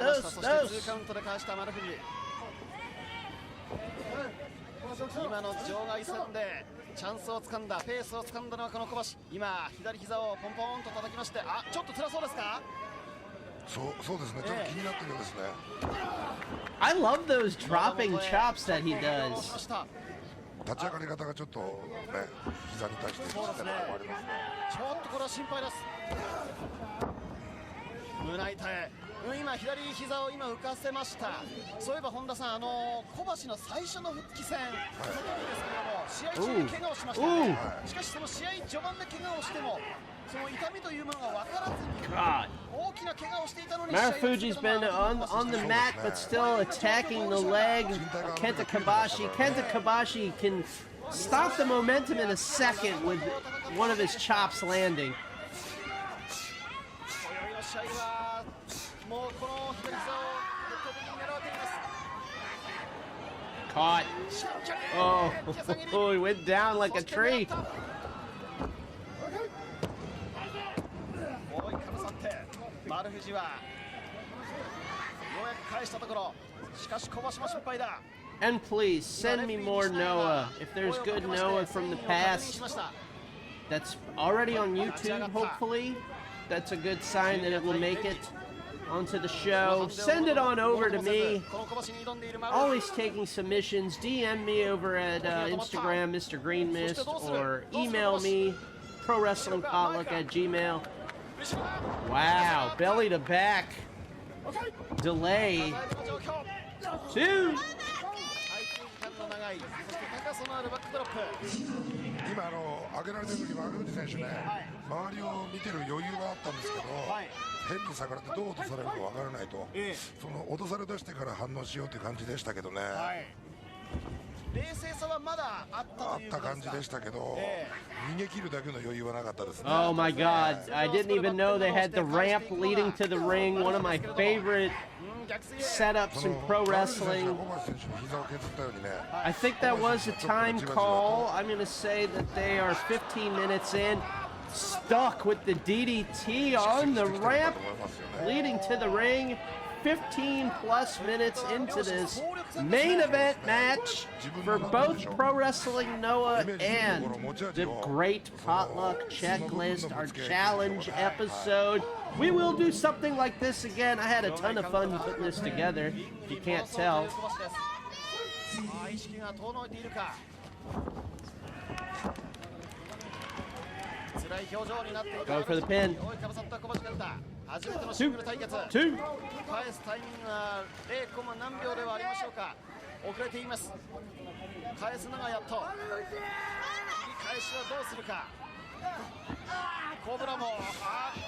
今の場外戦でチャンスをつかんだ、ペースをつかんだのはこの小橋。今左膝をポンポンと叩きまして、あ、ちょっと辛そうですか？そうですね。ちょっと気になってるようですね。I love those dropping chops that he does. 立ち上がり方がちょっとね、膝に対してきてるのもありますね。ちょっとこれは心配です。胸痛い。今左膝を浮かせました。そういえば本田さん、小橋の最初の復帰戦ですけども、試合中に怪我をしましたね。しかしその試合序盤で怪我をしても、その痛みというものが分からずに大きな怪我をしていたのに。 Marufuji's been on the mat, but still attacking the leg. Kenta Kobashi can stop the momentum in a second with one of his chops landing. Caught. Oh, he went down like a tree. And please send me more Noah. If there's good Noah from the past that's already on YouTube, hopefully, that's a good sign that it will make it onto the show. Send it on over to me. Always taking submissions. DM me over at Instagram, Mr. Green Mist, or email me, prowrestlingpotluck@gmail. Wow, belly to back. Delay. 2. 今上げられてる時丸藤選手ね、周りを見てる余裕があったんですけど、変に逆らってどう落とされるかわからないと、その落とされ出してから反応しようという感じでしたけどね。冷静さはまだあった感じでしたけど、逃げ切るだけの余裕はなかったですね。Oh my God! I didn't even know they had the ramp leading to the ring. One of my favorite setups in pro wrestling. I think that was a time call. I'm going to say that they are 15 minutes in, stuck with the DDT on the ramp leading to the ring. 15 plus minutes into this main event match for both Pro Wrestling Noah and the Great Potluck Checklist, our challenge episode. We will do something like this again. I had a ton of fun putting this together, if you can't tell. Go for the pin. 初めてのシングル対決。返すタイミングが 0. 何秒ではありましょうか。遅れています。返すのがやっと。切り返しはどうするか。コブラも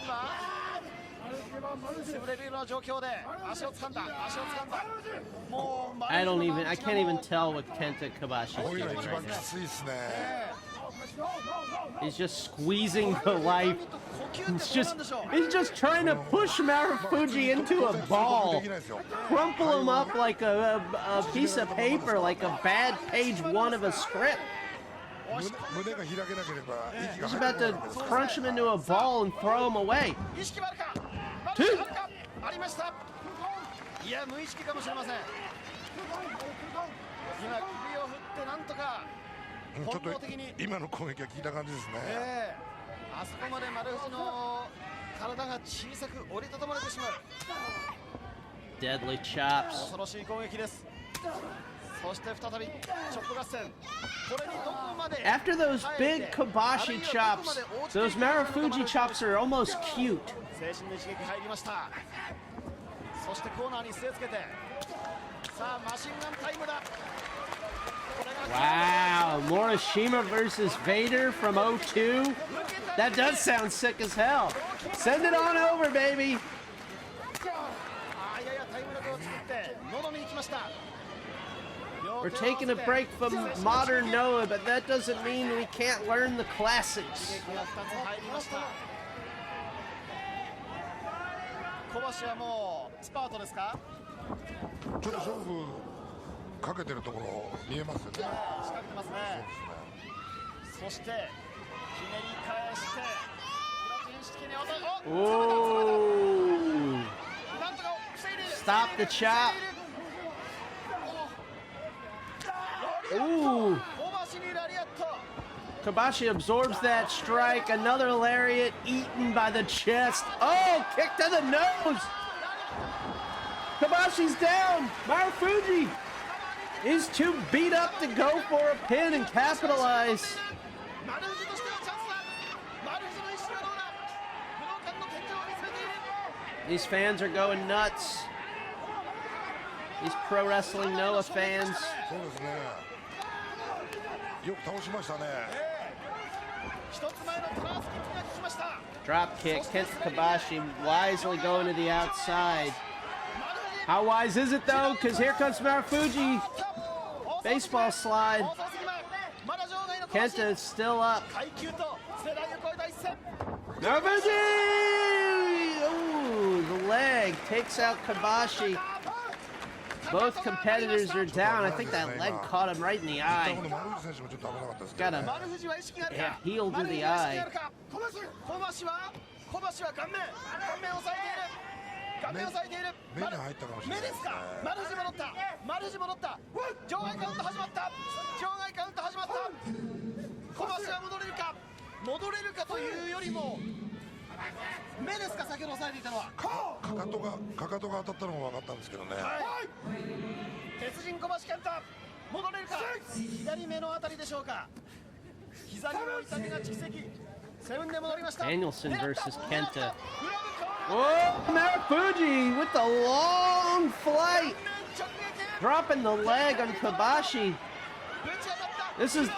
今潰れるような状況で足を掴んだ。もう I can't even tell what Kenta Kobashi is doing right now. He's just squeezing the life. He's just trying to push Marufuji into a ball. Crumple him up like a piece of paper, like a bad page 1 of a script. He's about to crunch him into a ball and throw him away. 2. いや、無意識かもしれません。今首を振ってなんとか。ちょっと今の攻撃は効いた感じですね。あそこまで丸藤の Deadly chops. After those big Kobashi chops, those Marufuji chops are almost cute. Wow, Morishima versus Vader from 02. That does sound sick as hell. Send it on over, baby. We're taking a break from modern Noah, but that doesn't mean we can't learn the classics. 小橋はもうスパートですか？ちょっと勝負かけてるところ見えますよね。仕掛けてますね。そしてひねり返してブラジル式に落とす。なんとか防いでいる。Stop the chop. Ooh. Kobashi absorbs that strike. Another lariat eaten by the chest. Oh, kick to the nose. Kobashi's down. Marufuji is too beat up to go for a pin and capitalize. These fans are going nuts. These Pro Wrestling Noah fans. Drop kick, Kenta Kobashi wisely going to the outside. How wise is it though? Because here comes Marufuji. Baseball slide. Kenta is still up. Marufuji! Ooh, the leg takes out Kobashi. Both competitors are down. I think that leg caught him right in the eye. Got a heel to the eye. Danielson versus Kenta. Whoa, Marufuji with the long flight. Dropping the leg on Kobashi. This is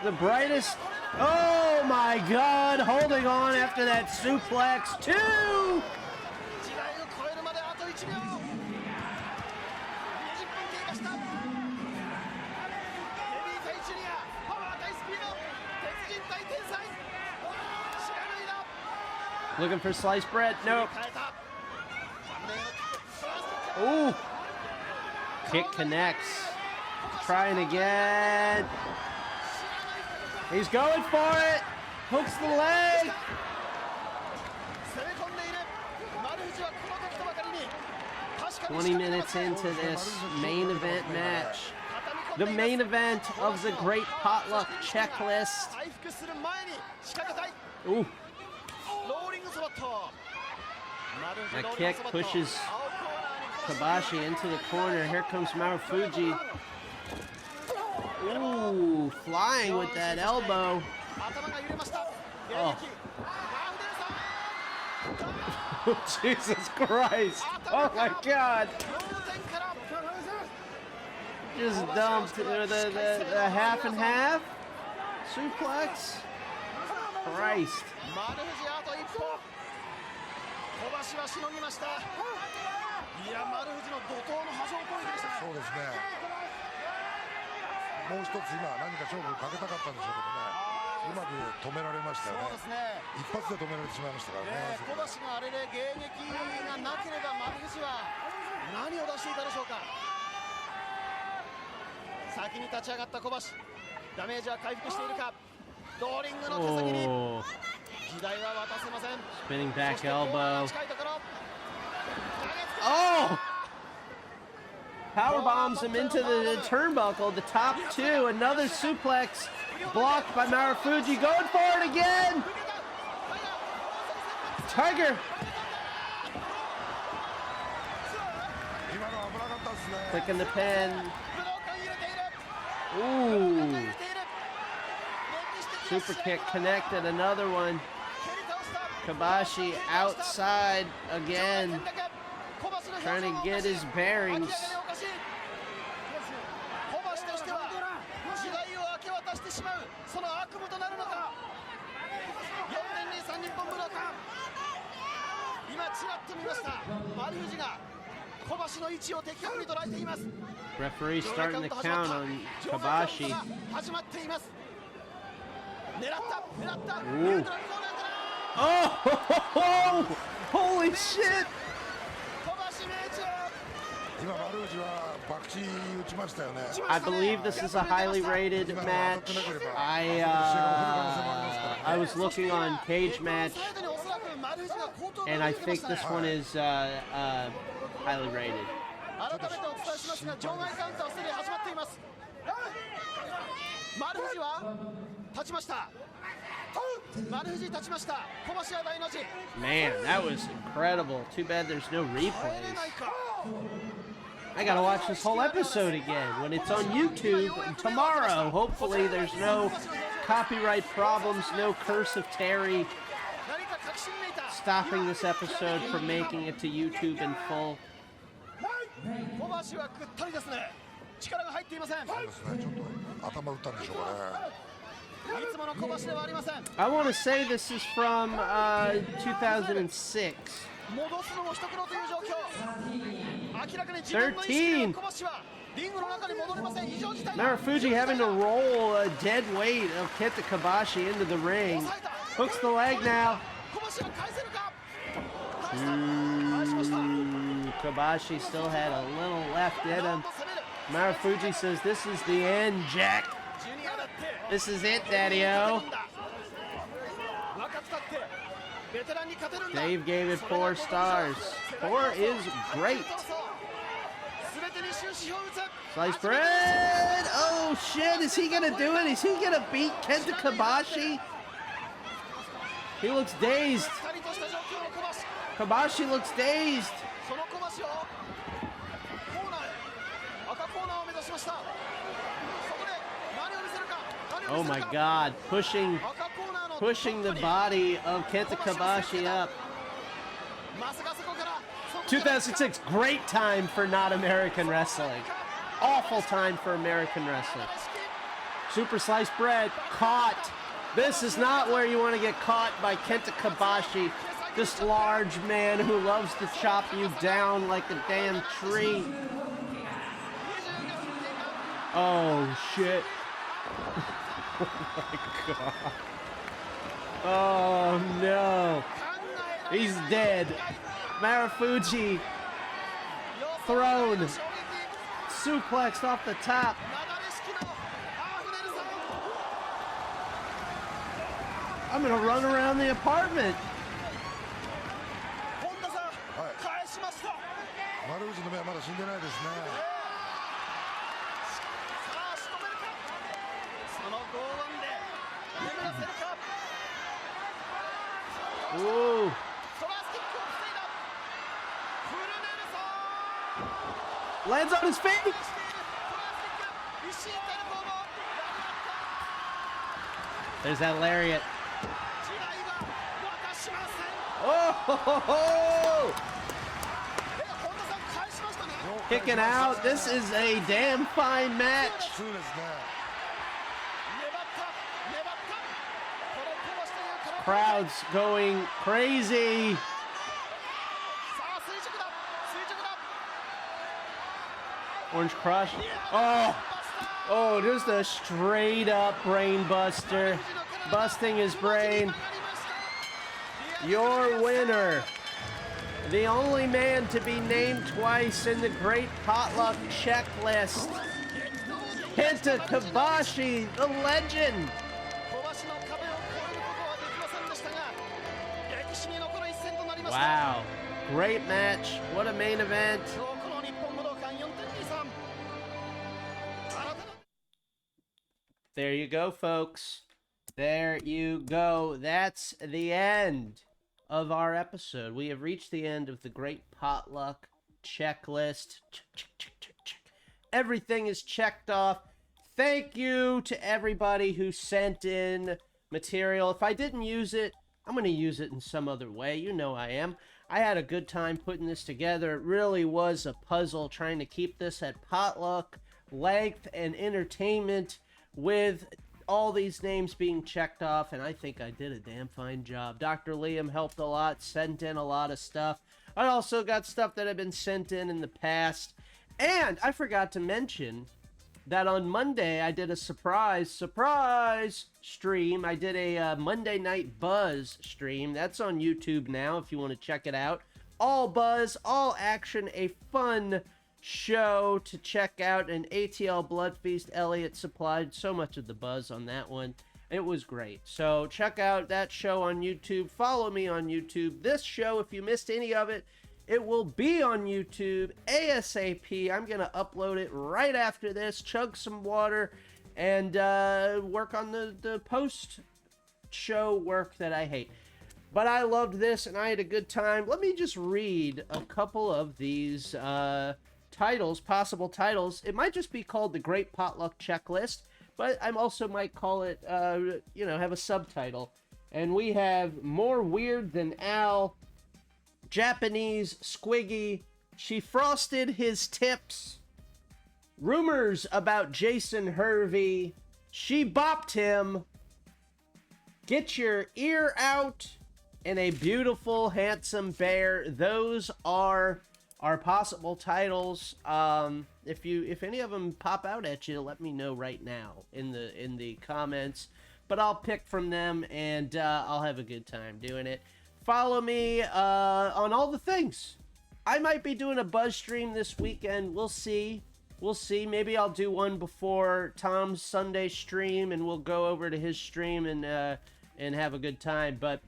the brightest. Oh my God, holding on after that suplex. 2! Looking for sliced bread. Nope. Ooh. Kick connects. Trying again. He's going for it. Hooks the leg. 20 minutes into this main event match. The main event of the Great Potluck Checklist. Ooh. That kick pushes Kobashi into the corner. Here comes Marufuji. Ooh, flying with that elbow. Oh. Jesus Christ. Oh my God. Just dumped the half and half. Suplex. Christ. もう一つ今何か勝負をかけたかったんでしょうけどね、うまく止められましたよね。一発で止められてしまいましたからね。小橋があれで迎撃がなければ丸藤は何を出していたでしょうか。先に立ち上がった小橋、ダメージは回復しているか。ドーリングの手先に時代は渡せません。 Spinning back elbow. Oh! Power bombs him into the turnbuckle, the top two. Another suplex blocked by Marufuji. Going for it again. Tiger! Clicking the pen. Ooh. Super kick connected, another one. Kobashi outside again. Trying to get his bearings. Referee starting the count on Kobashi. Ooh. Oh, holy shit! I believe this is a highly rated match. I was looking on Cage Match, and I think this one is highly rated. Man, that was incredible. Too bad there's no replays. I gotta watch this whole episode again when it's on YouTube tomorrow. Hopefully there's no copyright problems, no Curse of Terry stopping this episode from making it to YouTube in full. I want to say this is from 2006. 13. Marufuji having to roll a dead weight of Kenta Kobashi into the ring. Hooks the leg now. Kobashi still had a little left in him. Marufuji says, "This is the end, Jack. This is it, Daddy-O." Dave gave it 4 stars. 4 is great. Sliced bread! Oh shit, is he gonna do it? Is he gonna beat Kenta Kobashi? He looks dazed. Kobashi looks dazed. Oh my god, pushing the body of Kenta Kobashi up. 2006, great time for not American wrestling. Awful time for American wrestling. Super sliced bread, caught. This is not where you want to get caught by Kenta Kobashi, this large man who loves to chop you down like a damn tree. Oh shit. Oh my god. Oh no. He's dead. Marufuji thrown. Suplexed off the top. I'm gonna run around the apartment. Ooh. Lands on his feet. There's that lariat. Oh! Ho, ho, ho. Kicking out. This is a damn fine match. Crowd's going crazy. Orange Crush. Oh, just a straight up brain buster. Busting his brain. Your winner. The only man to be named twice in the Great Potluck Checklist. Kenta Kobashi, the legend. Wow, great match. What a main event. There you go, folks. There you go. That's the end of our episode. We have reached the end of the Great Potluck Checklist. Check. Everything is checked off. Thank you to everybody who sent in material. If I didn't use it, I'm going to use it in some other way. You know I am. I had a good time putting this together. It really was a puzzle trying to keep this at potluck length and entertainment with all these names being checked off, and I think I did a damn fine job. Dr. Liam helped a lot, sent in a lot of stuff. I also got stuff that had been sent in the past. And I forgot to mention that on Monday I did a surprise stream. I did a Monday Night Buzz stream. That's on YouTube now if you want to check it out. All buzz, all action, a fun show to check out. An ATL Blood Feast. Elliot supplied so much of the buzz on that one. It was great. So check out that show on YouTube. Follow me on YouTube. This show, if you missed any of it, it will be on YouTube ASAP. I'm going to upload it right after this, chug some water, and work on the post-show work that I hate. But I loved this, and I had a good time. Let me just read a couple of these titles, possible titles. It might just be called the Great Potluck Checklist, but I also might call it, have a subtitle. And we have More Weird Than Al, Japanese Squiggy, She Frosted His Tips, Rumors About Jason Hervey, She Bopped Him, Get Your Ear Out, and A Beautiful Handsome Bear. Those are our possible titles. If any of them pop out at you, let me know right now in the comments. But I'll pick from them, and I'll have a good time doing it. Follow me on all the things. I might be doing a buzz stream this weekend. We'll see. Maybe I'll do one before Tom's Sunday stream, and we'll go over to his stream and have a good time. But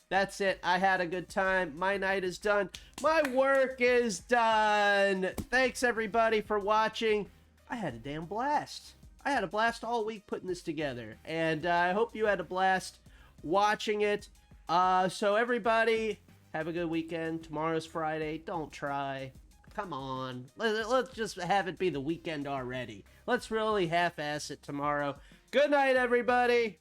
that's it. I had a good time. My night is done. My work is done. Thanks, everybody, for watching. I had a damn blast. I had a blast all week putting this together. And I hope you had a blast watching it. So everybody, have a good weekend. Tomorrow's Friday. Don't try. Come on. Let's just have it be the weekend already. Let's really half-ass it tomorrow. Good night, everybody.